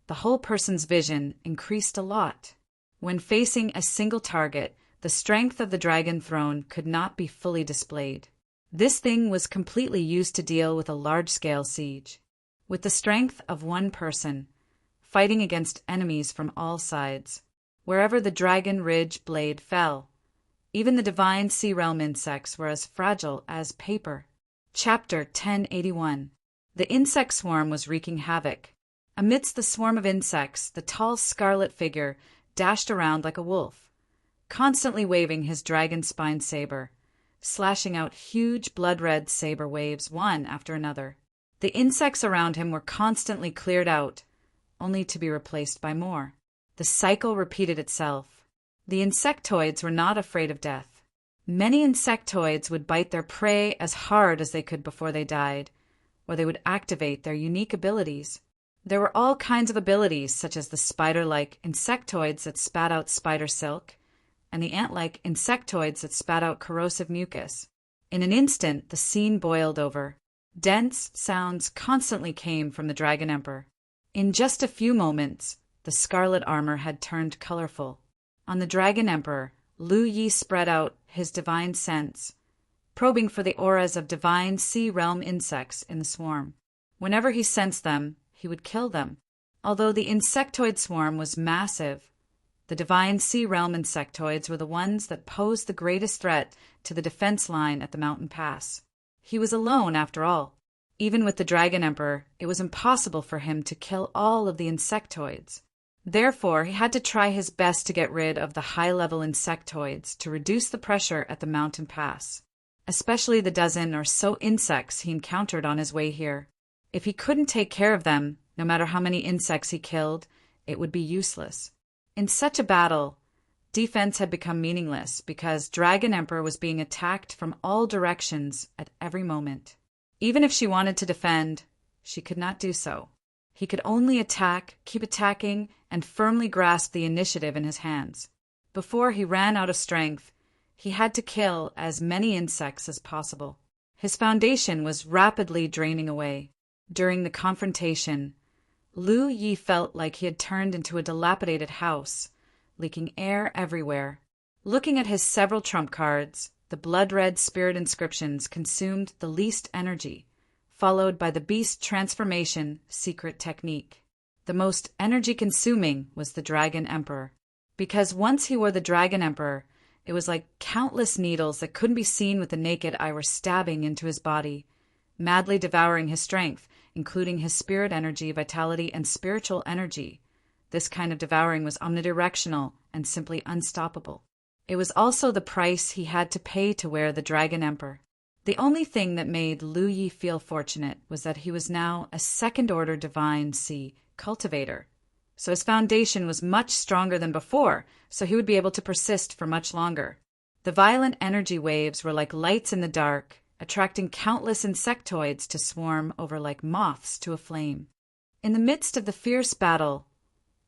the whole person's vision increased a lot. When facing a single target, the strength of the dragon throne could not be fully displayed. This thing was completely used to deal with a large-scale siege. With the strength of one person, fighting against enemies from all sides, wherever the dragon ridge blade fell. Even the divine sea realm insects were as fragile as paper. Chapter 1081. The insect swarm was wreaking havoc. Amidst the swarm of insects, the tall scarlet figure dashed around like a wolf, constantly waving his dragon-spine saber, slashing out huge blood-red saber waves one after another. The insects around him were constantly cleared out, only to be replaced by more. The cycle repeated itself. The insectoids were not afraid of death. Many insectoids would bite their prey as hard as they could before they died, or they would activate their unique abilities. There were all kinds of abilities, such as the spider-like insectoids that spat out spider silk, and the ant-like insectoids that spat out corrosive mucus. In an instant, the scene boiled over. Dense sounds constantly came from the Dragon Emperor. In just a few moments, the scarlet armor had turned colorful. On the Dragon Emperor, Lu Yi spread out his divine sense, probing for the auras of divine sea realm insects in the swarm. Whenever he sensed them, he would kill them. Although the insectoid swarm was massive, the divine sea realm insectoids were the ones that posed the greatest threat to the defense line at the mountain pass. He was alone, after all. Even with the Dragon Emperor, it was impossible for him to kill all of the insectoids. Therefore, he had to try his best to get rid of the high-level insectoids to reduce the pressure at the mountain pass, especially the dozen or so insects he encountered on his way here. If he couldn't take care of them, no matter how many insects he killed, it would be useless. In such a battle, defense had become meaningless because Dragon Emperor was being attacked from all directions at every moment. Even if she wanted to defend, she could not do so. He could only attack, keep attacking, and firmly grasp the initiative in his hands. Before he ran out of strength, he had to kill as many insects as possible. His foundation was rapidly draining away. During the confrontation, Lu Yi felt like he had turned into a dilapidated house, leaking air everywhere. Looking at his several trump cards, the blood-red spirit inscriptions consumed the least energy, followed by the beast transformation secret technique. The most energy-consuming was the Dragon Emperor, because once he wore the Dragon Emperor, it was like countless needles that couldn't be seen with the naked eye were stabbing into his body, madly devouring his strength, including his spirit energy, vitality, and spiritual energy. This kind of devouring was omnidirectional and simply unstoppable. It was also the price he had to pay to wear the Dragon Emperor. The only thing that made Lu Yi feel fortunate was that he was now a second-order divine sea cultivator. So his foundation was much stronger than before, so he would be able to persist for much longer. The violent energy waves were like lights in the dark, attracting countless insectoids to swarm over like moths to a flame. In the midst of the fierce battle,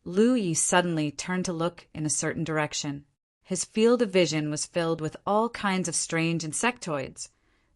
Lu Yi suddenly turned to look in a certain direction. His field of vision was filled with all kinds of strange insectoids,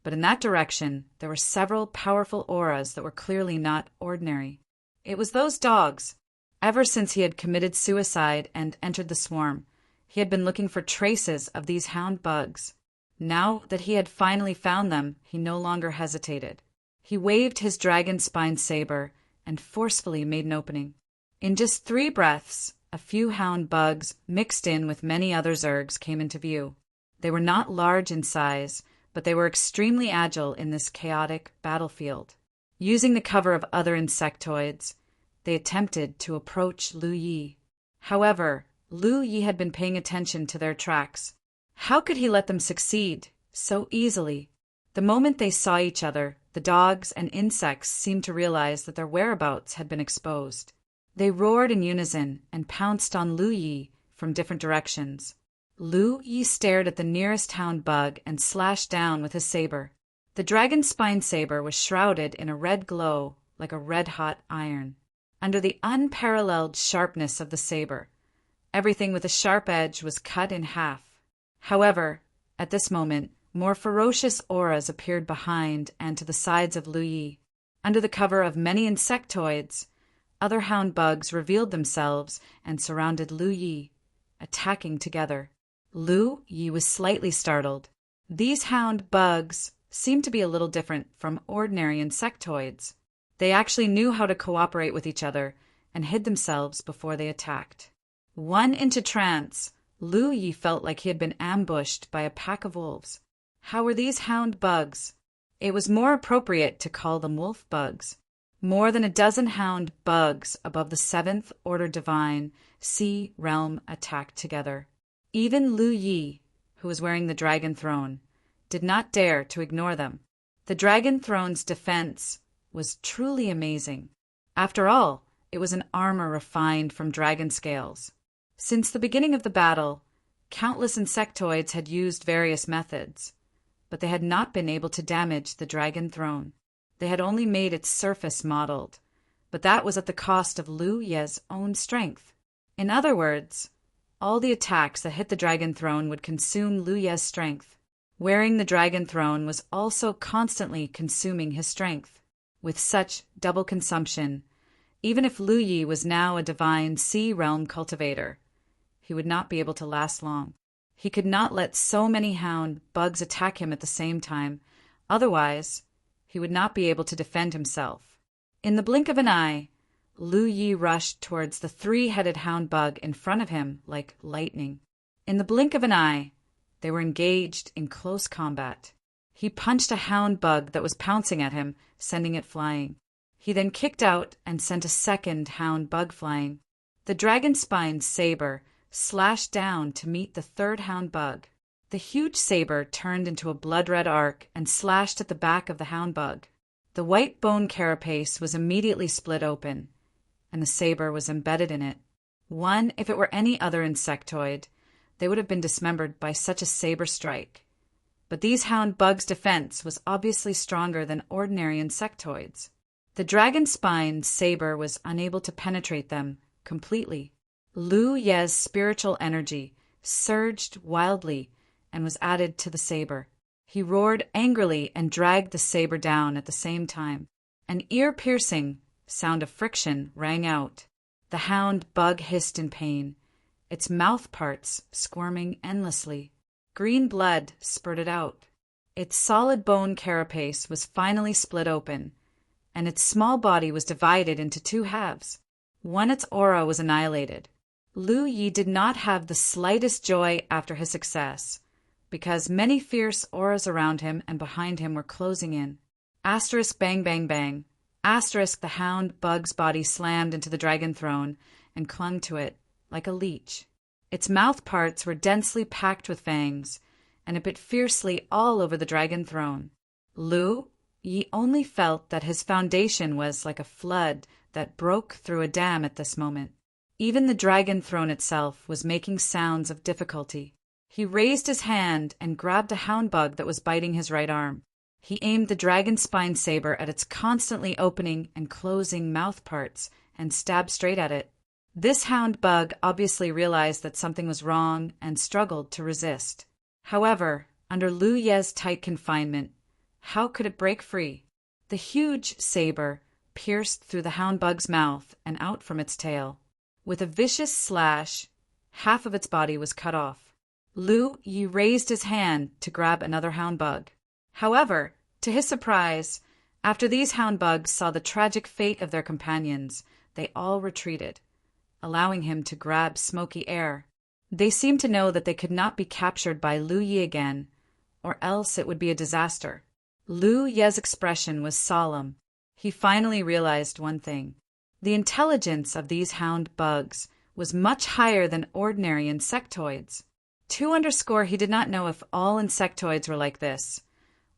but in that direction there were several powerful auras that were clearly not ordinary. It was those dogs. Ever since he had committed suicide and entered the swarm, he had been looking for traces of these hound bugs. Now that he had finally found them, he no longer hesitated. He waved his dragon spine saber and forcefully made an opening. In just 3 breaths, a few hound bugs mixed in with many other zergs came into view. They were not large in size, but they were extremely agile in this chaotic battlefield. Using the cover of other insectoids, they attempted to approach Lu Yi. However, Lu Yi had been paying attention to their tracks. How could he let them succeed so easily? The moment they saw each other, the dogs and insects seemed to realize that their whereabouts had been exposed. They roared in unison and pounced on Lu Yi from different directions. Lu Yi stared at the nearest hound bug and slashed down with his saber. The dragon spine saber was shrouded in a red glow like a red-hot iron. Under the unparalleled sharpness of the saber, everything with a sharp edge was cut in half. However, at this moment, more ferocious auras appeared behind and to the sides of Lu Yi. Under the cover of many insectoids, other hound bugs revealed themselves and surrounded Lu Yi, attacking together. Lu Yi was slightly startled. These hound bugs seemed to be a little different from ordinary insectoids. They actually knew how to cooperate with each other and hid themselves before they attacked. One into trance, Lu Yi felt like he had been ambushed by a pack of wolves. How were these hound bugs? It was more appropriate to call them wolf bugs. More than a dozen hound bugs above the 7th Order Divine Sea Realm attacked together. Even Lu Yi, who was wearing the Dragon Throne, did not dare to ignore them. The Dragon Throne's defense was truly amazing. After all, it was an armor refined from dragon scales. Since the beginning of the battle, countless insectoids had used various methods, but they had not been able to damage the Dragon Throne. They had only made its surface mottled, but that was at the cost of Lu Ye's own strength. In other words, all the attacks that hit the Dragon Throne would consume Lu Ye's strength. Wearing the Dragon Throne was also constantly consuming his strength. With such double consumption, even if Lu Yi was now a divine sea realm cultivator, he would not be able to last long. He could not let so many hound bugs attack him at the same time, otherwise he would not be able to defend himself. In the blink of an eye, Lu Yi rushed towards the three-headed hound bug in front of him like lightning. In the blink of an eye, they were engaged in close combat. He punched a hound bug that was pouncing at him, sending it flying. He then kicked out and sent a second hound bug flying. The dragon-spined saber slashed down to meet the third hound bug. The huge saber turned into a blood-red arc and slashed at the back of the hound bug. The white bone carapace was immediately split open, and the saber was embedded in it. If it were any other insectoid, they would have been dismembered by such a saber strike. But these hound bugs' defense was obviously stronger than ordinary insectoids. The dragon-spined saber was unable to penetrate them completely. Lu Ye's spiritual energy surged wildly and was added to the saber. He roared angrily and dragged the saber down at the same time. An ear-piercing sound of friction rang out. The hound bug hissed in pain, its mouth parts squirming endlessly. Green blood spurted out. Its solid bone carapace was finally split open, and its small body was divided into two halves. Its aura was annihilated. Lu Yi did not have the slightest joy after his success, because many fierce auras around him and behind him were closing in. Asterisk bang bang bang. Asterisk the hound bug's body slammed into the dragon throne and clung to it like a leech. Its mouth parts were densely packed with fangs, and it bit fiercely all over the dragon throne. Lu Yi only felt that his foundation was like a flood that broke through a dam at this moment. Even the dragon throne itself was making sounds of difficulty. He raised his hand and grabbed a hound bug that was biting his right arm. He aimed the dragon spine saber at its constantly opening and closing mouth parts and stabbed straight at it. This hound bug obviously realized that something was wrong and struggled to resist. However, under Lu Ye's tight confinement, how could it break free? The huge saber pierced through the hound bug's mouth and out from its tail. With a vicious slash, half of its body was cut off. Lu Yi raised his hand to grab another hound bug. However, to his surprise, after these hound bugs saw the tragic fate of their companions, they all retreated, allowing him to grab smoky air. They seemed to know that they could not be captured by Lu Yi again, or else it would be a disaster. Lu Ye's expression was solemn. He finally realized one thing. The intelligence of these hound bugs was much higher than ordinary insectoids. He did not know if all insectoids were like this,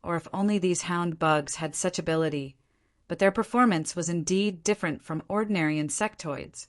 or if only these hound bugs had such ability, but their performance was indeed different from ordinary insectoids.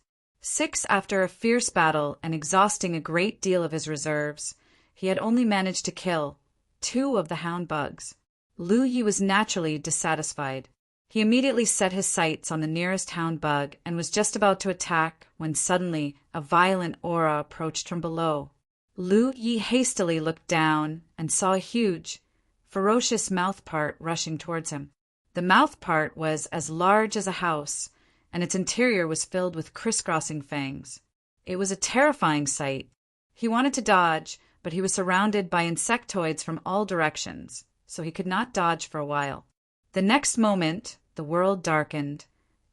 After a fierce battle and exhausting a great deal of his reserves, he had only managed to kill 2 of the hound bugs. Lu Yi was naturally dissatisfied. He immediately set his sights on the nearest hound bug and was just about to attack when suddenly a violent aura approached from below. Lu Yi hastily looked down and saw a huge, ferocious mouth part rushing towards him. The mouth part was as large as a house, and its interior was filled with crisscrossing fangs. It was a terrifying sight. He wanted to dodge, but he was surrounded by insectoids from all directions, so he could not dodge for a while. The next moment, the world darkened,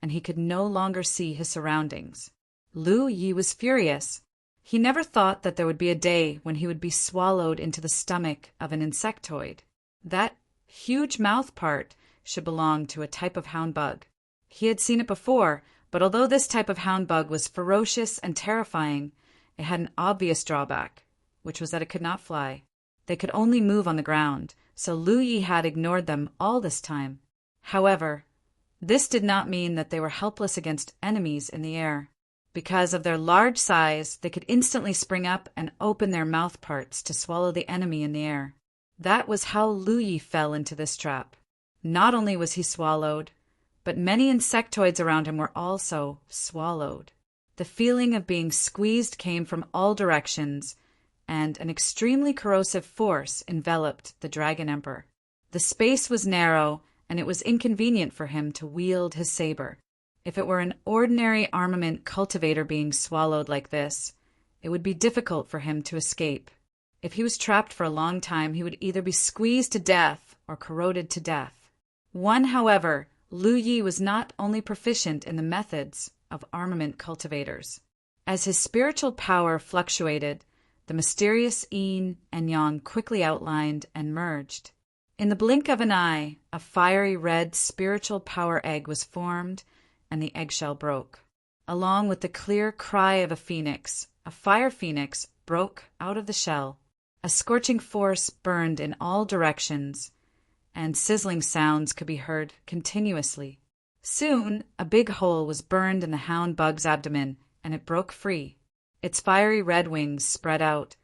and he could no longer see his surroundings. Lu Yi was furious. He never thought that there would be a day when he would be swallowed into the stomach of an insectoid. That huge mouth part should belong to a type of hound bug. He had seen it before, but although this type of hound bug was ferocious and terrifying, it had an obvious drawback, which was that it could not fly. They could only move on the ground, so Lu Yi had ignored them all this time. However, this did not mean that they were helpless against enemies in the air. Because of their large size, they could instantly spring up and open their mouth parts to swallow the enemy in the air. That was how Lu Yi fell into this trap. Not only was he swallowed, but many insectoids around him were also swallowed. The feeling of being squeezed came from all directions, and an extremely corrosive force enveloped the Dragon Emperor. The space was narrow, and it was inconvenient for him to wield his saber. If it were an ordinary armament cultivator being swallowed like this, it would be difficult for him to escape. If he was trapped for a long time, he would either be squeezed to death or corroded to death. However, Lu Yi was not only proficient in the methods of armament cultivators. As his spiritual power fluctuated, the mysterious yin and yang quickly outlined and merged. In the blink of an eye, a fiery red spiritual power egg was formed, and the eggshell broke. Along with the clear cry of a phoenix, a fire phoenix broke out of the shell. A scorching force burned in all directions, and sizzling sounds could be heard continuously. Soon, a big hole was burned in the hound bug's abdomen, and it broke free. Its fiery red wings spread out,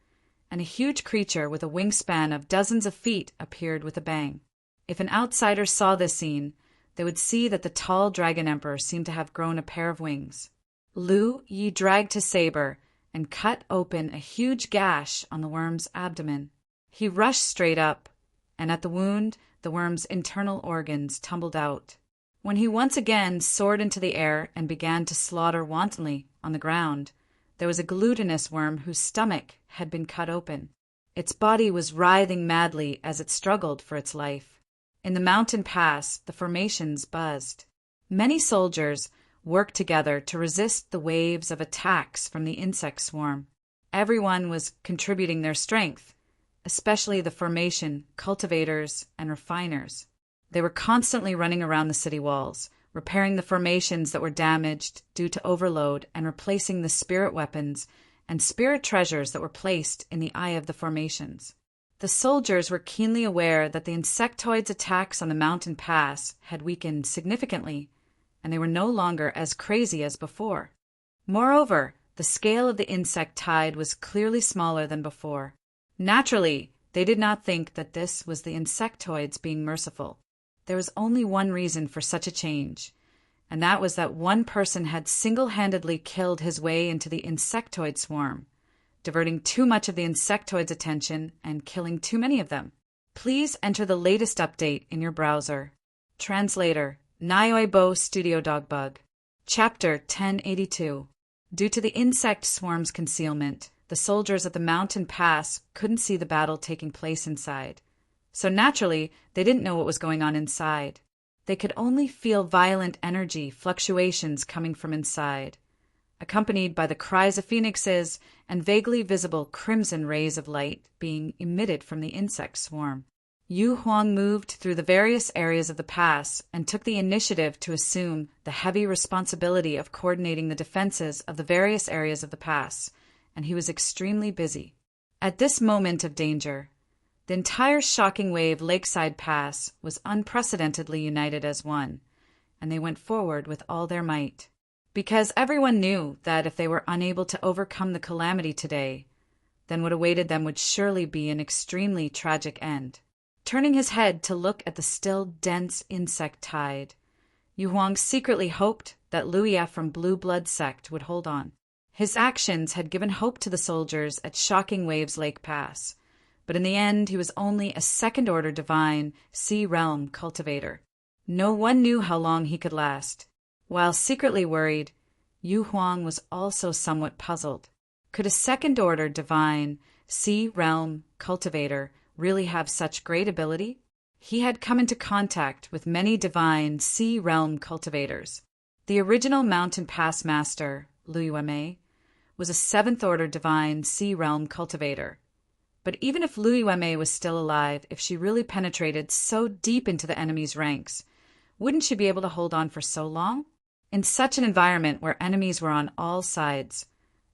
and a huge creature with a wingspan of dozens of feet appeared with a bang. If an outsider saw this scene, they would see that the tall dragon emperor seemed to have grown a pair of wings. Lu Yi dragged his saber and cut open a huge gash on the worm's abdomen. He rushed straight up, and at the wound, the worm's internal organs tumbled out. When he once again soared into the air and began to slaughter wantonly on the ground, there was a glutinous worm whose stomach had been cut open. Its body was writhing madly as it struggled for its life. In the mountain pass, the formations buzzed. Many soldiers worked together to resist the waves of attacks from the insect swarm. Everyone was contributing their strength, especially the formation cultivators and refiners. They were constantly running around the city walls, repairing the formations that were damaged due to overload and replacing the spirit weapons and spirit treasures that were placed in the eye of the formations. The soldiers were keenly aware that the insectoids' attacks on the mountain pass had weakened significantly, and they were no longer as crazy as before. Moreover, the scale of the insect tide was clearly smaller than before. Naturally, they did not think that this was the insectoids being merciful. There was only one reason for such a change, and that was that one person had single-handedly killed his way into the insectoid swarm, diverting too much of the insectoids' attention and killing too many of them. Please enter the latest update in your browser. Translator, Nyoibo Studio Dogbug. Chapter 1082. Due to the insect swarm's concealment, the soldiers at the mountain pass couldn't see the battle taking place inside. So naturally, they didn't know what was going on inside. They could only feel violent energy fluctuations coming from inside, accompanied by the cries of phoenixes and vaguely visible crimson rays of light being emitted from the insect swarm. Yu Huang moved through the various areas of the pass and took the initiative to assume the heavy responsibility of coordinating the defenses of the various areas of the pass, and he was extremely busy. At this moment of danger, the entire Shocking Wave Lakeside Pass was unprecedentedly united as one, and they went forward with all their might. Because everyone knew that if they were unable to overcome the calamity today, then what awaited them would surely be an extremely tragic end. Turning his head to look at the still dense insect tide, Yu Huang secretly hoped that Luya from Blue Blood Sect would hold on. His actions had given hope to the soldiers at Shocking Waves Lake Pass, but in the end he was only a second-order divine Sea Realm cultivator. No one knew how long he could last. While secretly worried, Yu Huang was also somewhat puzzled. Could a second-order divine Sea Realm cultivator really have such great ability? He had come into contact with many divine Sea Realm cultivators. The original Mountain Pass Master, Lu Yuemei, was a seventh-order divine Sea Realm cultivator. But even if Lu Yuemei was still alive, if she really penetrated so deep into the enemy's ranks, wouldn't she be able to hold on for so long? In such an environment where enemies were on all sides,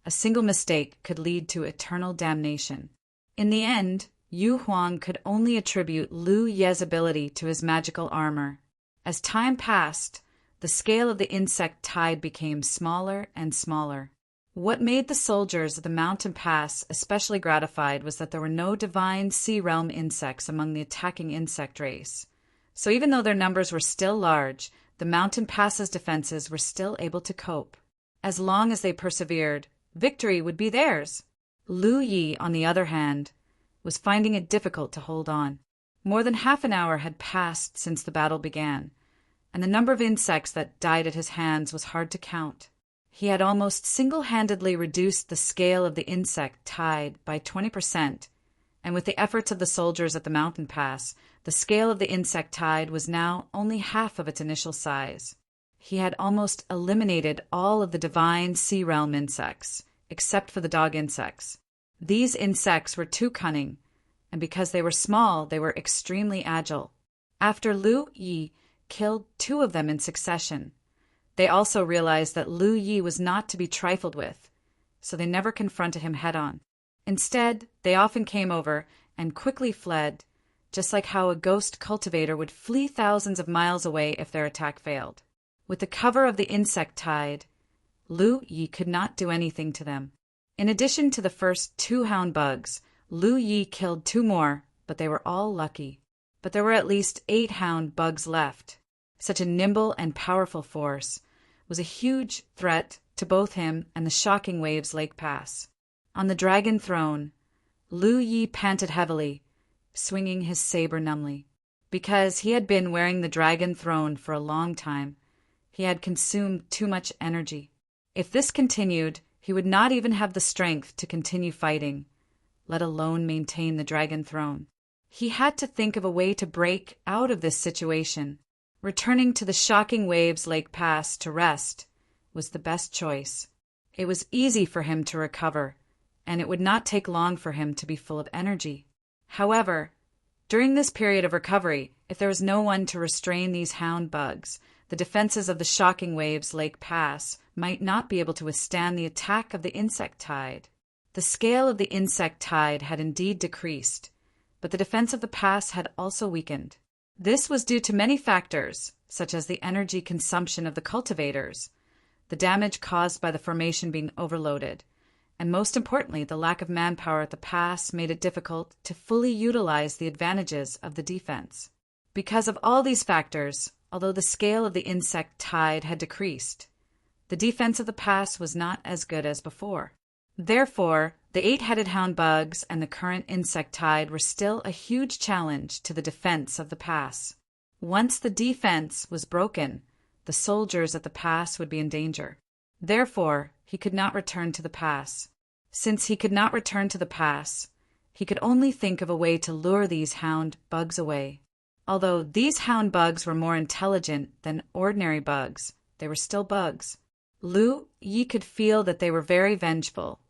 a single mistake could lead to eternal damnation. In the end, Yu Huang could only attribute Lu Ye's ability to his magical armor. As time passed, the scale of the insect tide became smaller and smaller. What made the soldiers of the mountain pass especially gratified was that there were no divine sea realm insects among the attacking insect race. So even though their numbers were still large, the mountain pass's defenses were still able to cope. As long as they persevered, victory would be theirs. Lu Yi, on the other hand, was finding it difficult to hold on. More than half an hour had passed since the battle began, and the number of insects that died at his hands was hard to count. He had almost single-handedly reduced the scale of the insect tide by 20%, and with the efforts of the soldiers at the mountain pass, the scale of the insect tide was now only half of its initial size. He had almost eliminated all of the divine sea realm insects, except for the dog insects. These insects were too cunning, and because they were small, they were extremely agile. After Lu Yi killed 2 of them in succession, they also realized that Lu Yi was not to be trifled with, so they never confronted him head-on. Instead, they often came over and quickly fled, just like how a ghost cultivator would flee thousands of miles away if their attack failed. With the cover of the insect tide, Lu Yi could not do anything to them. In addition to the first 2 hound bugs, Lu Yi killed 2 more, but they were all lucky. But there were at least 8 hound bugs left. Such a nimble and powerful force was a huge threat to both him and the Shocking Waves Lake Pass. On the dragon throne, Lu Yi panted heavily, swinging his saber numbly. Because he had been wearing the dragon throne for a long time, he had consumed too much energy. If this continued, he would not even have the strength to continue fighting, let alone maintain the dragon throne. He had to think of a way to break out of this situation. Returning to the Shocking Waves Lake Pass to rest was the best choice. It was easy for him to recover, and it would not take long for him to be full of energy. However, during this period of recovery, if there was no one to restrain these hound bugs, the defenses of the Shocking Waves Lake Pass might not be able to withstand the attack of the insect tide. The scale of the insect tide had indeed decreased, but the defense of the pass had also weakened. This was due to many factors, such as the energy consumption of the cultivators, the damage caused by the formation being overloaded, and most importantly, the lack of manpower at the pass made it difficult to fully utilize the advantages of the defense. Because of all these factors, although the scale of the insect tide had decreased, the defense of the pass was not as good as before. Therefore, the 8-headed hound bugs and the current insect tide were still a huge challenge to the defense of the pass. Once the defense was broken, the soldiers at the pass would be in danger. Therefore, he could not return to the pass. Since he could not return to the pass, he could only think of a way to lure these hound bugs away. Although these hound bugs were more intelligent than ordinary bugs, they were still bugs. Lu Yi could feel that they were very vengeful,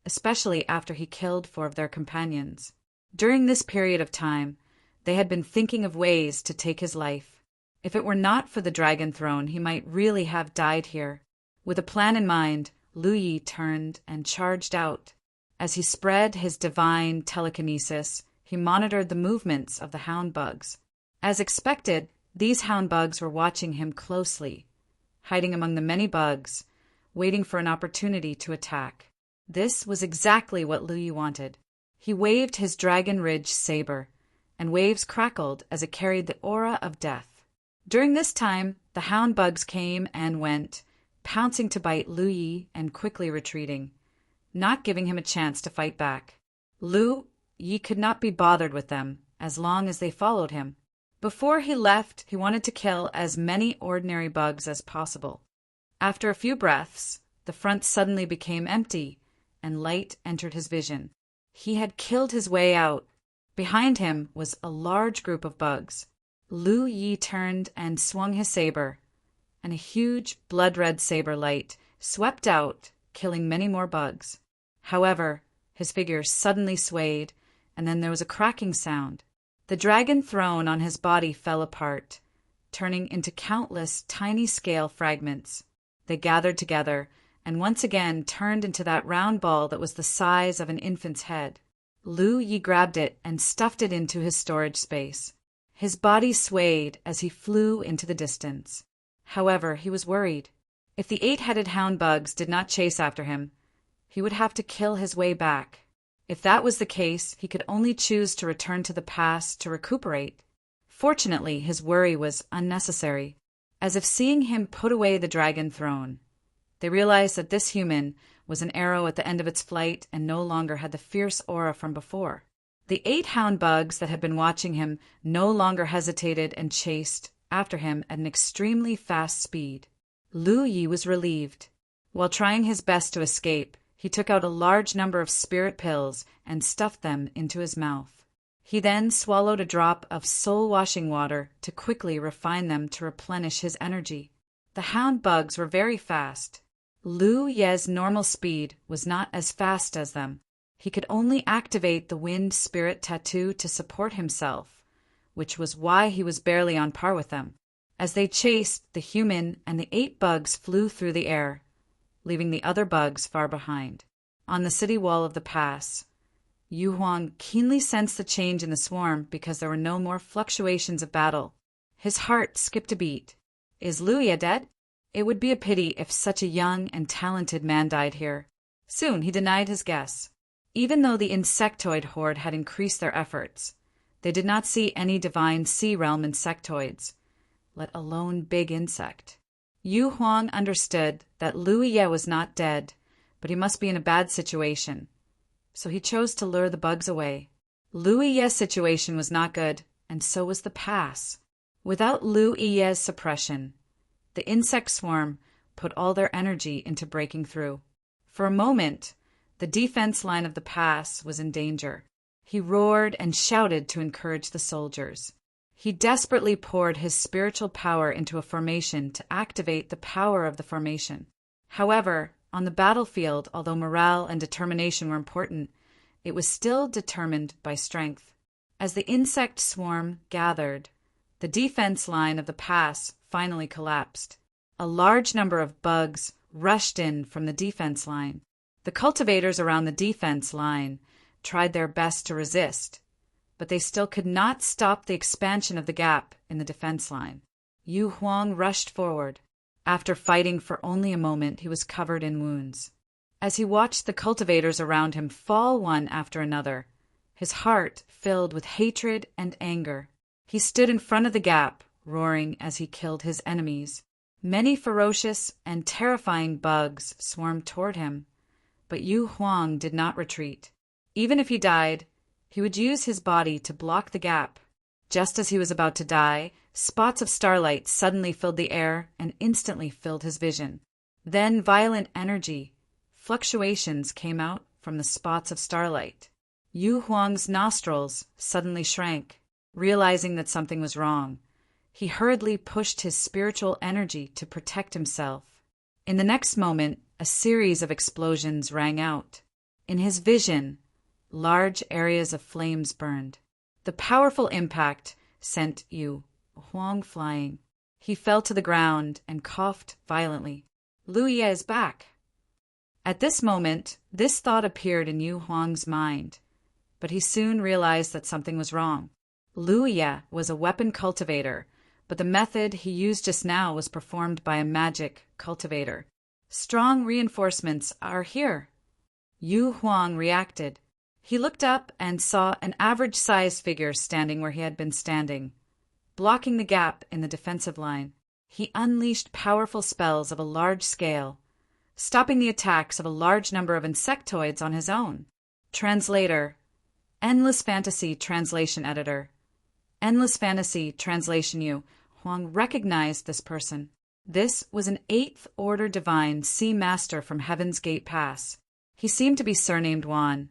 especially after he killed 4 of their companions. During this period of time, they had been thinking of ways to take his life. If it were not for the dragon throne, he might really have died here. With a plan in mind, Lu Yi turned and charged out. As he spread his divine telekinesis, he monitored the movements of the hound bugs. As expected, these hound bugs were watching him closely, hiding among the many bugs, waiting for an opportunity to attack. This was exactly what Lu Yi wanted. He waved his Dragon Ridge saber, and waves crackled as it carried the aura of death. During this time, the hound bugs came and went, pouncing to bite Lu Yi and quickly retreating, not giving him a chance to fight back. Lu Yi could not be bothered with them as long as they followed him. Before he left, he wanted to kill as many ordinary bugs as possible. After a few breaths, the front suddenly became empty, and light entered his vision. He had killed his way out. Behind him was a large group of bugs. Lu Yi turned and swung his saber, and a huge blood-red saber light swept out, killing many more bugs. However, his figure suddenly swayed, and then there was a cracking sound. The dragon throne on his body fell apart, turning into countless tiny scale fragments. They gathered together, and once again turned into that round ball that was the size of an infant's head. Lu Yi grabbed it and stuffed it into his storage space. His body swayed as he flew into the distance. However, he was worried. If the 8-headed hound bugs did not chase after him, he would have to kill his way back. If that was the case, he could only choose to return to the pass to recuperate. Fortunately, his worry was unnecessary. As if seeing him put away the dragon throne, they realized that this human was an arrow at the end of its flight and no longer had the fierce aura from before. The 8 hound bugs that had been watching him no longer hesitated and chased after him at an extremely fast speed. Lu Yi was relieved. While trying his best to escape, he He took out a large number of spirit pills and stuffed them into his mouth. He then swallowed a drop of soul-washing water to quickly refine them to replenish his energy. The hound bugs were very fast. Lu Ye's normal speed was not as fast as them. He could only activate the wind spirit tattoo to support himself, which was why he was barely on par with them. As they chased, the human and the 8 bugs flew through the air, leaving the other bugs far behind. On the city wall of the pass, Yu Huang keenly sensed the change in the swarm because there were no more fluctuations of battle. His heart skipped a beat. Is Lu Ye dead? It would be a pity if such a young and talented man died here. Soon he denied his guess. Even though the insectoid horde had increased their efforts, they did not see any divine sea realm insectoids, let alone big insect. Yu Huang understood that Lu Ye was not dead, but he must be in a bad situation, so he chose to lure the bugs away. Lu Ye's situation was not good, and so was the pass. Without Lu Ye's suppression, the insect swarm put all their energy into breaking through. For a moment, the defense line of the pass was in danger. He roared and shouted to encourage the soldiers. He desperately poured his spiritual power into a formation to activate the power of the formation. However, on the battlefield, although morale and determination were important, it was still determined by strength. As the insect swarm gathered, the defense line of the pass finally collapsed. A large number of bugs rushed in from the defense line. The cultivators around the defense line tried their best to resist, but they still could not stop the expansion of the gap in the defense line. Yu Huang rushed forward. After fighting for only a moment, he was covered in wounds. As he watched the cultivators around him fall one after another, his heart filled with hatred and anger. He stood in front of the gap, roaring as he killed his enemies. Many ferocious and terrifying bugs swarmed toward him, but Yu Huang did not retreat. Even if he died, he would use his body to block the gap. Just as he was about to die, spots of starlight suddenly filled the air and instantly filled his vision. Then violent energy, fluctuations came out from the spots of starlight. Yu Huang's nostrils suddenly shrank. Realizing that something was wrong, he hurriedly pushed his spiritual energy to protect himself. In the next moment, a series of explosions rang out. In his vision, large areas of flames burned. The powerful impact sent Yu Huang flying. He fell to the ground and coughed violently. Lu Ye is back. At this moment, this thought appeared in Yu Huang's mind, but he soon realized that something was wrong. Lu Ye was a weapon cultivator, but the method he used just now was performed by a magic cultivator. Strong reinforcements are here. Yu Huang reacted. He looked up and saw an average-sized figure standing where he had been standing, blocking the gap in the defensive line. He unleashed powerful spells of a large scale, stopping the attacks of a large number of insectoids on his own. Translator, Endless Fantasy Translation Editor. Endless Fantasy Translation. Yu Huang recognized this person. This was an 8th Order Divine Sea Master from Heaven's Gate Pass. He seemed to be surnamed Wan,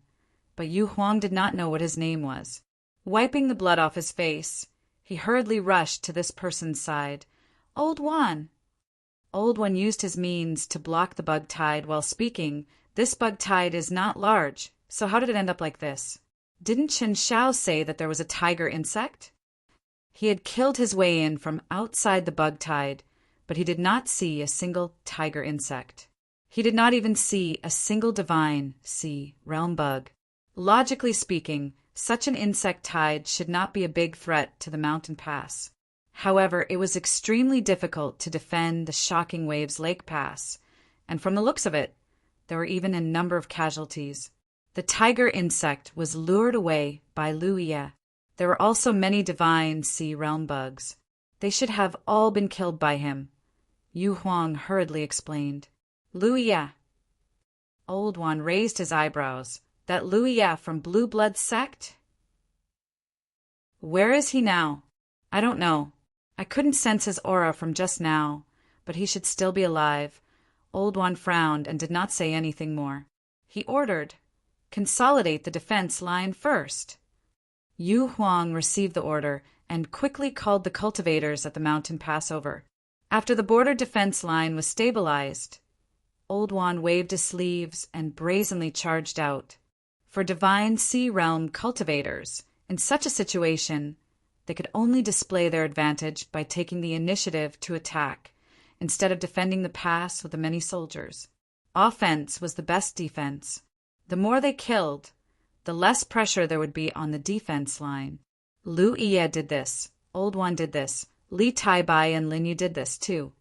but Yu Huang did not know what his name was. Wiping the blood off his face, he hurriedly rushed to this person's side. Old Wan! Old One used his means to block the bug tide while speaking. This bug tide is not large, so how did it end up like this? Didn't Chen Shao say that there was a tiger insect? He had killed his way in from outside the bug tide, but he did not see a single tiger insect. He did not even see a single divine sea realm bug. Logically speaking, such an insect tide should not be a big threat to the mountain pass. However, it was extremely difficult to defend the Shocking Waves Lake Pass, and from the looks of it, there were even a number of casualties. The tiger insect was lured away by Lu Ye. There were also many divine sea realm bugs. They should have all been killed by him. Yu Huang hurriedly explained. Lu Ye. Old One raised his eyebrows. That Lu Ye from Blue Blood sect? Where is he now? I don't know. I couldn't sense his aura from just now, but he should still be alive. Old One frowned and did not say anything more. He ordered, "Consolidate the defense line first." Yu Huang received the order and quickly called the cultivators at the mountain passover. After the border defense line was stabilized, Old Wan waved his sleeves and brazenly charged out. For divine sea realm cultivators, in such a situation, they could only display their advantage by taking the initiative to attack, instead of defending the pass with the many soldiers. Offense was the best defense. The more they killed, the less pressure there would be on the defense line. Lu Ye did this, Old Wan did this, Li Tai Bai and Lin Yu did this too.